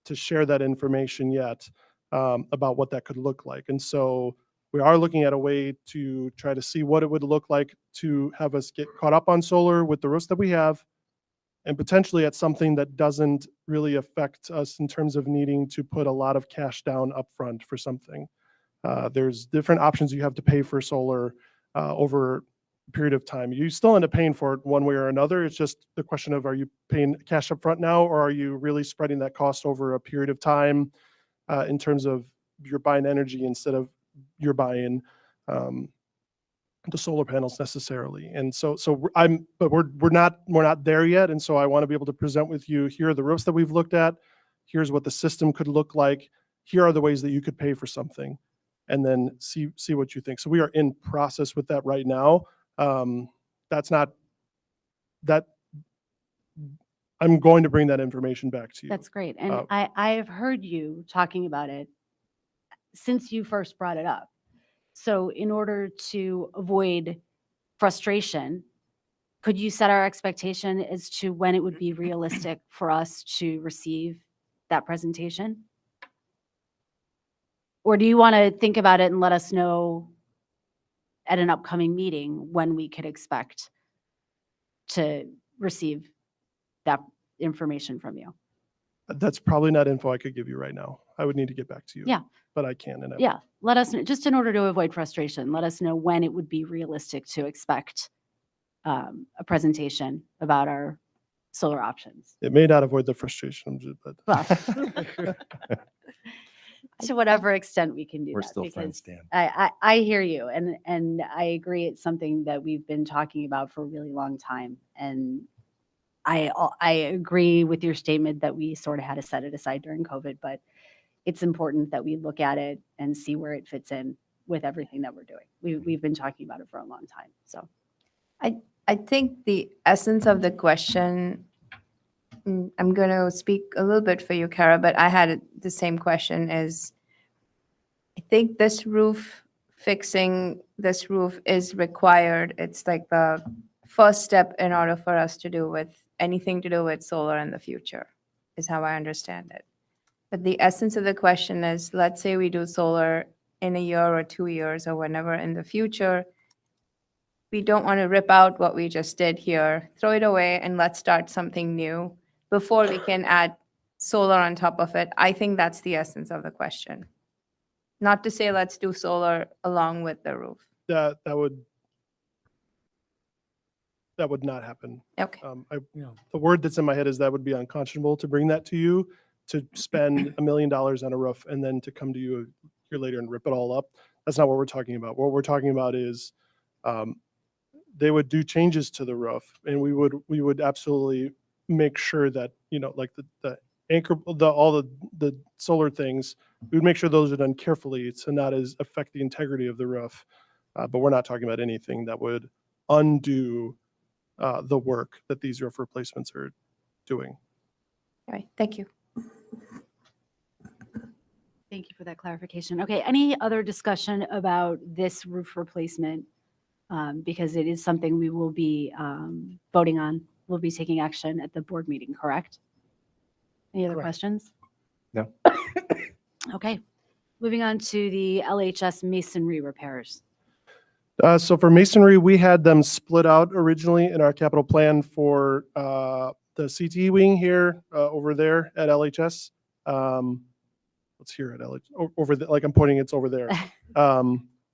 to share that information yet about what that could look like. And so we are looking at a way to try to see what it would look like to have us get caught up on solar with the roofs that we have, and potentially at something that doesn't really affect us in terms of needing to put a lot of cash down upfront for something. There's different options you have to pay for solar over a period of time. You still end up paying for it one way or another. It's just the question of, are you paying cash upfront now, or are you really spreading that cost over a period of time in terms of you're buying energy instead of you're buying the solar panels necessarily. And so but we're not there yet. And so I want to be able to present with you, here are the roofs that we've looked at. Here's what the system could look like. Here are the ways that you could pay for something, and then see what you think. So we are in process with that right now. That's not that I'm going to bring that information back to you. That's great. And I have heard you talking about it since you first brought it up. So in order to avoid frustration, could you set our expectation as to when it would be realistic for us to receive that presentation? Or do you want to think about it and let us know at an upcoming meeting when we could expect to receive that information from you? That's probably not info I could give you right now. I would need to get back to you. Yeah. But I can. And Yeah, let us know, just in order to avoid frustration, let us know when it would be realistic to expect a presentation about our solar options. it may not avoid the frustration, but Well, to whatever extent we can do We're that, still friends, because Dan. I hear you, and I agree. It's something that we've been talking about for a really long time, and I agree with your statement that we sort of had to set it aside during COVID, but it's important that we look at it and see where it fits in with everything that we're doing. We've been talking about it for a long time. So I think the essence of the question, I'm going to speak a little bit for you, Kara, but I had the same question, is I think fixing this roof is required. It's like the first step in order for us to do with anything to do with solar in the future, is how I understand it. But the essence of the question is, let's say we do solar in a year or 2 years or whenever in the future. We don't want to rip out what we just did here, throw it away, and let's start something new before we can add solar on top of it. I think that's the essence of the question. Not to say let's do solar along with the roof. that would not happen. Okay. The word that's in my head is that would be unconscionable to bring that to you, to spend $1 million on a roof and then to come to you a year later and rip it all up. That's not what we're talking about. What we're talking about is they would do changes to the roof, and we would absolutely make sure that, like the anchor, all the solar things, we would make sure those are done carefully to not affect the integrity of the roof. But we're not talking about anything that would undo the work that these roof replacements are doing. All right. Thank you. thank Thank you for that clarification. Okay, any other discussion about this roof replacement? Because it is something we will be voting on. We'll be taking action at the board meeting, correct? Any other Correct. questions? No. Okay, moving on to the LHS masonry repairs. So for masonry, we had them split out originally in our capital plan for the CTE wing here, over there at LHS. What's here at LHS? Over the, like I'm pointing, it's over there,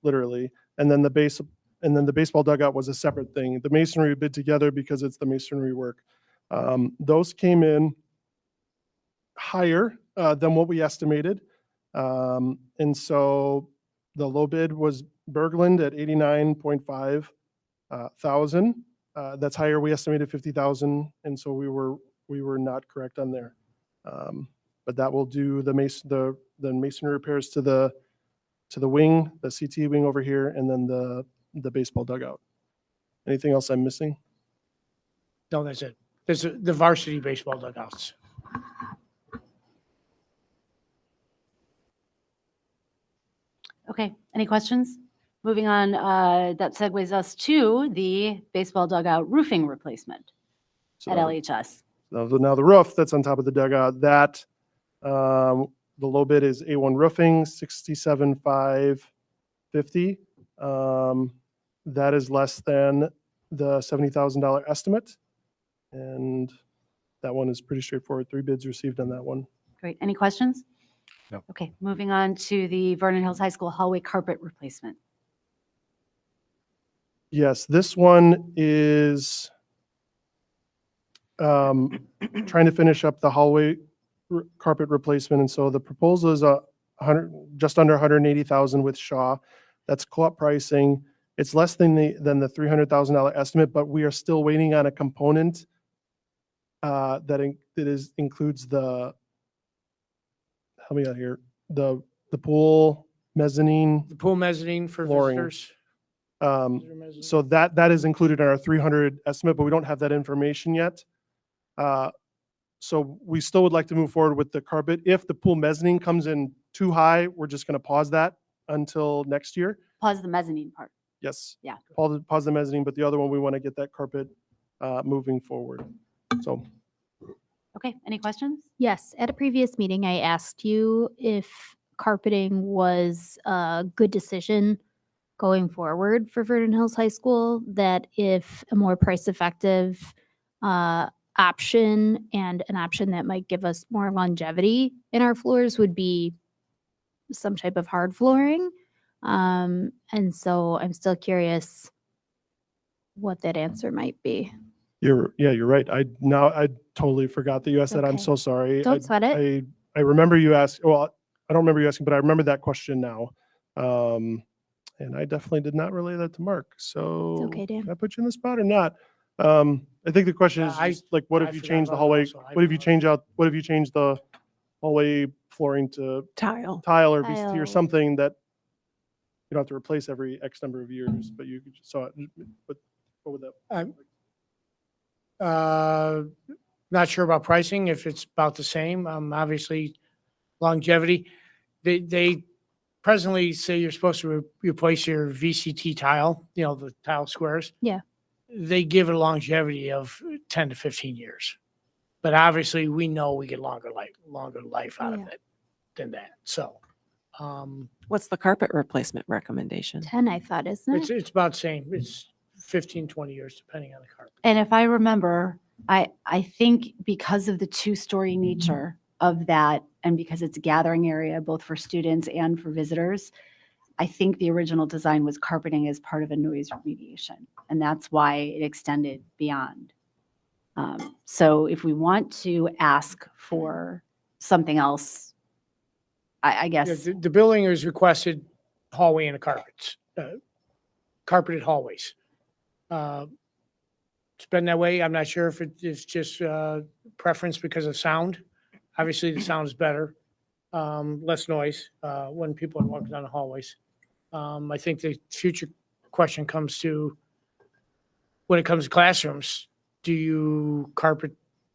literally. And then the baseball dugout was a separate thing. The masonry we bid together because it's the masonry work. Those came in higher than what we estimated. And so the low bid was Berglund at 89.5 thousand. That's higher. We estimated 50,000. And so we were not correct on there. But that will do the masonry repairs to the wing, the CT wing over here, and then the baseball dugout. Anything else I'm missing? No, that's it. There's the varsity baseball dugouts. Okay, any questions? Moving on, that segues us to the baseball dugout roofing replacement So at LHS. now the roof that's on top of the dugout, that the low bid is A1 Roofing, 67,550. That is less than the $70,000 estimate. And that one is pretty straightforward. 3 bids received on that one. Great, any questions? No. Okay, moving on to the Vernon Hills High School hallway carpet replacement. Yes, this one is trying to finish up the hallway carpet replacement. And so the proposal is just under 180,000 with Shaw. That's co-op pricing. It's less than the $300,000 estimate, but we are still waiting on a component includes the, help me out here, the pool mezzanine. The pool mezzanine for Flooring. visitors. Um, Visitor mezzanine. So that is included in our 300 estimate, but we don't have that information yet. So we still would like to move forward with the carpet. If the pool mezzanine comes in too high, we're just going to pause that until next year. Pause the mezzanine part. Yes. Yeah. Pause the mezzanine, but the other one, we want to get that carpet moving forward. So Okay, any questions? Yes, at a previous meeting, I asked you if carpeting was a good decision going forward for Vernon Hills High School, that if a more price-effective option and an option that might give us more longevity in our floors would be some type of hard flooring. And so I'm still curious what that answer might be. you're right. I totally forgot that you asked that. I'm Okay. so sorry. Don't sweat it. I remember you asked, well, I don't remember you asking, but I remember that question now. And I definitely did not relay that to Mark. So okay, Dan. can I put you in the spot or not? I think the question is I- just like, what I if you forgot change the about it hallway? also. I What if you apologize. change the hallway flooring to Tile. tile or VCT or Tile. something that you don't have to replace every X number of years, but you could just saw it. What would that? Not sure about pricing, if it's about the same. Obviously, longevity. They presently say you're supposed to replace your VCT tile, the tile squares. Yeah. They give it a longevity of 10 to 15 years. But obviously, we know we get longer life out of Yeah. it than that. So What's the carpet replacement recommendation? 10, I thought, isn't it? it's about the same. It's 15, 20 years, depending on the carpet. And if I remember, I think because of the two-story nature of that, and because it's a gathering area both for students and for visitors, I think the original design was carpeting as part of a noise remediation, and that's why it extended beyond. So if we want to ask for something else, I Yeah, guess, the building has requested hallway and the carpets, carpeted hallways. It's been that way. I'm not sure if it's just preference because of sound. Obviously, the sound is better, less noise when people are walking down the hallways. I think the future question comes to, when it comes to classrooms, do you carpet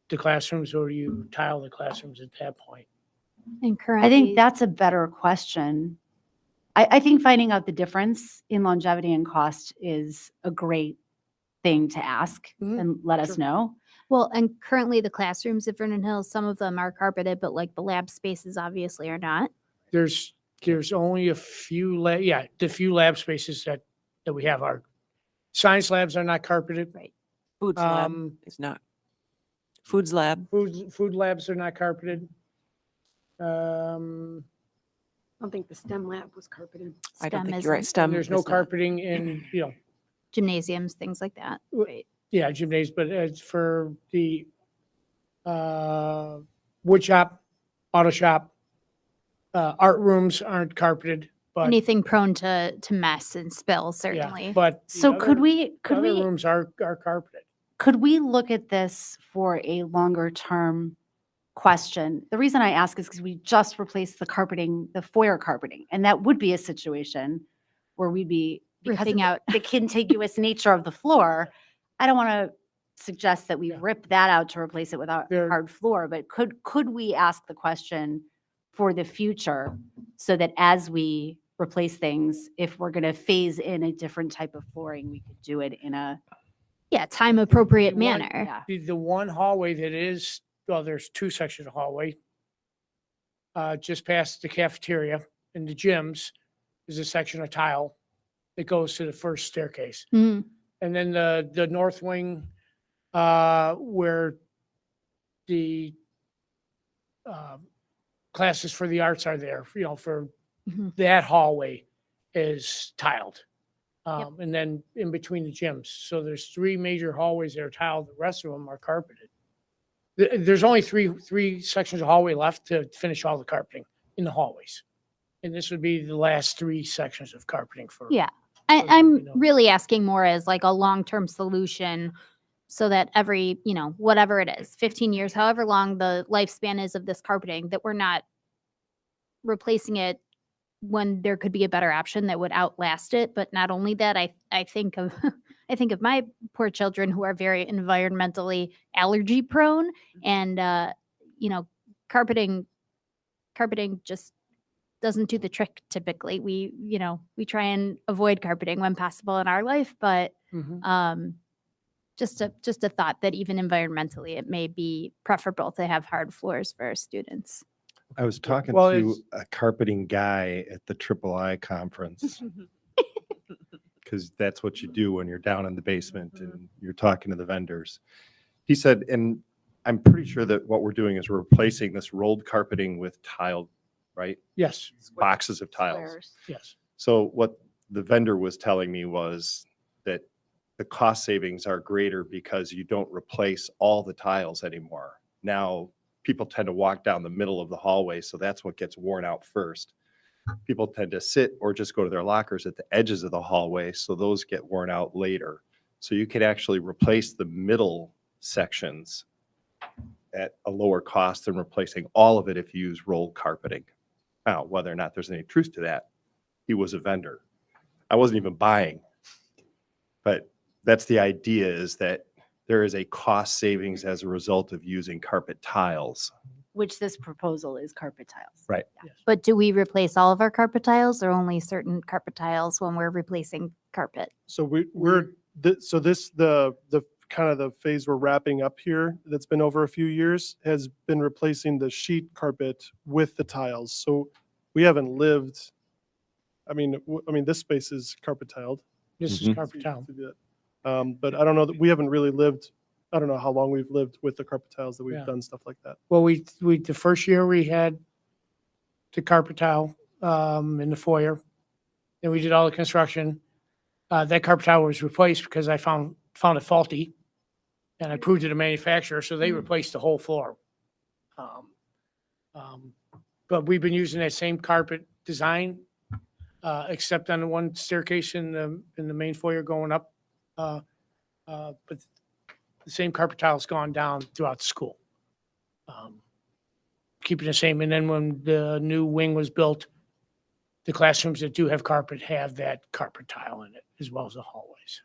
the classrooms or do you tile the classrooms at that point? And I currently, think that's a better question. I think finding out the difference in longevity and cost is a great thing to ask Mhm. and let us Sure. know. well, and currently the classrooms at Vernon Hills, some of them are carpeted, but like the lab spaces obviously are not. There's only a few the few lab spaces that we have are science labs are not carpeted. Right. Foods lab Um, is not. Foods lab. food labs are not carpeted. I don't think the STEM lab was carpeted. I don't STEM think you're right. isn't. STEM. There's no is not. carpeting in, Gymnasiums, things like that. Wh- Right. yeah, gymnasiums, but as for the wood shop, auto shop, art rooms aren't carpeted, but Anything prone to mess and spill, yeah, certainly. but So could we, the other rooms are carpeted. could we look at this for a longer term question? The reason I ask is because we just replaced the carpeting, the foyer carpeting, and that would be a situation where we'd be, because of Ripping the- out. the contiguous nature of the floor. I don't want to suggest that we Yeah. rip that out to replace it with a There- hard floor, but could we ask the question for the future so that as we replace things, if we're going to phase in a different type of flooring, we could do it in a, Yeah, time appropriate The one- manner. yeah. The one hallway that is, well, there's two sections of hallway. Just past the cafeteria and the gyms is a section of tile that goes to the first staircase. Mhm. And then the north wing, where the classes for the arts are there, for Mhm. that hallway is tiled. Yep. And then in between the gyms. So there's three major hallways that are tiled. The rest of them are carpeted. There's only three sections of hallway left to finish all the carpeting in the hallways. And this would be the last three sections of carpeting for. Yeah. those that I'm we know. really asking more as like a long-term solution so that every, whatever it is, 15 years, however long the lifespan is of this carpeting, that we're not replacing it when there could be a better option that would outlast it. But not only that, I think of I think of my poor children who are very environmentally allergy prone, and carpeting just doesn't do the trick typically. We try and avoid carpeting when possible in our life, but Mhm. just a thought that even environmentally it may be preferable to have hard floors for our students. I was talking Well, to it's- a carpeting guy at the III conference because that's what you do when you're down in the basement and you're talking to the vendors. He said, and I'm pretty sure that what we're doing is we're replacing this rolled carpeting with tiled, right? Yes, Boxes of tiles. Squares. yes. So what the vendor was telling me was that the cost savings are greater because you don't replace all the tiles anymore. Now, people tend to walk down the middle of the hallway, so that's what gets worn out first. People tend to sit or just go to their lockers at the edges of the hallway, so those get worn out later. So you could actually replace the middle sections at a lower cost than replacing all of it if you use rolled carpeting. Now, whether or not there's any truth to that, he was a vendor. I wasn't even buying. But that's the idea, is that there is a cost savings as a result of using carpet tiles. Which this proposal is carpet tiles. Right. But do we replace all of our carpet tiles or only certain carpet tiles when we're replacing carpet? So the kind of the phase we're wrapping up here that's been over a few years has been replacing the sheet carpet with the tiles. So we haven't lived, this space is carpet tiled. This is Mhm. carpet tile. But I don't know that we haven't really lived, I don't know how long we've lived with the carpet tiles that we've Yeah. done stuff like that. Well, the first year we had the carpet tile in the foyer. Then we did all the construction. That carpet tile was replaced because I found it faulty. And I proved to the manufacturer, so they replaced the whole floor. But we've been using that same carpet design, except on the one staircase in the main foyer going up. But the same carpet tile's gone down throughout the school. Keeping the same. And then when the new wing was built, the classrooms that do have carpet have that carpet tile in it, as well as the hallways.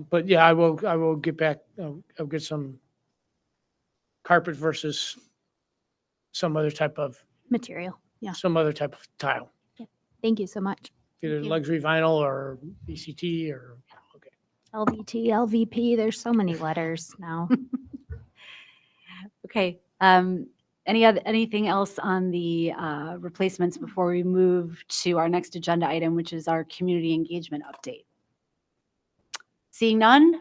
But yeah, I will get back, I'll get some carpet versus some other type of Material. Yeah. tile, Thank you so much. either you. luxury vinyl or BCT or, okay. LVT, LVP, there's so many letters now. Okay. Anything else on the replacements before we move to our next agenda item, which is our community engagement update? Seeing none,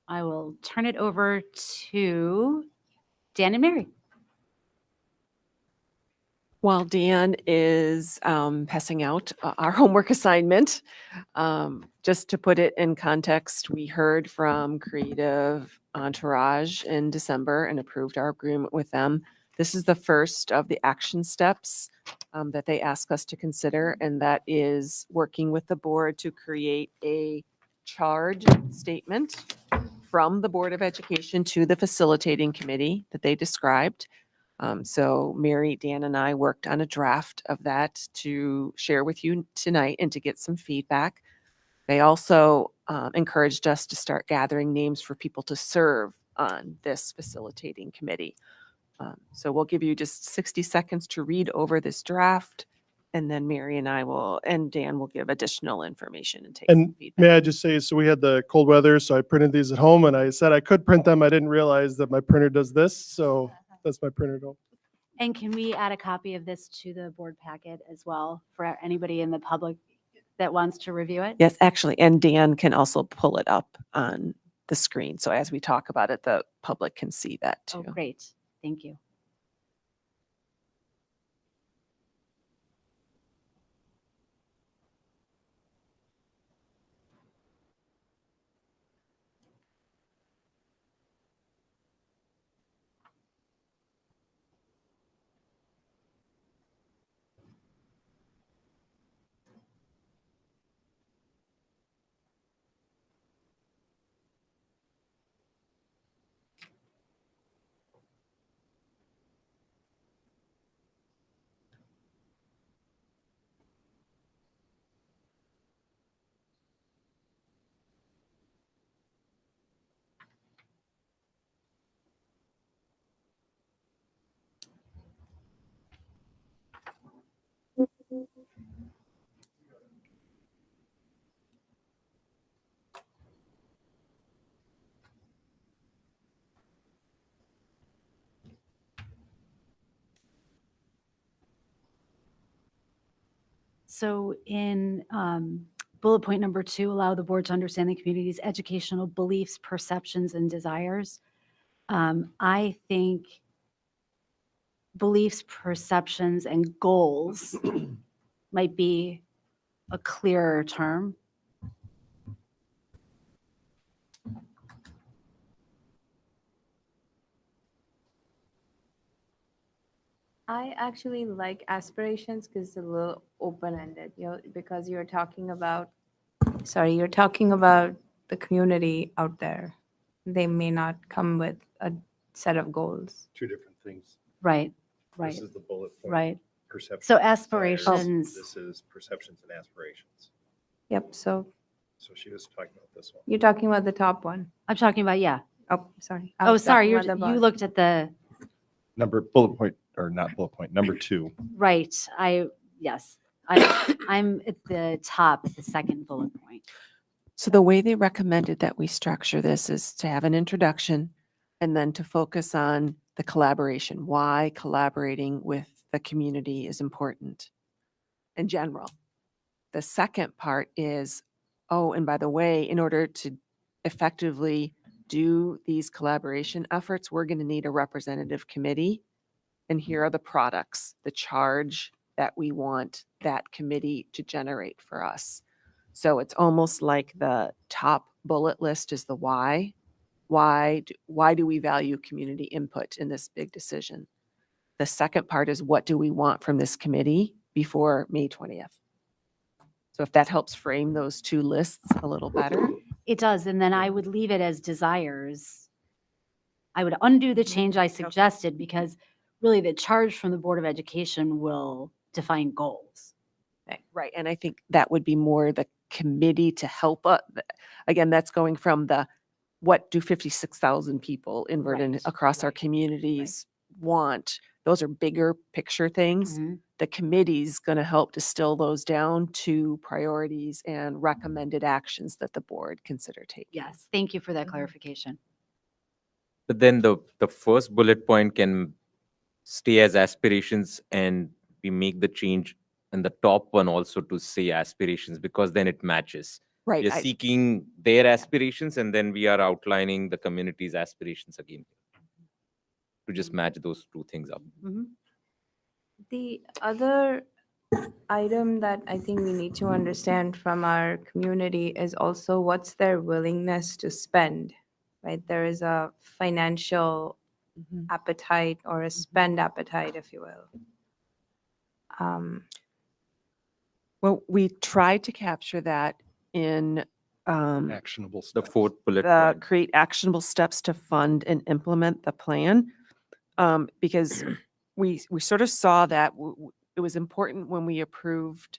I will turn it over to Dan and Mary. While Dan is passing out our homework assignment, just to put it in context, we heard from Creative Entourage in December and approved our agreement with them. This is the first of the action steps that they ask us to consider, and that is working with the board to create a charge statement from the Board of Education to the facilitating committee that they described. So Mary, Dan, and I worked on a draft of that to share with you tonight and to get some feedback. They also encouraged us to start gathering names for people to serve on this facilitating committee. So we'll give you just 60 seconds to read over this draft, and then Mary and and Dan will give additional information and take some And feedback. may I just say, so we had the cold weather, so I printed these at home and I said I could print them. I didn't realize that my printer does this. So that's my printer. And can we add a copy of this to the board packet as well for anybody in the public that wants to review it? Yes, actually, and Dan can also pull it up on the screen. So as we talk about it, the public can see that Oh, too. great. Thank you. So in bullet point number 2, allow the board to understand the community's educational beliefs, perceptions, and desires. I think beliefs, perceptions, and goals might be a clearer term. I actually like aspirations because it's a little open-ended, because you're talking about the community out there. They may not come with a set of goals. Two different things. Right, right, This is the bullet point. right. Perception. So desires. aspirations. This is perceptions and aspirations. Yep, so So she was talking about this one. you're talking about the top one. I'm talking about, yeah. Oh, sorry. Oh, sorry, you you looked at the, Bullet point, or not bullet point, number 2. right, yes. I'm at the top, the second bullet point. So the way they recommended that we structure this is to have an introduction and then to focus on the collaboration, why collaborating with the community is important in general. The second part is, oh, and by the way, in order to effectively do these collaboration efforts, we're going to need a representative committee. And here are the products, the charge that we want that committee to generate for us. So it's almost like the top bullet list is the why. Why do we value community input in this big decision? The second part is what do we want from this committee before May 20th? So if that helps frame those two lists a little better. It does, and then I would leave it as desires. I would undo the change I suggested because really the charge from the Board of Education will define goals. Right, and I think that would be more the committee to help us. Again, that's going from the what do 56,000 people in Vernon Right, across our right, communities want? Those are bigger picture things. Mhm. The committee's going to help distill those down to priorities and recommended actions that the board consider taking. Yes, thank you for that Mhm. clarification. But then the first bullet point can stay as aspirations, and we make the change in the top one also to say aspirations, because then it matches. Right. We are seeking their aspirations, and then we are outlining the community's aspirations again to just match those two things up. Mhm. The other item that I think we need to understand from our community is also what's their willingness to spend, right? There is a financial Mhm. appetite or a spend appetite, if you will. Well, we tried to capture that in Actionable The steps. fourth bullet point. create actionable steps to fund and implement the plan. Because we sort of saw that it was important when we approved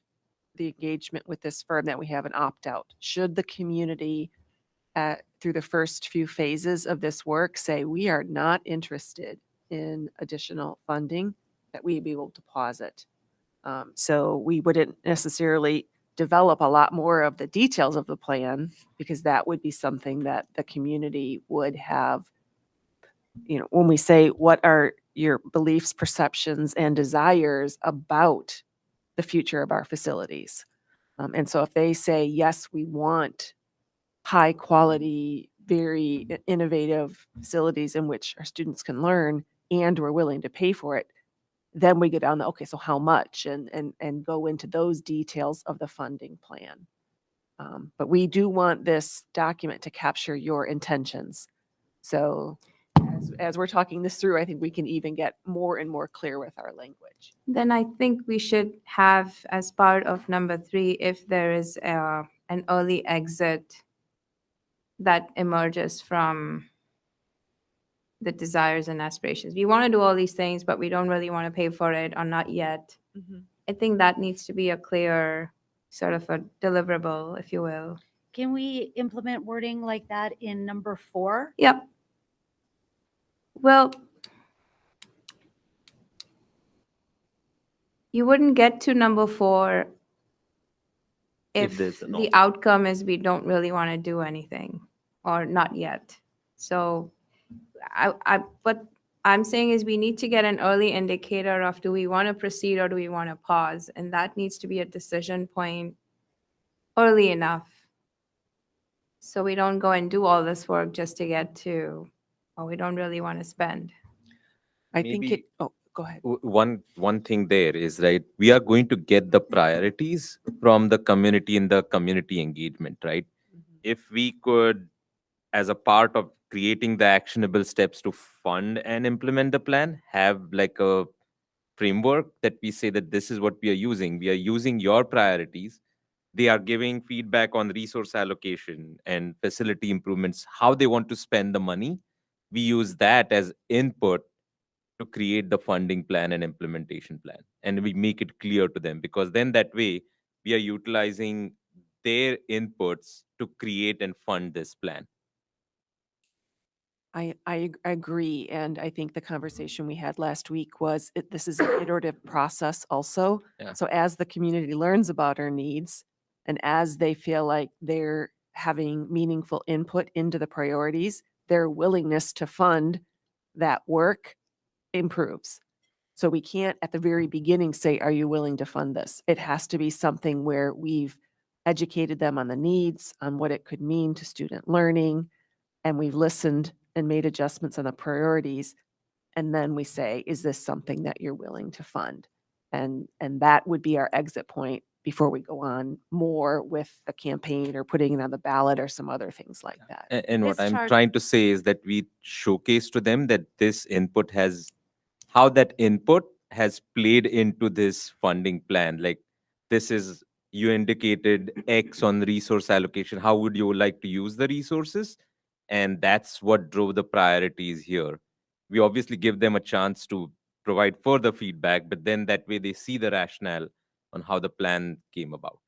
the engagement with this firm that we have an opt-out. Should the community through the first few phases of this work say, we are not interested in additional funding, that we be able to pause it. So we wouldn't necessarily develop a lot more of the details of the plan, because that would be something that the community would have. When we say, what are your beliefs, perceptions, and desires about the future of our facilities? And so if they say, yes, we want high quality, very innovative facilities in which our students can learn, and we're willing to pay for it, then we go down the, okay, so how much, and go into those details of the funding plan. But we do want this document to capture your intentions. So as we're talking this through, I think we can even get more and more clear with our language. Then I think we should have, as part of number 3, if there is an early exit that emerges from the desires and aspirations. We want to do all these things, but we don't really want to pay for it, or not yet. I think that needs to be a clear sort of a deliverable, if you will. Can we implement wording like that in number 4? Yep. Well, you wouldn't get to number 4 if there's an the option. outcome is we don't really want to do anything, or not yet. So what I'm saying is we need to get an early indicator of, do we want to proceed or do we want to pause? And that needs to be a decision point early enough, so we don't go and do all this work just to get to, or we don't really want to spend. I think Maybe- oh, go ahead. One thing there is, right, we are going to get the priorities from the community in the community engagement, right? If we could, as a part of creating the actionable steps to fund and implement the plan, have like a framework that we say that this is what we are using your priorities. They are giving feedback on resource allocation and facility improvements, how they want to spend the money. We use that as input to create the funding plan and implementation plan, and we make it clear to them, because then that way we are utilizing their inputs to create and fund this plan. I agree, and I think the conversation we had last week was this is an iterative process also. Yeah. So as the community learns about our needs, and as they feel like they're having meaningful input into the priorities, their willingness to fund that work improves. So we can't at the very beginning say, are you willing to fund this? It has to be something where we've educated them on the needs, on what it could mean to student learning, and we've listened and made adjustments on the priorities. And then we say, is this something that you're willing to fund? And that would be our exit point before we go on more with a campaign or putting it on the ballot or some other things like that. And what This I'm chart- trying to say is that we showcase to them that this input has, how that input has played into this funding plan. Like, this is, you indicated X on resource allocation. How would you like to use the resources? And that's what drove the priorities here. We obviously give them a chance to provide further feedback, but then that way they see the rationale on how the plan came about.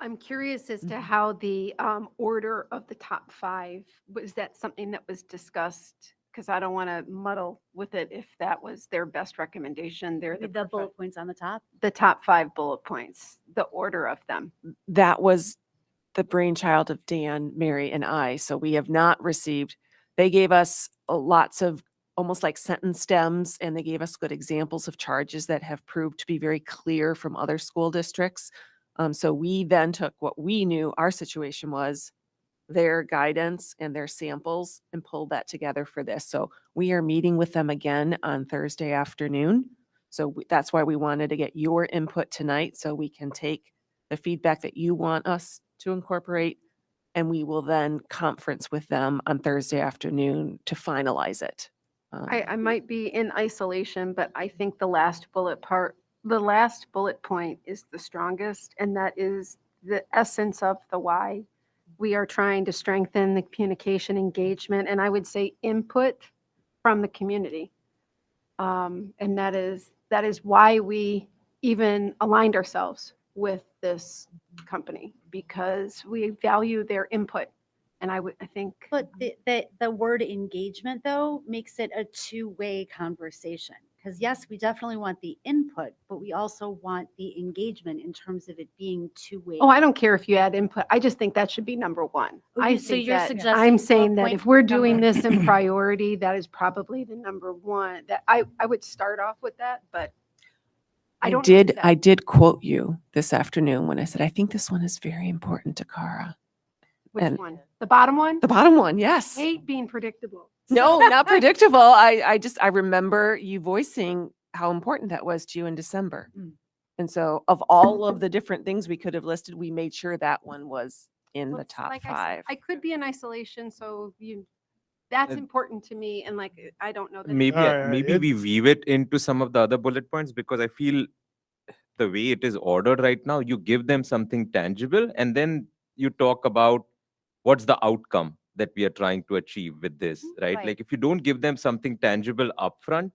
I'm curious as to Mhm. how the order of the top 5, was that something that was discussed? Because I don't want to muddle with it if that was their best recommendation. They're With the bullet points on the top. the top 5 bullet points, the order of them. That was the brainchild of Dan, Mary, and I. So we have not received, they gave us lots of almost like sentence stems, and they gave us good examples of charges that have proved to be very clear from other school districts. So we then took what we knew our situation was, their guidance and their samples, and pulled that together for this. So we are meeting with them again on Thursday afternoon. So that's why we wanted to get your input tonight, so we can take the feedback that you want us to incorporate, and we will then conference with them on Thursday afternoon to finalize it. I might be in isolation, but I think the last bullet point is the strongest, and that is the essence of the why. We are trying to strengthen the communication engagement, and I would say input from the community. And that is why we even aligned ourselves with this company, because we value their input. And I think. But the word engagement, though, makes it a two-way conversation. Because yes, we definitely want the input, but we also want the engagement in terms of it being two-way. Oh, I don't care if you add input. I just think that should be number 1. I So think you're that suggesting I'm bullet saying that point if we're doing number- this in priority, that is probably the number 1. That I would start off with that, but I don't know if I did quote you this afternoon when I said, I think this one is very important to Cara. which and- one? The bottom one? The bottom one, yes. I hate being predictable. No, not predictable. I remember you voicing how important that was to you in December. Mm. And so of all of the different things we could have listed, we made sure that one was in the Well, top like I said, 5. I could be in isolation, so that's Uh, important to me. And like, I don't know that. Maybe All right, maybe we weave it into some of the other bullet points, because I feel the way it is ordered right now, you give them something tangible and then you talk about what's the outcome that we are trying to achieve with this, right? Right. Like if you don't give them something tangible upfront,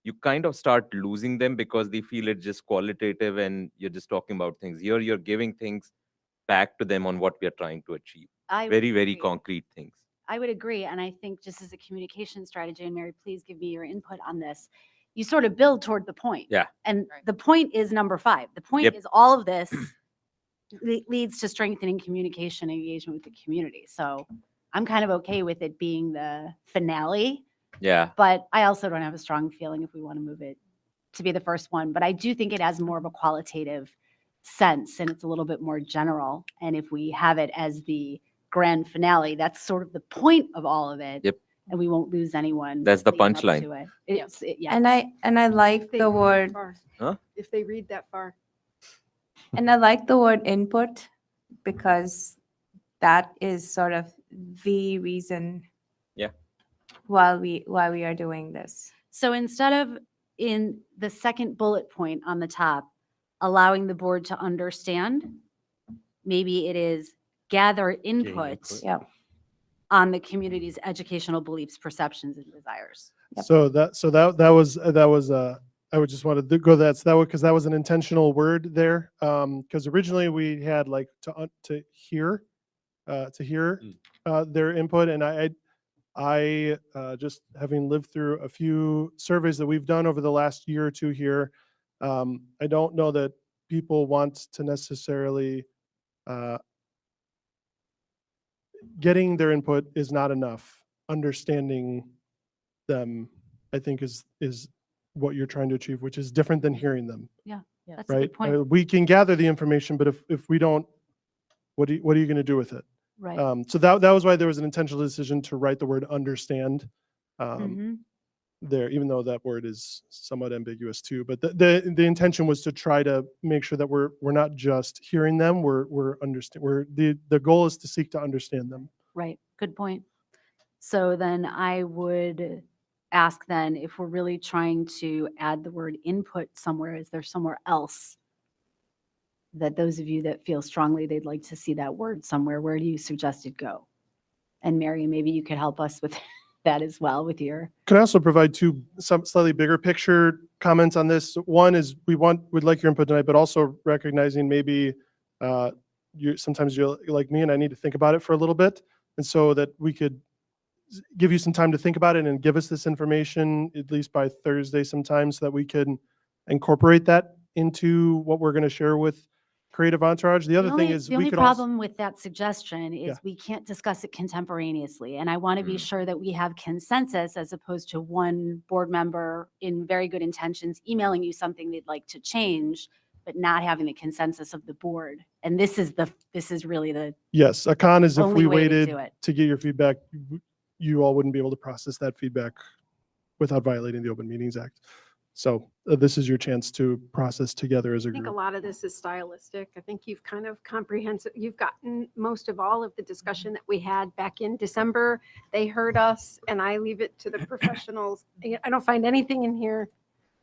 you kind of start losing them because they feel it's just qualitative and you're just talking about things. Here you're giving things back to them on what we are trying to achieve. I would Very, very agree. concrete things. I would agree. And I think just as a communication strategy, and Mary, please give me your input on this. You sort of build toward the point. Yeah. And the point is number 5. The point Yep. is all of this leads to strengthening communication and engagement with the community. So I'm kind of okay with it being the finale, Yeah. but I also don't have a strong feeling if we want to move it to be the first one. But I do think it has more of a qualitative sense and it's a little bit more general. And if we have it as the grand finale, that's sort of the point of all of it. Yep. And we won't lose anyone. That's the leading up punchline. to it. Yeah. And I like If they the read that word, far. Huh? If they read that far. and I like the word input, because that is sort of the reason. Yeah. Why we are doing this. So instead of in the second bullet point on the top, allowing the board to understand, maybe it is gather input input. Yeah. on the community's educational beliefs, perceptions, and desires. Yep. So that was I would just want to go because that was an intentional word there. Because originally we had like to hear their input, and I just having lived through a few surveys that we've done over the last year or two here, I don't know that people want to necessarily getting their input is not enough. Understanding them, I think, is what you're trying to achieve, which is different than hearing them, That's a right? good point. We can gather the information, but if we don't, what are you going to do with it? Right. So that was why there was an intentional decision to write the word understand Mhm. there, even though that word is somewhat ambiguous too. But the intention was to try to make sure that we're not just hearing them, the goal is to seek to understand them. Right. Good point. So then I would ask then if we're really trying to add the word input somewhere, is there somewhere else that those of you that feel strongly they'd like to see that word somewhere, where do you suggest it go? And Mary, maybe you could help us with that as well with your. Can I also provide some slightly bigger picture comments on this? One is we'd like your input tonight, but also recognizing maybe sometimes you're like me and I need to think about it for a little bit. And so that we could give you some time to think about it and give us this information at least by Thursday sometime so that we can incorporate that into what we're going to share with Creative Entourage. The other thing is the we only could also, problem with that suggestion is Yeah. we can't discuss it contemporaneously. And I want to be sure that we have consensus as opposed to one board member in very good intentions emailing you something they'd like to change, but not having the consensus of the board. And this is really the yes, a con is if only we way to waited do it. to get your feedback, you all wouldn't be able to process that feedback without violating the Open Meetings Act. So this is your chance to process together as a I think a group. lot of this is stylistic. I think you've kind of you've gotten most of all of the discussion that we had back in December. They heard us, and I leave it to the professionals. I don't find anything in here.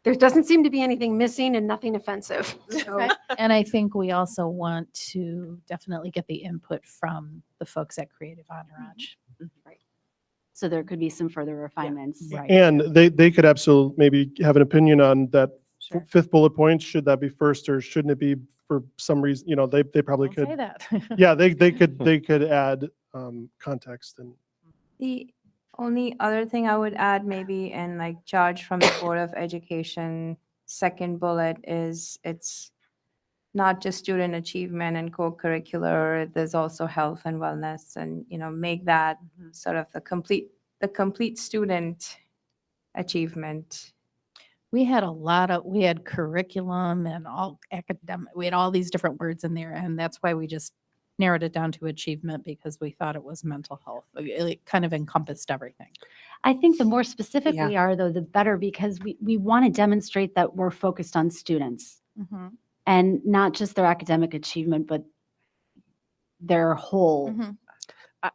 There doesn't seem to be anything missing and nothing offensive. So And I think we also want to definitely get the input from the folks at Creative Entourage. So there could be some further refinements. Right. And they could absolutely maybe have an opinion on that Sure. fifth bullet point. Should that be first or shouldn't it be for some reason? You know, they probably Don't could. say that. Yeah, they could add context and The only other thing I would add maybe and like charge from the Board of Education, second bullet is it's not just student achievement and co-curricular, there's also health and wellness and, make that sort of the complete student achievement. We had we had curriculum and all academic, we had all these different words in there. And that's why we just narrowed it down to achievement because we thought it was mental health. It kind of encompassed everything. I think the more specific Yeah. we are, though, the better, because we want to demonstrate that we're focused on students and not just their academic achievement, but their whole.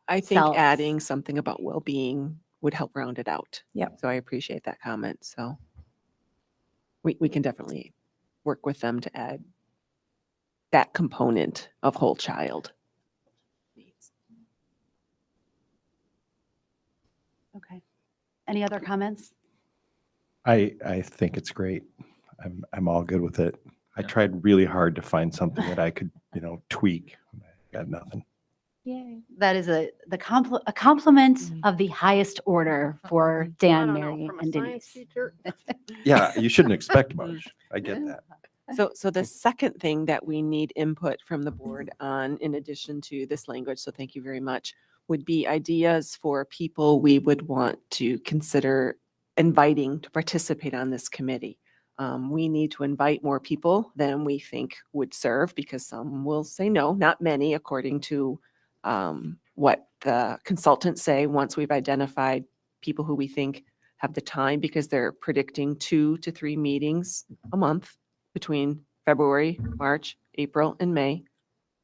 I think Selves. adding something about well-being would help round it out. Yep. So I appreciate that comment. So we can definitely work with them to add that component of whole child needs. Okay. Any other comments? I think it's great. I'm all good with it. I tried really hard to find something that I could, tweak. Got nothing. Yay. That is a compliment of the highest order for I Dan, don't know, Mary, from a and science Denise. teacher. Yeah, you shouldn't expect much. I get that. So the second thing that we need input from the board on, in addition to this language, so thank you very much, would be ideas for people we would want to consider inviting to participate on this committee. We need to invite more people than we think would serve because some will say no, not many, according to what the consultants say once we've identified people who we think have the time, because they're predicting 2 to 3 meetings a month between February, March, April, and May.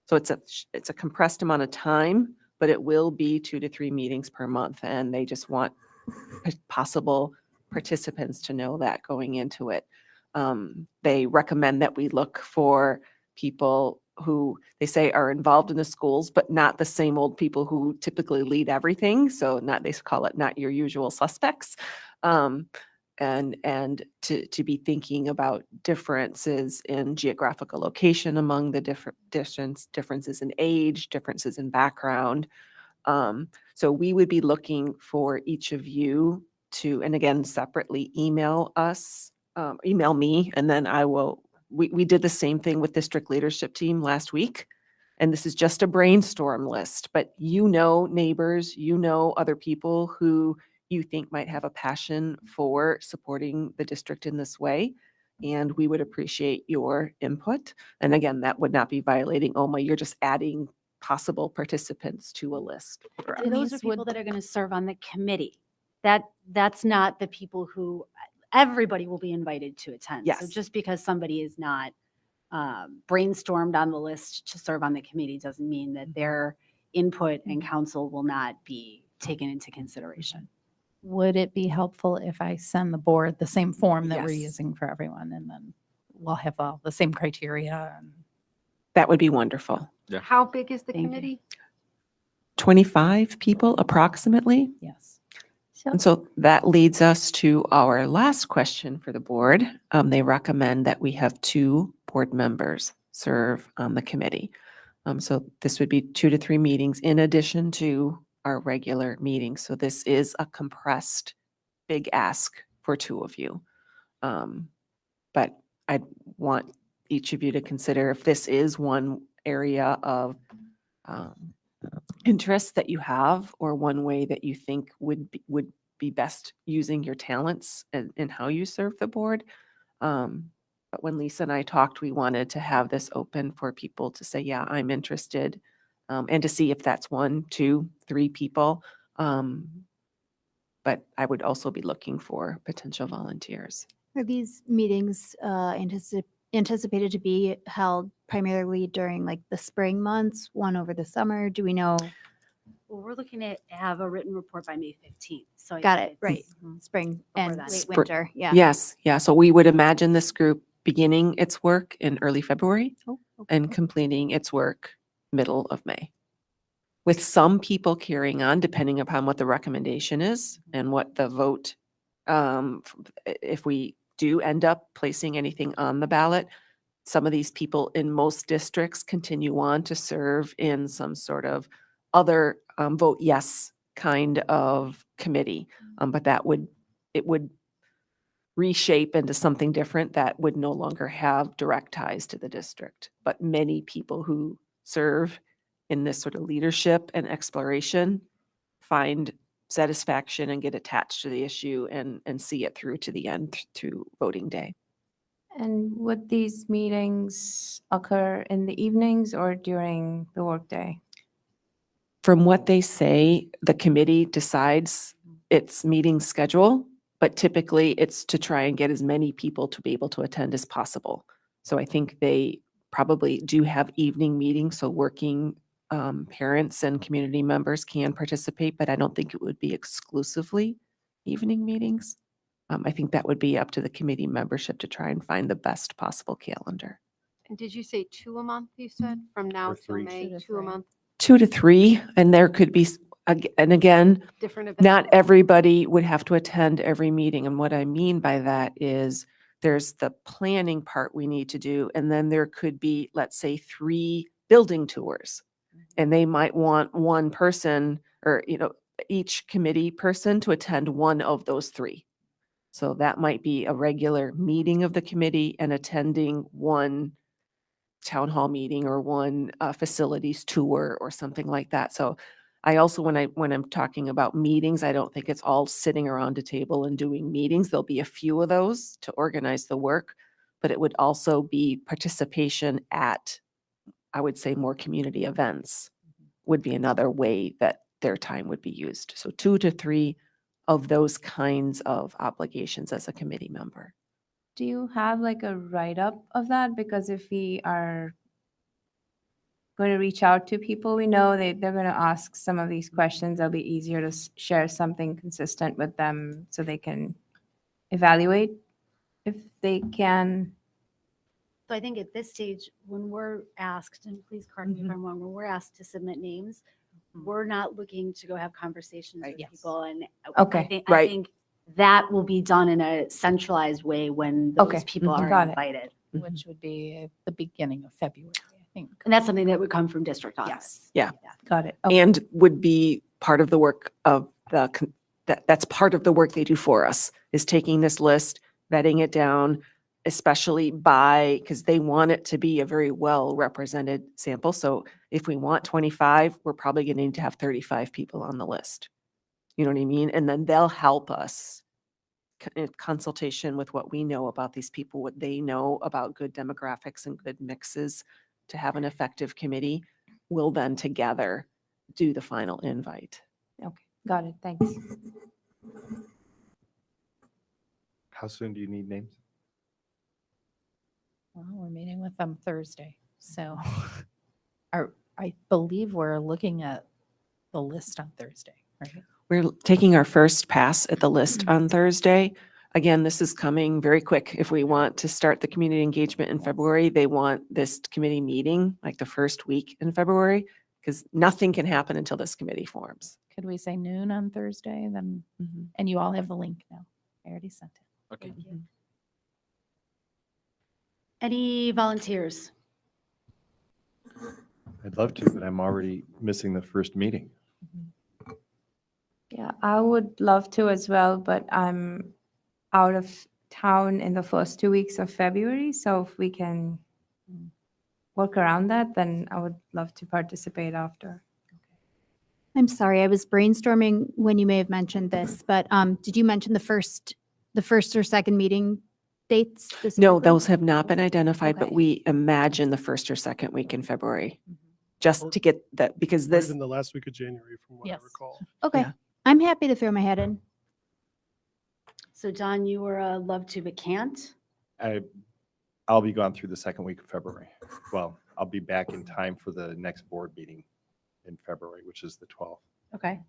So it's a compressed amount of time, but it will be 2 to 3 meetings per month. And they just want possible participants to know that going into it. They recommend that we look for people who they say are involved in the schools, but not the same old people who typically lead everything. So they call it not your usual suspects. And to be thinking about differences in geographical location among the differences in age, differences in background. So we would be looking for each of you to, and again, separately email us, email me, and then we did the same thing with district leadership team last week. And this is just a brainstorm list, but neighbors, other people who you think might have a passion for supporting the district in this way. And we would appreciate your input. And again, that would not be violating OMA. You're just adding possible participants to a list. And those are people that are going to serve on the committee. That's not the people who, everybody will be invited to attend. So Yes. just because somebody is not brainstormed on the list to serve on the committee doesn't mean that their input and counsel will not be taken into consideration. Would it be helpful if I send the board the same form that we're Yes. using for everyone? And then we'll have all the same criteria. And That would be wonderful. How big is the Thank you. committee? 25 people approximately. yes. And so that leads us to our last question for the board. They recommend that we have 2 board members serve on the committee. So this would be 2 to 3 meetings in addition to our regular meetings. So this is a compressed big ask for 2 of you. But I'd want each of you to consider if this is one area of interest that you have, or one way that you think would be best using your talents and how you serve the board. But when Lisa and I talked, we wanted to have this open for people to say, yeah, I'm interested, and to see if that's 1, 2, 3 people. But I would also be looking for potential volunteers. Are these meetings anticipated to be held primarily during like the spring months, one over the summer? Do we know? Well, we're looking at have a written report by May 15th. So I Got think it, right. it's- Spring Before and that. late Spr- winter, yeah. Yes, yeah. So we would imagine this group beginning its work in early February Oh, okay. and completing its work middle of May. With some people carrying on, depending upon what the recommendation is and what the vote, if we do end up placing anything on the ballot, some of these people in most districts continue on to serve in some sort of other vote yes kind of committee. But it would reshape into something different that would no longer have direct ties to the district. But many people who serve in this sort of leadership and exploration find satisfaction and get attached to the issue and see it through to the end, to voting day. And would these meetings occur in the evenings or during the workday? From what they say, the committee decides its meeting schedule, but typically it's to try and get as many people to be able to attend as possible. So I think they probably do have evening meetings, so working parents and community members can participate, but I don't think it would be exclusively evening meetings. I think that would be up to the committee membership to try and find the best possible calendar. And did you say 2 a month, you said, from now Or till 3. May, 2 to 2 a 3. month? 2 to 3, and there could be, and again, Different events? not everybody would have to attend every meeting. And what I mean by that is there's the planning part we need to do. And then there could be, let's say, 3 building tours. And they might want one person or, each committee person to attend one of those 3. So that might be a regular meeting of the committee and attending one town hall meeting or one facilities tour or something like that. So I also, when I'm talking about meetings, I don't think it's all sitting around a table and doing meetings. There'll be a few of those to organize the work, but it would also be participation at, I would say, more community events would be another way that their time would be used. So 2 to 3 of those kinds of obligations as a committee member. Do you have like a write-up of that? Because if we are going to reach out to people we know, they're going to ask some of these questions, it'll be easier to share something consistent with them so they can evaluate if they can. So I think at this stage, when we're asked, and please correct me if I'm wrong, when we're asked to submit names, we're not looking to go have conversations with Yes. people. And Okay, I right. think that will be done in a centralized way when those Okay, people mhm. are Got it. invited. Which would be at the beginning of February, I think. And that's something that would come from district office. Yes. Got it. Okay. And would be part of the work of that's part of the work they do for us, is taking this list, vetting it down, especially because they want it to be a very well represented sample. So if we want 25, we're probably going to need to have 35 people on the list. You know what I mean? And then they'll help us in consultation with what we know about these people, what they know about good demographics and good mixes to have an effective committee. We'll then together do the final invite. Okay, got it. Thanks. How soon do you need names? Well, we're meeting with them Thursday, so I believe we're looking at the list on Thursday, right? We're taking our first pass at the list on Thursday. Again, this is coming very quick. If we want to start the community engagement in February, they want this committee meeting like the first week in February, because nothing can happen until this committee forms. Could we say noon on Thursday then? And you all have the link now. I already sent it. Okay. Any volunteers? I'd love to, but I'm already missing the first meeting. Yeah, I would love to as well, but I'm out of town in the first 2 weeks of February. So if we can work around that, then I would love to participate after. I'm sorry, I was brainstorming when you may have mentioned this, but did you mention the first or second meeting dates? No, specifically? those have not been identified, but Okay. we imagine the first or second week in February, Mm-hmm. just to get that, because Or this, even the last week of January, from what I Yes. recall. Okay, Yeah. I'm happy to throw my head in. So Don, you were love to but can't? I'll be gone through the second week of February. Well, I'll be back in time for the next board meeting in February, which is the 12th. Okay.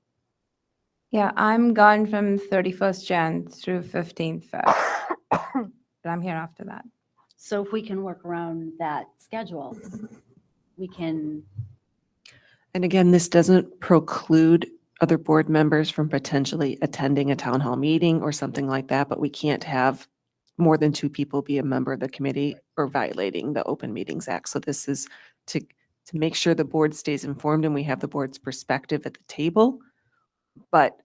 Yeah, I'm gone from 31st Jan through 15th Feb. But I'm here after that. So if we can work around that schedule, we can, and again, this doesn't preclude other board members from potentially attending a town hall meeting or something like that, but we can't have more than 2 people be a member of the committee or violating the Open Meetings Act. So this is to make sure the board stays informed and we have the board's perspective at the table. But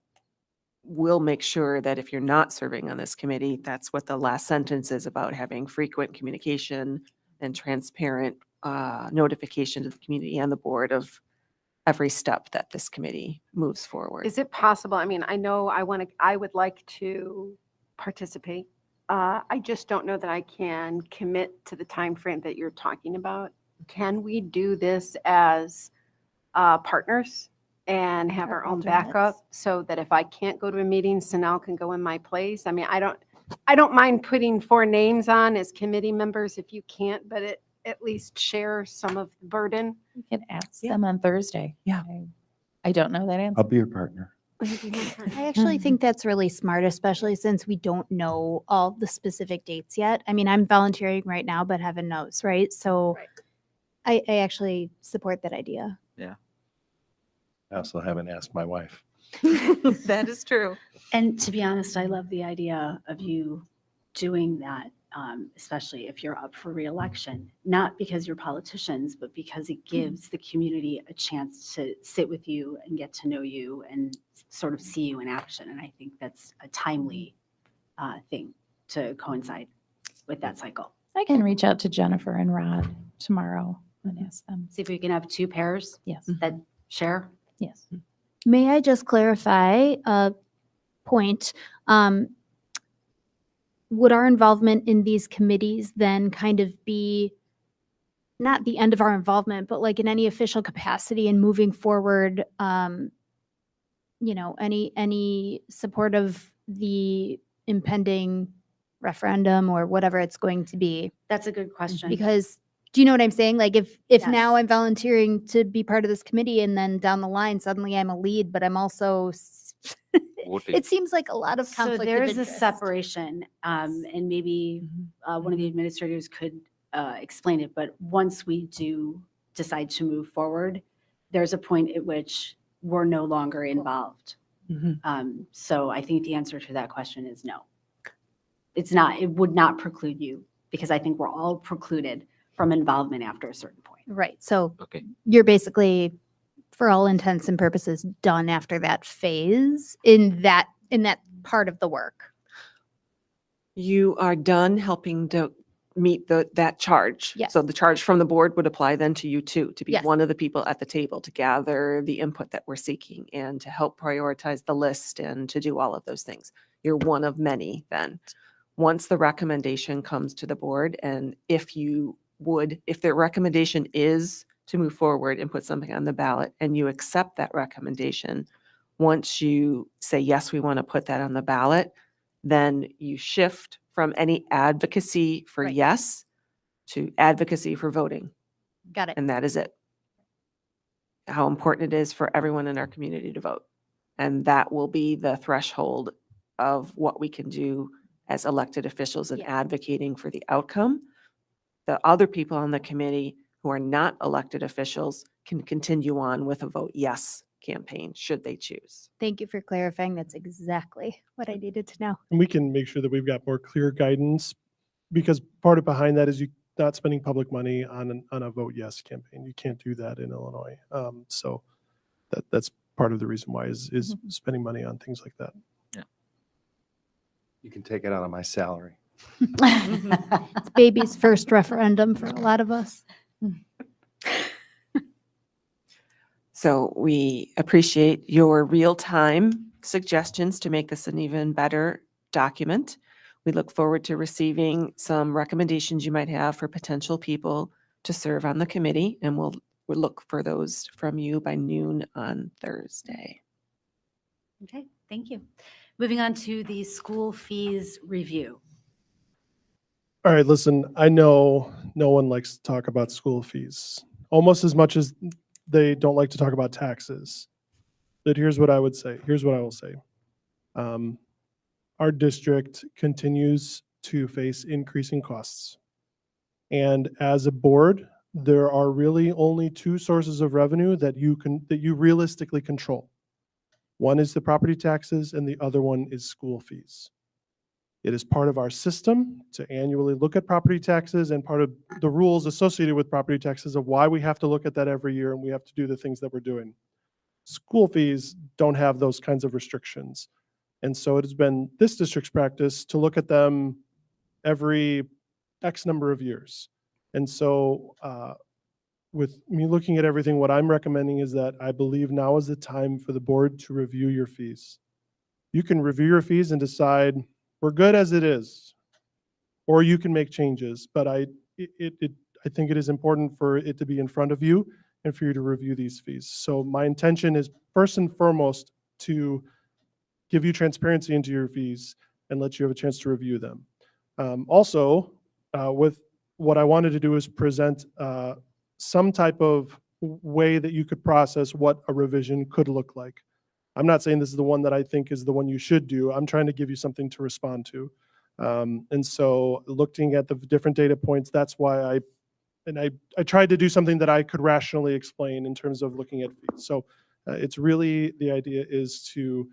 we'll make sure that if you're not serving on this committee, that's what the last sentence is about, having frequent communication and transparent notification to the community and the board of every step that this committee moves forward. Is it possible? I mean, I know I would like to participate. I just don't know that I can commit to the time frame that you're talking about. Can we do this as partners and have Or our own alternates. backup so that if I can't go to a meeting, Sanal can go in my place? I mean, I don't mind putting 4 names on as committee members if you can't, but at least share some of the burden. We can ask Yeah. them on Thursday. Yeah. I don't know that answer. I'll be your partner. I actually think that's really smart, especially since we don't know all the specific dates yet. I mean, I'm volunteering right now, but heaven knows, right? So Right. I actually support that idea. I also haven't asked my wife. That is true. and to be honest, I love the idea of you doing that, especially if you're up for reelection, not because you're politicians, but because it gives the community a chance to sit with you and get to know you and sort of see you in action. And I think that's a timely thing to coincide with that cycle. I can reach out to Jennifer and Rod tomorrow and ask them. See if we can have 2 pairs Yes, that share. yes. May I just clarify a point? Would our involvement in these committees then kind of be not the end of our involvement, but like in any official capacity in moving forward, any support of the impending referendum or whatever it's going to be? That's a good question. Because do you know what I'm saying? Like if now Yes. I'm volunteering to be part of this committee and then down the line, suddenly I'm a lead, but I'm also, Voting. it seems like a lot of So conflict of there is a interest. separation, and maybe one of the administrators could explain it, but once we do decide to move forward, there's a point at which we're no longer involved. So I think the answer to that question is no. It's not, it would not preclude you, because I think we're all precluded from involvement after a certain point. Right. So Okay. you're basically, for all intents and purposes, done after that phase in that part of the work. You are done helping to meet that charge. Yes. So the charge from the board would apply then to you too, to be Yes. one of the people at the table, to gather the input that we're seeking and to help prioritize the list and to do all of those things. You're one of many then. Once the recommendation comes to the board, and if their recommendation is to move forward and put something on the ballot and you accept that recommendation, once you say, yes, we want to put that on the ballot, then you shift from any advocacy for Right. yes to advocacy for voting. Got it. And that is it. How important it is for everyone in our community to vote. And that will be the threshold of what we can do as elected officials in Yeah. advocating for the outcome. The other people on the committee who are not elected officials can continue on with a vote yes campaign, should they choose. Thank you for clarifying. That's exactly what I needed to know. And we can make sure that we've got more clear guidance, because part of behind that is not spending public money on a vote yes campaign. You can't do that in Illinois. So that's part of the reason why is spending money on things like that. You can take it out of my salary. It's baby's first referendum for a lot of us. So we appreciate your real-time suggestions to make this an even better document. We look forward to receiving some recommendations you might have for potential people to serve on the committee, and we'll look for those from you by noon on Thursday. Okay, thank you. Moving on to the school fees review. All right, listen, I know no one likes to talk about school fees almost as much as they don't like to talk about taxes. But here's what I would say. Here's what I will say. Our district continues to face increasing costs. And as a board, there are really only two sources of revenue that you realistically control. One is the property taxes and the other one is school fees. It is part of our system to annually look at property taxes and part of the rules associated with property taxes of why we have to look at that every year and we have to do the things that we're doing. School fees don't have those kinds of restrictions. And so it has been this district's practice to look at them every X number of years. And so with me looking at everything, what I'm recommending is that I believe now is the time for the board to review your fees. You can review your fees and decide we're good as it is, or you can make changes. But I think it is important for it to be in front of you and for you to review these fees. So my intention is first and foremost to give you transparency into your fees and let you have a chance to review them. Also, with what I wanted to do is present some type of way that you could process what a revision could look like. I'm not saying this is the one that I think is the one you should do. I'm trying to give you something to respond to. And so looking at the different data points, that's why I tried to do something that I could rationally explain in terms of looking at fees. So it's really, the idea is to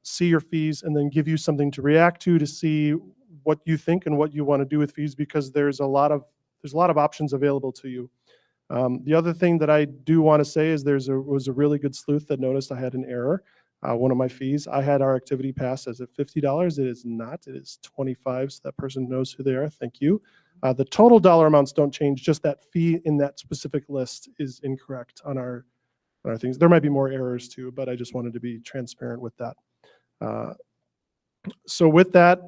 see your fees and then give you something to react to see what you think and what you want to do with fees, because there's a lot of options available to you. The other thing that I do want to say is was a really good sleuth that noticed I had an error. One of my fees, I had our activity pass as at $50. It is not, it is $25. So that person knows who they are. Thank you. The total dollar amounts don't change. Just that fee in that specific list is incorrect on our things. There might be more errors too, but I just wanted to be transparent with that. So with that,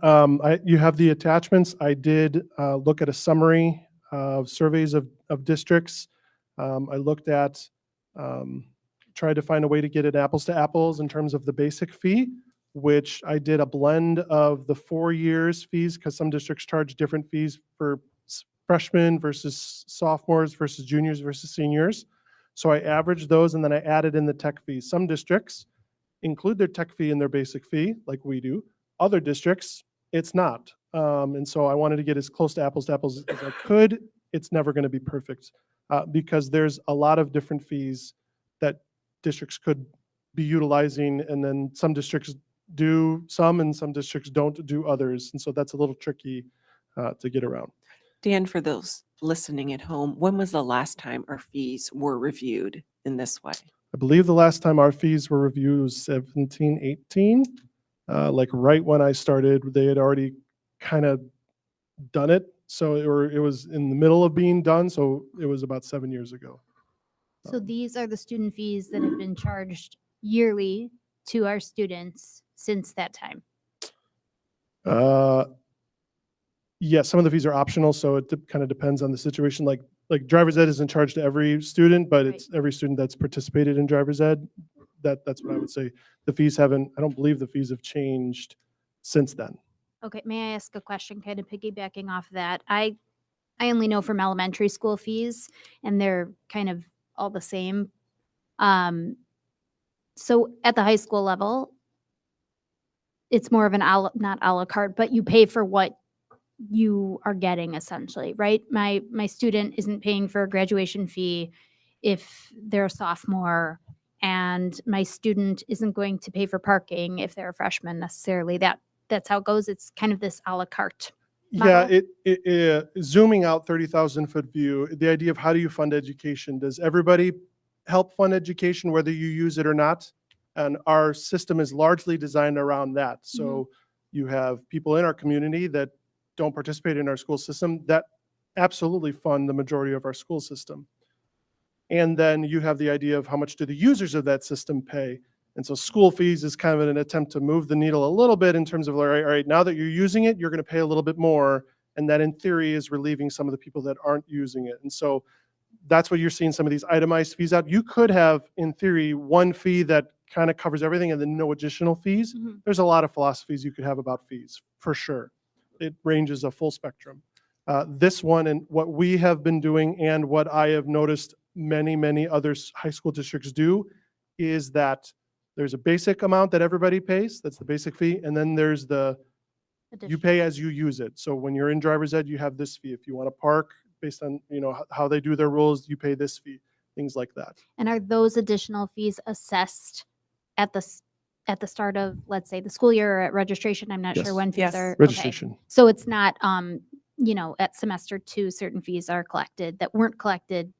you have the attachments. I did look at a summary of surveys of districts. I looked at, tried to find a way to get it apples to apples in terms of the basic fee, which I did a blend of the 4 years fees, because some districts charge different fees for freshmen versus sophomores versus juniors versus seniors. So I averaged those and then I added in the tech fees. Some districts include their tech fee in their basic fee, like we do. Other districts, it's not. And so I wanted to get as close to apples as I could. It's never going to be perfect because there's a lot of different fees that districts could be utilizing, and then some districts do some and some districts don't do others. And so that's a little tricky to get around. Dan, for those listening at home, when was the last time our fees were reviewed in this way? I believe the last time our fees were reviewed was 17, 18. Like right when I started, they had already kind of done it. So it was in the middle of being done. So it was about 7 years ago. So these are the student fees that have been charged yearly to our students since that time. Yeah, some of the fees are optional, so it kind of depends on the situation. Like driver's ed isn't charged to every student, but it's every student that's participated in driver's ed. That's what I would say. The fees I don't believe the fees have changed since then. Okay, may I ask a question kind of piggybacking off that? I only know from elementary school fees, and they're kind of all the same. So at the high school level, it's more of an not a la carte, but you pay for what you are getting essentially, right? My student isn't paying for a graduation fee if they're a sophomore, and my student isn't going to pay for parking if they're a freshman necessarily. That's how it goes. It's kind of this a la carte Yeah, model? zooming out 30,000 foot view, the idea of how do you fund education? Does everybody help fund education, whether you use it or not? And our system is largely designed around that. So you have people in our community that don't participate in our school system that absolutely fund the majority of our school system. And then you have the idea of how much do the users of that system pay. And so school fees is kind of an attempt to move the needle a little bit in terms of, all right, now that you're using it, you're going to pay a little bit more. And that in theory is relieving some of the people that aren't using it. And so that's what you're seeing some of these itemized fees out. You could have, in theory, one fee that kind of covers everything and then no additional fees. There's a lot of philosophies you could have about fees, for sure. It ranges a full spectrum. This one and what we have been doing and what I have noticed many other high school districts do is that there's a basic amount that everybody pays. That's the basic fee. And then there's the, you pay as you use it. So when you're in driver's ed, you have this fee. If you want to park based on, how they do their rules, you pay this fee, things like that. And are those additional fees assessed at the start of, let's say, the school year or at registration? I'm not Yes. sure when fees Yes. are. Okay. Registration. So it's not, at semester 2, certain fees are collected that weren't collected.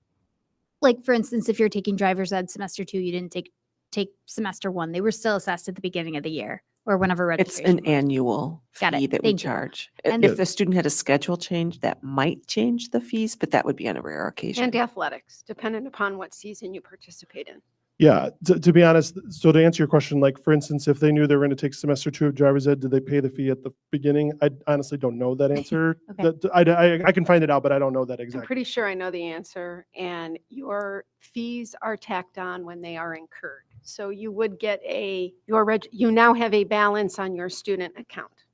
Like, for instance, if you're taking driver's ed semester 2, you didn't take semester 1. They were still assessed at the beginning of the year or whenever It's registration. an was. annual Got it. fee that we Thank you. charge. And- If the student had a schedule change, that might change the fees, but that would be on a rare occasion. And athletics, dependent upon what season you participate in. Yeah, to be honest, so to answer your question, like for instance, if they knew they were going to take semester 2 of driver's ed, did they pay the fee at the beginning? I honestly don't know that answer. Okay. I can find it out, but I don't know that I'm exactly. pretty sure I know the answer, and your fees are tacked on when they are incurred. So you would get you now have a balance on your student account.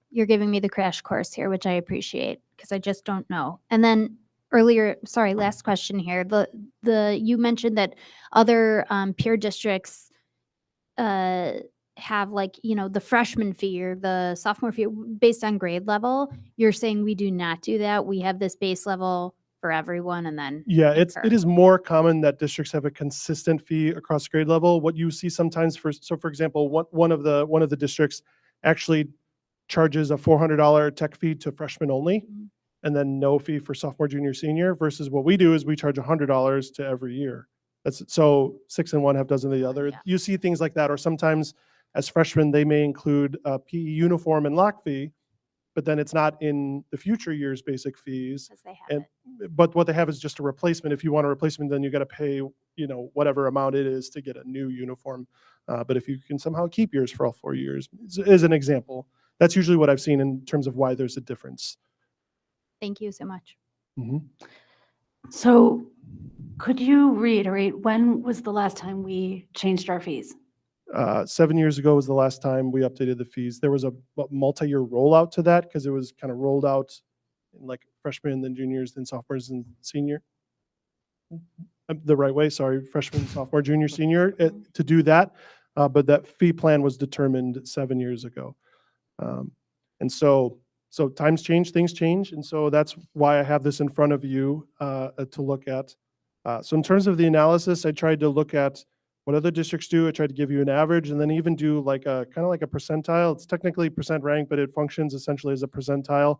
You're giving me the crash course here, which I appreciate because I just don't know. And then earlier, sorry, last question here. You mentioned that other peer districts have the freshman fee or the sophomore fee based on grade level. You're saying we do not do that. We have this base level for everyone and then. Yeah, it incur. is more common that districts have a consistent fee across grade level. What you see sometimes for example, one of the districts actually charges a $400 tech fee to freshmen only, and then no fee for sophomore, junior, senior, versus what we do is we charge $100 to every year. That's so 6 and 1, half dozen of the other. Yeah. You see things like that, or sometimes as freshmen, they may include a PE uniform and lock fee, but then it's not in the future year's basic fees. 'Cause they have And it. but what they have is just a replacement. If you want a replacement, then you got to pay, whatever amount it is to get a new uniform. But if you can somehow keep yours for all 4 years, is an example. That's usually what I've seen in terms of why there's a difference. Thank you so much. Mhm. So could you reiterate, when was the last time we changed our fees? 7 years ago was the last time we updated the fees. There was a multi-year rollout to that because it was kind of rolled out in like freshmen, then juniors, then sophomores and senior. The right way, sorry, freshman, sophomore, junior, senior, to do that. But that fee plan was determined 7 years ago. And so times change, things change. And so that's why I have this in front of you to look at. So in terms of the analysis, I tried to look at what other districts do. I tried to give you an average and then even do like a kind of like a percentile. It's technically percent rank, but it functions essentially as a percentile.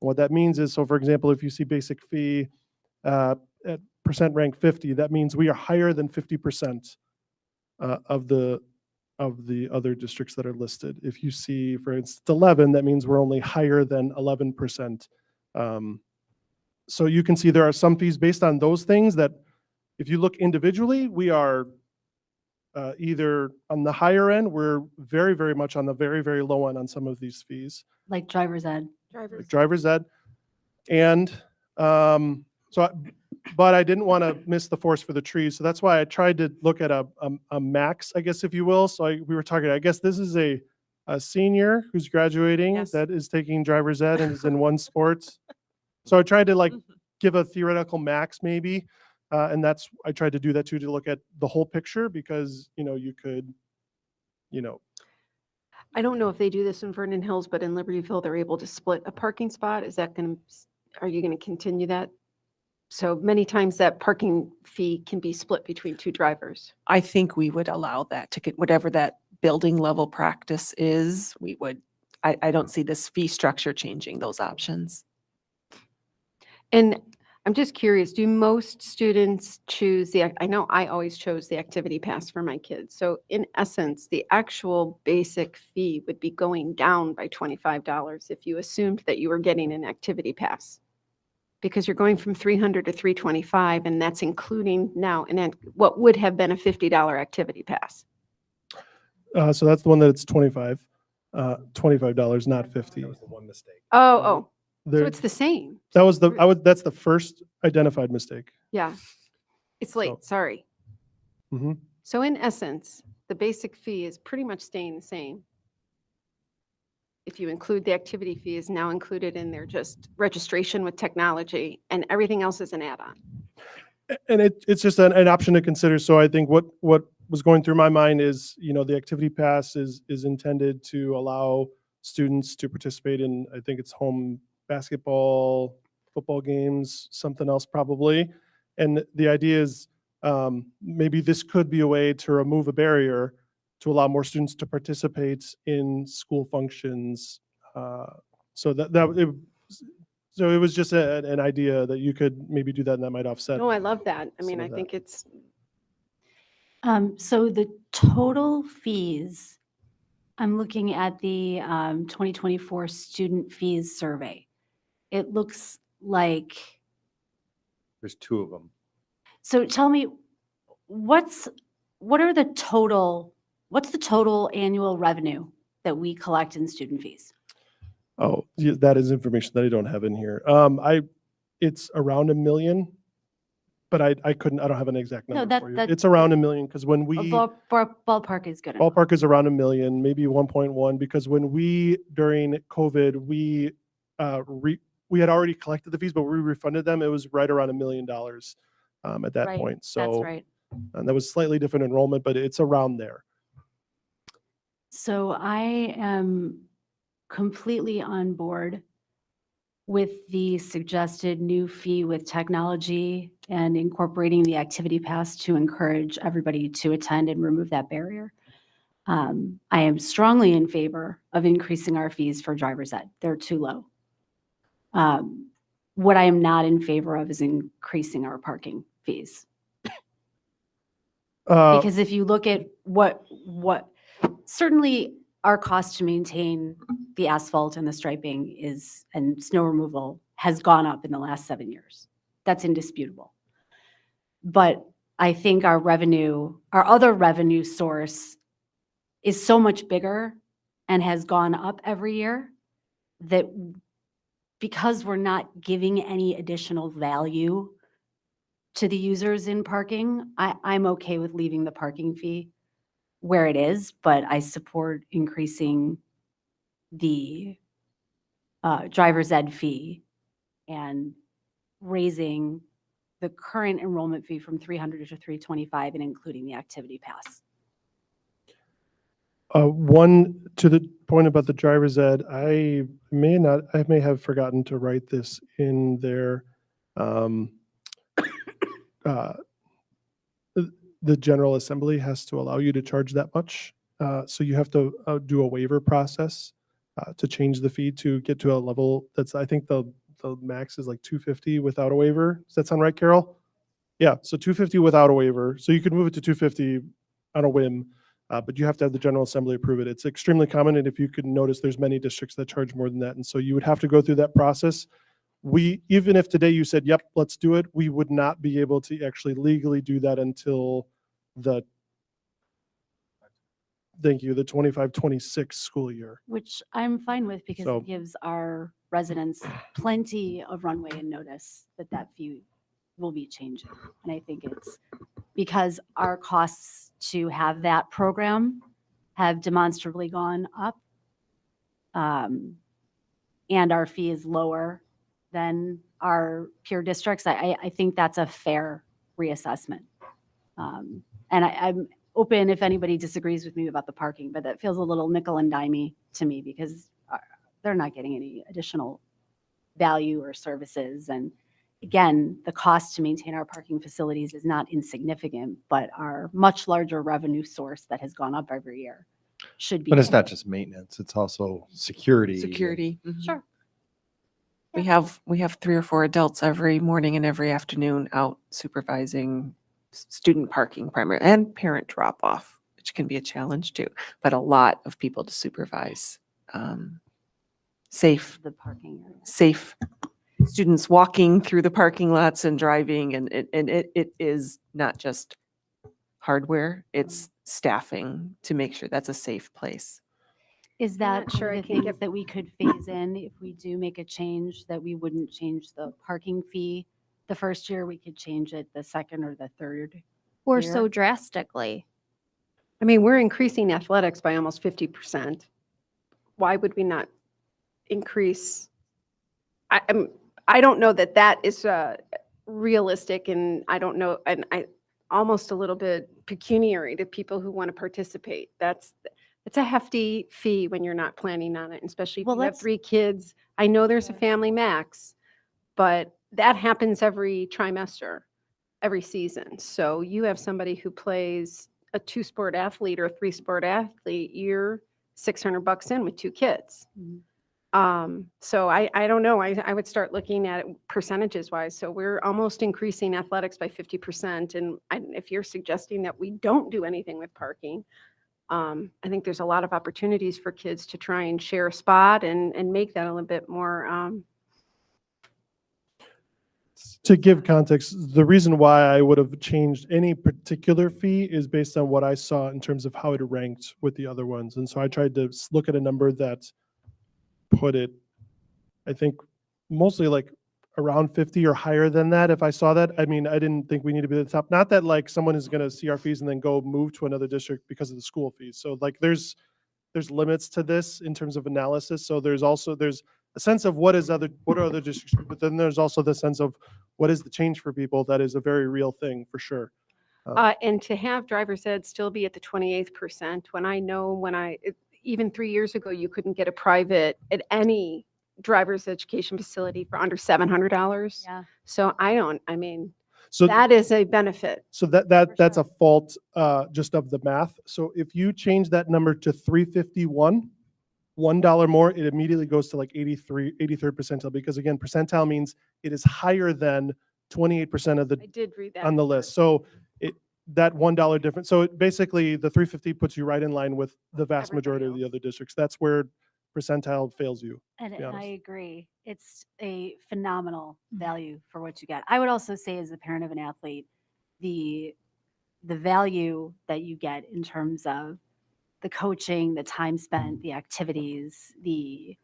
What that means is, so for example, if you see basic fee at percent rank 50, that means we are higher than 50% of the other districts that are listed. If you see, for instance, 11, that means we're only higher than 11%. So you can see there are some fees based on those things that if you look individually, we are either on the higher end, we're very, very much on the very, very low end on some of these fees, Like driver's ed? like driver's ed. And but I didn't want to miss the forest for the trees. So that's why I tried to look at a max, I guess, if you will. So we were talking, I guess this is a senior who's graduating Yes. that is taking driver's ed and is in one sport. So I tried to give a theoretical max maybe. And I tried to do that too, to look at the whole picture because, you could, I don't know if they do this in Vernon Hills, but in Libertyville, they're able to split a parking spot. Are you going to continue that? So many times that parking fee can be split between 2 drivers. I think we would allow that to get whatever that building level practice is, we would I don't see this fee structure changing those options. And I'm just curious, do most students choose I know I always chose the activity pass for my kids. So in essence, the actual basic fee would be going down by $25 if you assumed that you were getting an activity pass. Because you're going from 300 to 325, and that's including now, and then what would have been a $50 activity pass. So that's the one that it's $25, not 50. Oh, so There, it's the same. that was that's the first identified mistake. Yeah. It's late, So- sorry. Mhm. So in essence, the basic fee is pretty much staying the same. If you include the activity fee is now included in their just registration with technology, and everything else is an add-on. And it's just an option to consider. So I think what was going through my mind is, the activity pass is intended to allow students to participate in, I think it's home basketball, football games, something else probably. And the idea is maybe this could be a way to remove a barrier to allow more students to participate in school functions. So so it was just an idea that you could maybe do that, and that might offset. No, I love that. I mean, some I of think it's, So the total fees, I'm looking at the 2024 student fees survey. It looks like, There's two of them. so tell me, what's the total annual revenue that we collect in student fees? Oh, yeah, that is information that I don't have in here. It's around $1 million, but I don't have an exact No, number for you. that- It's around $1 million because when A we, ballpark is good enough. ballpark is around $1 million, maybe 1.1, because when we, during COVID, we had already collected the fees, but we refunded them. It was right around $1 million at that Right, point. That's So, right. and that was slightly different enrollment, but it's around there. So I am completely on board with the suggested new fee with technology and incorporating the activity pass to encourage everybody to attend and remove that barrier. I am strongly in favor of increasing our fees for driver's ed. They're too low. What I am not in favor of is increasing our parking fees. Because if you look at what certainly our cost to maintain the asphalt and the striping and snow removal has gone up in the last 7 years. That's indisputable. But I think our other revenue source is so much bigger and has gone up every year that because we're not giving any additional value to the users in parking, I'm okay with leaving the parking fee where it is, but I support increasing the driver's ed fee and raising the current enrollment fee from 300 to 325 and including the activity pass. One, to the point about the driver's ed, I may have forgotten to write this in there. The General Assembly has to allow you to charge that much. So you have to do a waiver process to change the fee to get to a level that's, I think the max is like 250 without a waiver. Does that sound right, Carol? Yeah, so 250 without a waiver. So you could move it to 250 on a whim, but you have to have the General Assembly approve it. It's extremely common, and if you could notice, there's many districts that charge more than that, and so you would have to go through that process. Even if today you said, yep, let's do it, we would not be able to actually legally do that until the 25-26 school year. Which I'm fine with because So- it gives our residents plenty of runway and notice that fee will be changing. And I think it's because our costs to have that program have demonstrably gone up. And our fee is lower than our peer districts. I think that's a fair reassessment. And I'm open if anybody disagrees with me about the parking, but that feels a little nickel and dimey to me because they're not getting any additional value or services. And again, the cost to maintain our parking facilities is not insignificant, but our much larger revenue source that has gone up every year. should be. But it's not just maintenance, it's also security. and- Security. mhm. Sure. We have 3 or 4 adults every morning and every afternoon out supervising student parking primarily and parent drop off, which can be a challenge too, but a lot of people to supervise. Safe, The parking area. safe students walking through the parking lots and driving, and it is not just hardware, it's staffing to make sure that's a safe place. Is I'm that not sure one I of the can things get- that we could phase in if we do make a change, that we wouldn't change the parking fee the first year, we could change it the second or the third? Or so Here. drastically. I mean, we're increasing athletics by almost 50%. Why would we not increase? I don't know that that is realistic, and I don't know, and I almost a little bit pecuniary to people who want to participate. It's a hefty fee when you're not planning on it, especially if Well, you have let's- 3 kids. I know there's a family max, but that happens every trimester, every season. So you have somebody who plays a 2-sport athlete or a 3-sport athlete, you're $600 in with 2 kids. Mhm. So I don't know. I would start looking at it percentages wise. So we're almost increasing athletics by 50%. And if you're suggesting that we don't do anything with parking, I think there's a lot of opportunities for kids to try and share a spot and make that a little bit more. To give context, the reason why I would have changed any particular fee is based on what I saw in terms of how it ranked with the other ones. And so I tried to look at a number that put it, I think, mostly like around 50 or higher than that. If I saw that, I mean, I didn't think we need to be at the top. Not that like someone is going to see our fees and then go move to another district because of the school fees. So like there's limits to this in terms of analysis. So there's a sense of what are other districts, but then there's also the sense of what is the change for people. That is a very real thing for sure. And to have driver's ed still be at the 28th percent, when I know even 3 years ago, you couldn't get a private at any driver's education facility for under $700. Yeah. So I mean, So that is a benefit. So that's a fault just of the math. So if you change that number to 351, $1 more, it immediately goes to like 83rd percentile, because again, percentile means it is higher than 28% of I did read that. on the list. So that $1 difference. So basically the 350 puts you right in line with the vast Everybody majority of the else. other districts. That's where percentile fails you. And be I honest. agree. It's a phenomenal value for what you get. I would also say, as the parent of an athlete, the value that you get in terms of the coaching, the time spent, the activities, the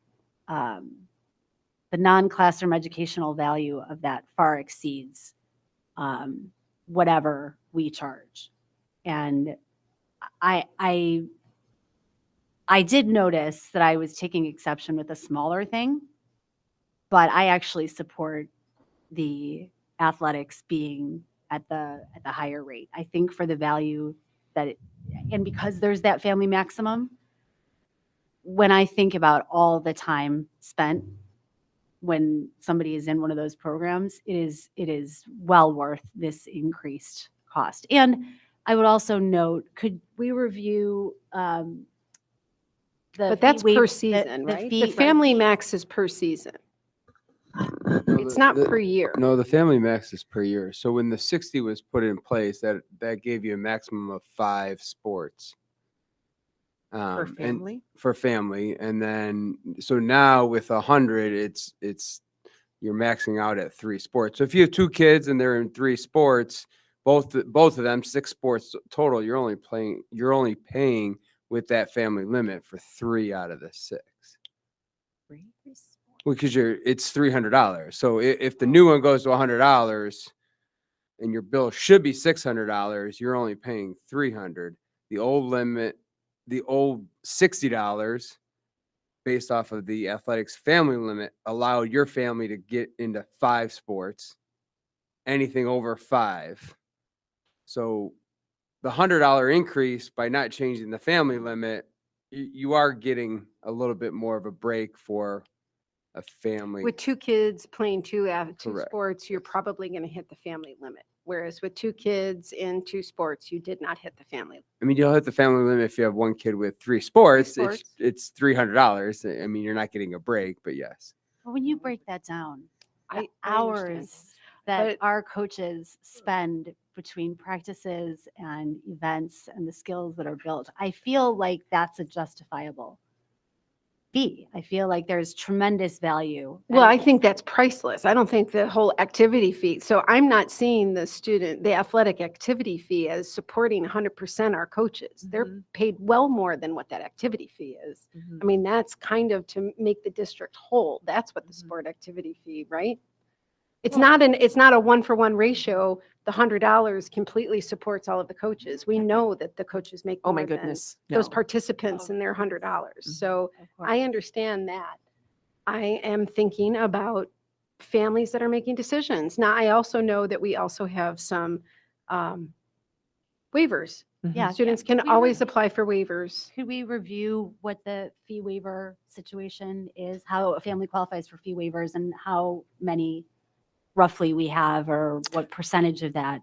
non-classroom educational value of that far exceeds whatever we charge. And I did notice that I was taking exception with a smaller thing, but I actually support the athletics being at the higher rate. I think for the value and because there's that family maximum, when I think about all the time spent when somebody is in one of those programs, it is well worth this increased cost. And I would also note, could we review But fee that's per waiver- season, right? The fee- family max is per season. It's not per year. No, the family max is per year. So when the 60 was put in place, that gave you a maximum of 5 sports. For And family? for family. And then, so now with 100, it's you're maxing out at 3 sports. So if you have 2 kids and they're in 3 sports, both of them, 6 sports total, you're only paying with that family limit for 3 out of the 6. Because it's $300. So if the new one goes to $100 and your bill should be $600, you're only paying $300. The old limit, the old $60 based off of the athletics family limit allowed your family to get into 5 sports, anything over 5. So the $100 increase by not changing the family limit, you are getting a little bit more of a break for a family. With 2 kids playing 2 Correct. sports, you're probably going to hit the family limit. Whereas with 2 kids in 2 sports, you did not hit the family. I mean, you'll hit the family limit if you have one kid with 3 sports. sports. It's $300. I mean, you're not getting a break, but yes. But when you break that down, the I understand. hours that But- our coaches spend between practices and events and the skills that are built, I feel like that's a justifiable fee. I feel like there's tremendous value. Well, And I think that's priceless. I don't think the whole activity fee. So I'm not seeing the athletic activity fee as supporting 100% our coaches. They're Mhm. paid well more than what that activity fee is. Mhm. I mean, that's kind of to make the district whole. That's what the Mhm. sport activity fee, right? It's Well- not a 1-for-1 ratio. The $100 completely supports all of the coaches. We know that the coaches make Oh more my than goodness. those no. participants in their $100. Mhm. So of course. I understand that. I am thinking about families that are making decisions. Now, I also know that we also have some waivers. Mhm. Yeah, Students yeah. can We always were- apply for waivers. Could we review what the fee waiver situation is, how a family qualifies for fee waivers and how many roughly we have or what percentage of that?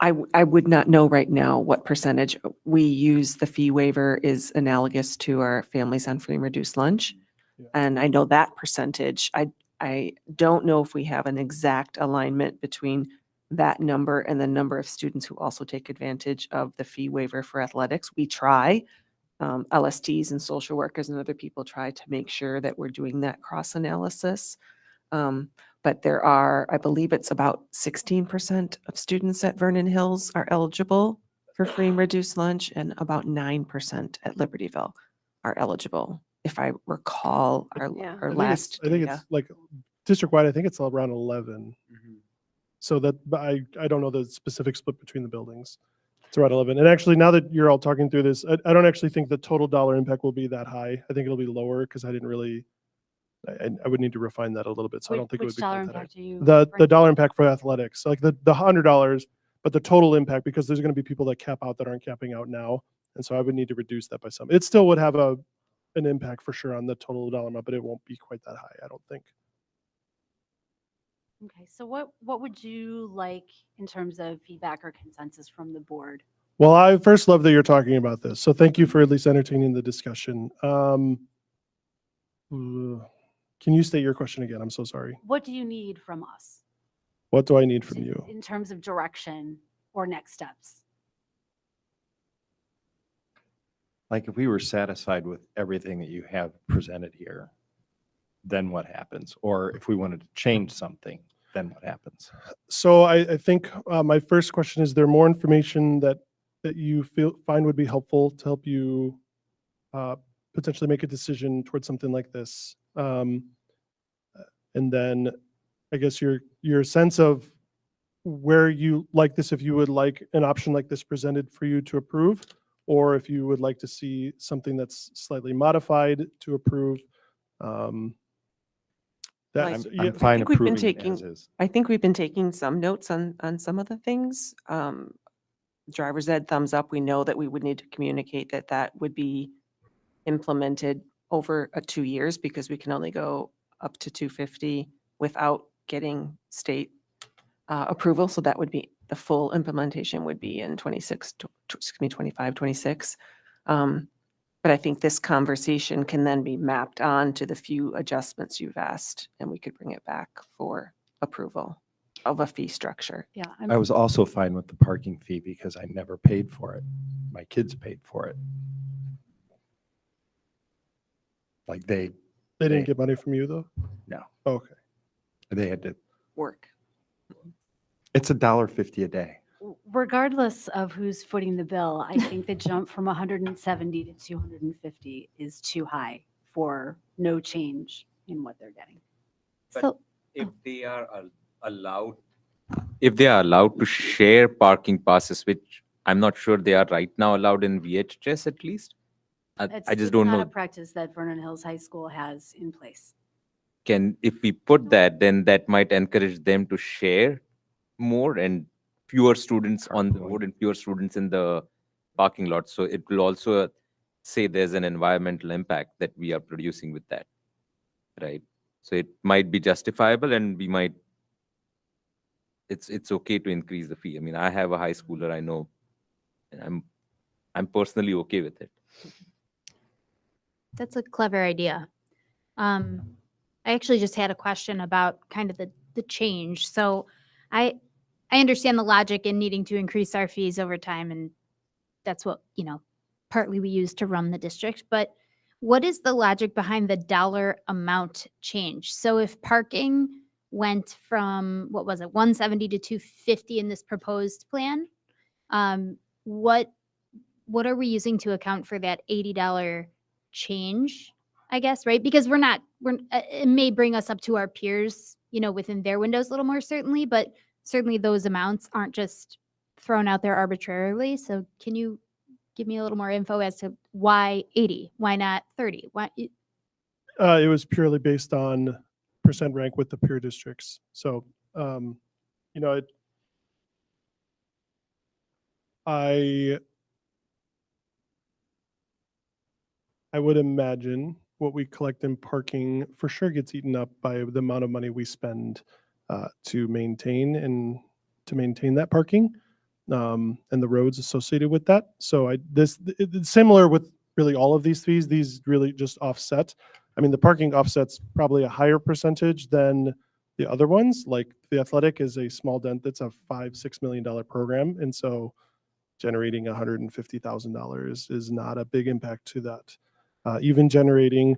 I would not know right now what percentage we use. The fee waiver is analogous to our Families on Free and Reduced Lunch. Yeah. And I know that percentage. I don't know if we have an exact alignment between that number and the number of students who also take advantage of the fee waiver for athletics. We try, LSTs and social workers and other people try to make sure that we're doing that cross analysis. But there are, I believe it's about 16% of students at Vernon Hills are eligible for free and reduced lunch, and about 9% at Libertyville are eligible. If I recall Yeah. our I think last I think data. it's like district-wide, I think it's around 11. Mhm. So that, but I don't know the specific split between the buildings. It's around 11. And actually, now that you're all talking through this, I don't actually think the total dollar impact will be that high. I think it'll be lower because I didn't really, I would need to refine that a little bit. So I don't think it would Which be dollar quite that high. impact are you? The referring dollar to? impact for athletics, like the $100, but the total impact, because there's going to be people that cap out that aren't capping out now. And so I would need to reduce that by some. It still would have an impact for sure on the total dollar amount, but it won't be quite that high, I don't think. Okay, so what would you like in terms of feedback or consensus from the board? Well, I first love that you're talking about this. So thank you for at least entertaining the discussion. Can you state your question again? I'm so sorry. What do you need from us? What do I need from to- you? In terms of direction or next steps? Like if we were satisfied with everything that you have presented here, then what happens? Or if we wanted to change something, then what happens? So I think my first question is there more information that you find would be helpful to help you potentially make a decision towards something like this? And then I guess your sense of where you like this, if you would like an option like this presented for you to approve, or if you would like to see something that's slightly modified to approve. That's, Like- yeah, I'm fine think we've been approving taking- as is. I think we've been taking some notes on some of the things. Driver's ed thumbs up. We know that we would need to communicate that that would be implemented over 2 years because we can only go up to 250 without getting state approval. So that would be, the full implementation would be in 25, 26. But I think this conversation can then be mapped on to the few adjustments you've asked, and we could bring it back for approval of a fee structure. Yeah, I was also fine with the parking fee because I never paid for it. My kids paid for it. Like they they didn't get money from you though? No. Okay. had to, Work. it's $1.50 a day. regardless of who's footing the bill, I think the jump from 170 to 250 is too high for no change in what they're getting. But So, If they are allowed, if they are allowed to share parking passes, which I'm not sure they are right now allowed in VHS at least. I it's just don't not know. a practice that Vernon Hills High School has in place. If we put that, then that might encourage them to share more and fewer students on the road and fewer students in the parking lot. So it will also say there's an environmental impact that we are producing with that, right? So it might be justifiable and we might it's okay to increase the fee. I mean, I have a high schooler I know, and I'm personally okay with it. That's a clever idea. I actually just had a question about kind of the change. So I understand the logic in needing to increase our fees over time, and that's what, partly we use to run the district. But what is the logic behind the dollar amount change? So if parking went from, what was it, 170 to 250 in this proposed plan, what are we using to account for that $80 change, I guess, right? Because it may bring us up to our peers, within their windows a little more certainly, but certainly those amounts aren't just thrown out there arbitrarily. So can you give me a little more info as to why 80? Why not 30? Why? It was purely based on percent rank with the peer districts. So, I would imagine what we collect in parking for sure gets eaten up by the amount of money we spend to maintain that parking and the roads associated with that. So it's similar with really all of these fees. These really just offset. I mean, the parking offsets probably a higher percentage than the other ones. Like the athletic is a small dent. That's a $5-6 million program, and so generating $150,000 is not a big impact to that. Even generating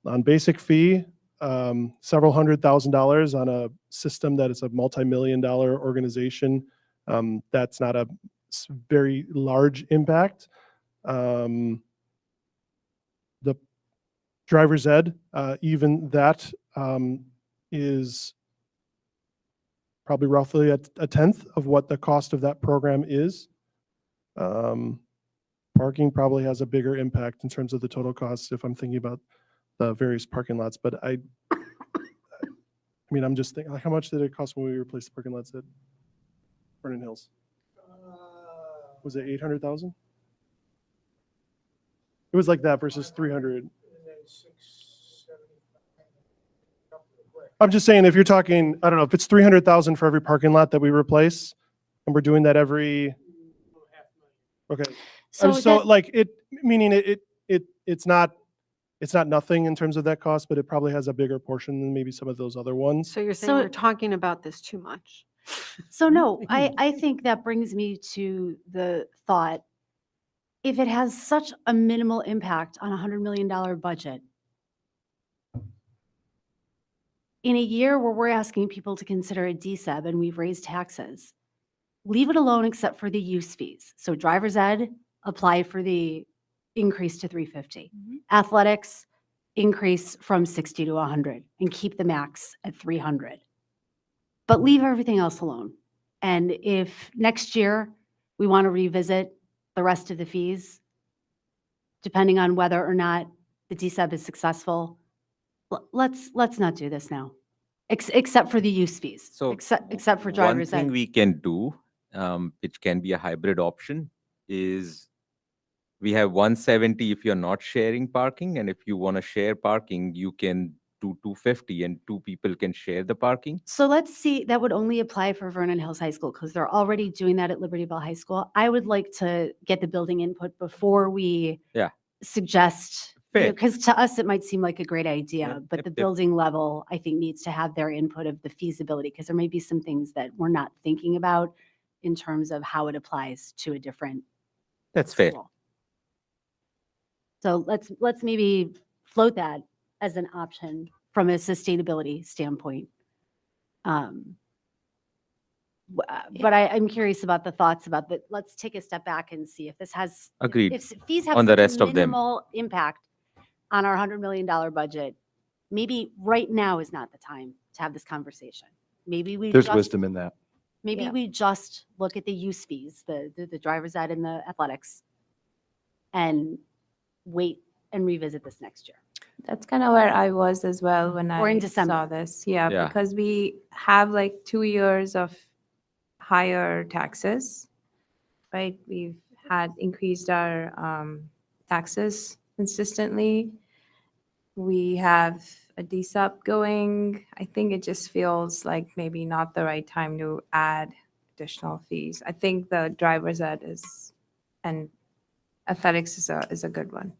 on basic fee, several $100,000 on a system that is a multi-million-dollar organization, that's not a very large impact. The driver's ed, even that is probably roughly a tenth of what the cost of that program is. Parking probably has a bigger impact in terms of the total cost if I'm thinking about the various parking lots. But I mean, I'm just thinking, like, how much did it cost when we replaced the parking lots at Vernon Hills? Was it 800,000? It was like that versus 300. I'm just saying, if you're talking, I don't know, if it's 300,000 for every parking lot that we replace, and we're doing that every. Okay. So like it, meaning it's not nothing in terms of that cost, but it probably has a bigger portion than maybe some of those other ones. So you're saying So- we're talking about this too much. So no, I think that brings me to the thought, if it has such a minimal impact on a $100 million budget, in a year where we're asking people to consider a DSEB and we've raised taxes, leave it alone except for the use fees. So driver's ed, apply for the increase to 350. Athletics, increase from 60 to 100 and keep the max at 300. But leave everything else alone. And if next year we want to revisit the rest of the fees, depending on whether or not the DSEB is successful, let's not do this now, except for the use fees. So except for driver's one thing ed. we can do, which can be a hybrid option, is we have 170 if you're not sharing parking, and if you want to share parking, you can do 250 and two people can share the parking. So let's see, that would only apply for Vernon Hills High School because they're already doing that at Libertyville High School. I would like to get the building input before we suggest, Fair. because to us, it might seem like a great idea, Yeah, but yep, the yep. building level, I think, needs to have their input of the feasibility because there may be some things that we're not thinking about in terms of how it applies to a different That's fair. school. So let's maybe float that as an option from a sustainability standpoint. But I'm curious about the thoughts about that. Let's take a step back and see if this has. Agreed. If fees have On the such a rest of them. minimal impact on our $100 million budget, maybe right now is not the time to have this conversation. Maybe we There's just, wisdom in that. maybe Yeah. we just look at the use fees, the driver's ed and the athletics, and wait and revisit this next year. That's kind of where I was as well when Or in I December. saw this. Yeah, Yeah. because we have like 2 years of higher taxes, right? We've had increased our taxes consistently. we have a DSUP going. I think it just feels like maybe not the right time to add additional fees. I think the driver's ed and athletics is a good one.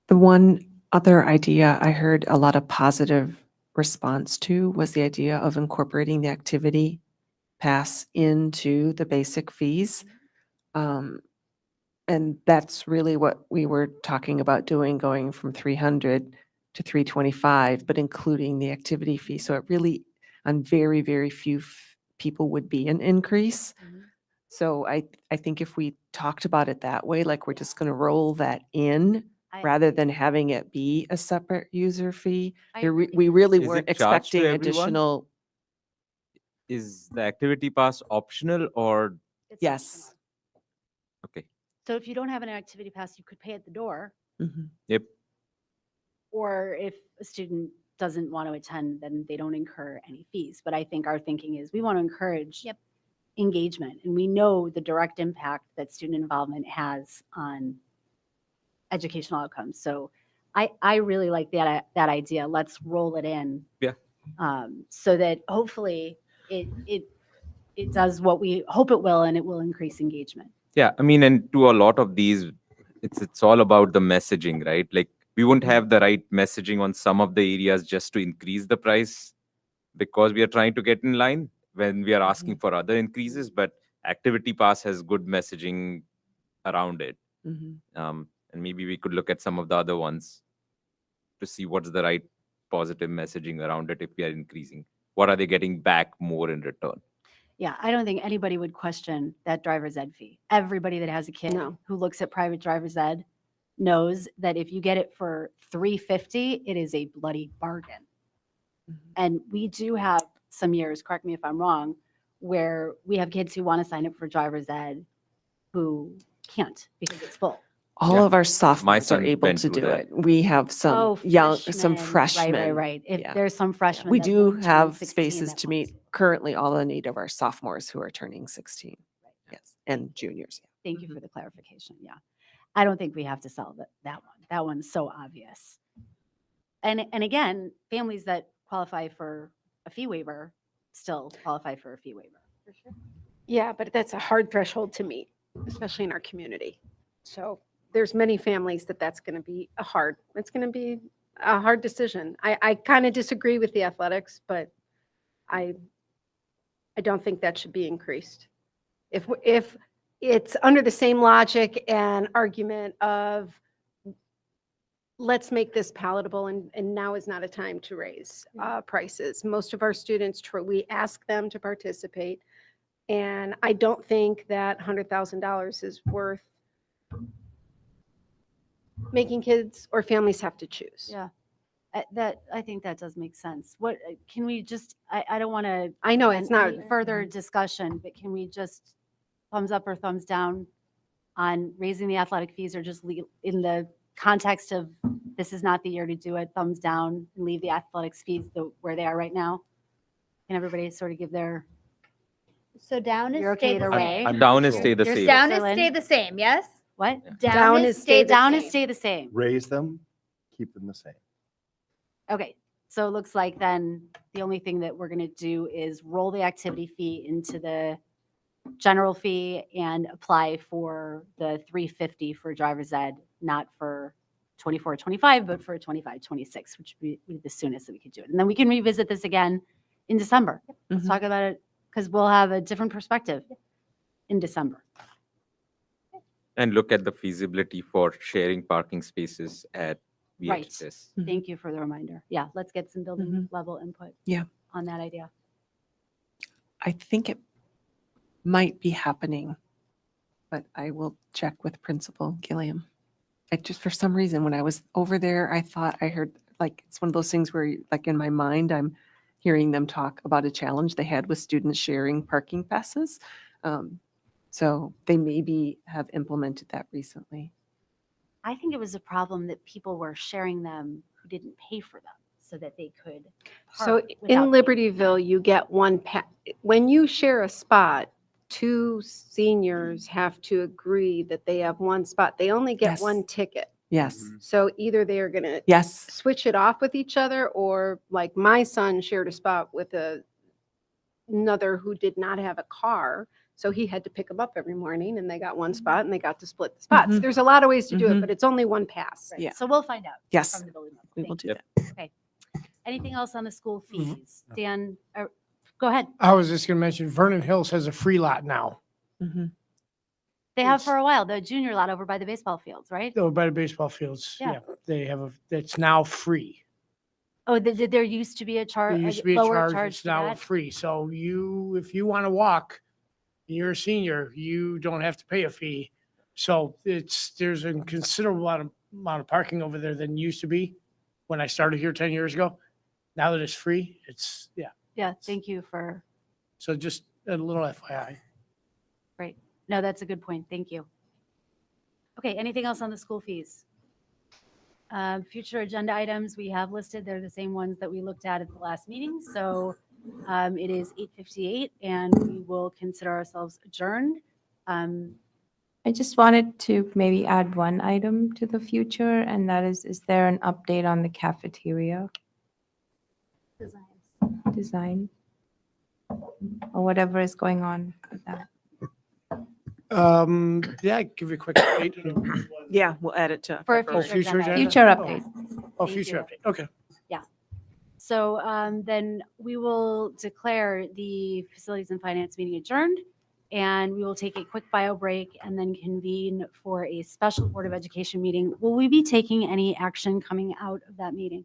The one other idea I heard a lot of positive response to was the idea of incorporating the activity pass into the basic fees. And that's really what we were talking about doing, going from 300 to 325, but including the activity fee. So it really, on very, very few people would be an increase. So I think if we talked about it that way, like we're just going to roll that in rather than having it be a separate user fee, we really Is weren't it charged to expecting everyone? additional. Is the activity pass optional or It's Yes. okay? So if you don't have an activity pass, you could pay at the door, Mhm. Yep. or if a student doesn't want to attend, then they don't incur any fees. But I think our thinking is we want to encourage engagement, and we know the direct impact that student involvement has on educational outcomes. So I really like that idea. Let's roll it in. Yeah. So that hopefully it does what we hope it will, and it will increase engagement. Yeah, I mean, and to a lot of these, it's all about the messaging, right? Like we won't have the right messaging on some of the areas just to increase the price because we are trying to get in line when we are asking for other increases. But activity pass has good messaging around it, Mhm. and maybe we could look at some of the other ones to see what's the right positive messaging around it if we are increasing. What are they getting back more in return? Yeah, I don't think anybody would question that driver's ed fee. Everybody that has a kid No. who looks at private driver's ed knows that if you get it for $350, it is a bloody bargain. And we do have some years, correct me if I'm wrong, where we have kids who want to sign up for driver's ed who can't because it's full. All Yeah. of our sophomores are son able went to through do that. it. We have some some freshmen. Right. If Yeah. there's some freshmen. We that do won't turn have 16 spaces that to want meet currently all the need of our sophomores who are turning 16. Yes, and juniors. Thank you for the clarification. Yeah. I don't think we have to sell that one. That one's so obvious. And again, families that qualify for a fee waiver still qualify for a fee waiver. For sure. Yeah, but that's a hard threshold to meet, especially in our community. So there's many families that's going to be it's going to be a hard decision. I kind of disagree with the athletics, but I don't think that should be increased. If it's under the same logic and argument of let's make this palatable and now is not a time to raise prices. Most of our students, we ask them to participate. And I don't think that $100,000 is worth making kids or families have to choose. Yeah. I think that does make sense. What can we just, I don't want to. I know it's not further discussion, but can we just thumbs up or thumbs down on raising the athletic fees, or just in the context of this is not the year to do it, thumbs down and leave the athletics fees where they are right now? Can everybody sort of give their. So down is You're okay stay the either way? same. Down is stay the You're same. Down is Switzerland. stay the same, yes? What? Down is stay the Down same. is stay the same. Raise them, keep them the same. Okay, so it looks like then the only thing that we're going to do is roll the activity fee into the general fee and apply for the $350 for driver's ed, not for 24-25, but for 25-26, which would be the soonest that we could do it. And then we can revisit this again in December. Let's Mhm. talk about it because we'll have a different perspective in December. And look at the feasibility for sharing parking spaces at Right. VHS. Thank you for the reminder. Yeah, let's get some building level input Yeah. on that idea. I think it might be happening, but I will check with Principal Gilliam. I just, for some reason, when I was over there, I thought I heard, like, it's one of those things where, like, in my mind, I'm hearing them talk about a challenge they had with students sharing parking passes. So they maybe have implemented that recently. I think it was a problem that people were sharing them who didn't pay for them so that they could. So park in without Libertyville, you get when you share a spot, two seniors have to agree that they have one spot. They only get Yes. one ticket. Yes, So either they are going to yes. switch it off with each other, or like my son shared a spot with another who did not have a car. So he had to pick them up every morning, and they got one spot and they got to split the spots. Mhm. There's a lot of ways to do it, Mhm. but it's only one pass. Right. Yeah. So we'll find out. Yes, From the building level. we will Thank do you. that. Okay. Anything else on the school Mhm. fees? Dan, go ahead. I was just gonna mention Vernon Hills has a free lot now, Mhm. They have It's- for a while, the junior lot over by the baseball fields, right? over by the baseball fields. Yeah. Yeah, they have it's now free. Oh, there used to be a There used to be a lower charge, charge it's for now that? free. So if you want to walk, and you're a senior, you don't have to pay a fee. So there's a considerable amount of parking over there than used to be when I started here 10 years ago. Now that it's free, Yeah, thank you for, so just a little FYI. no, that's a good point. Thank you. Okay, anything else on the school fees? Future agenda items we have listed, they're the same ones that we looked at the last meeting. So it is 8:58 and we will consider ourselves adjourned. I just wanted to maybe add one item to the future, and that is there an update on the cafeteria design? Or whatever is going on with that? Yeah, give you a quick update. Yeah, we'll add it to. For a February. future agenda. Future Oh, update. Oh, Thank future you. update. Okay. So then we will declare the Facilities and Finance meeting adjourned, and we will take a quick bio break and then convene for a special Board of Education meeting. Will we be taking any action coming out of that meeting?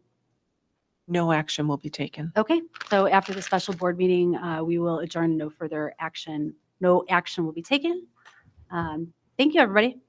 No action will be taken. Okay, so after the special board meeting, we will adjourn. No further action. No action will be taken. Thank you, everybody.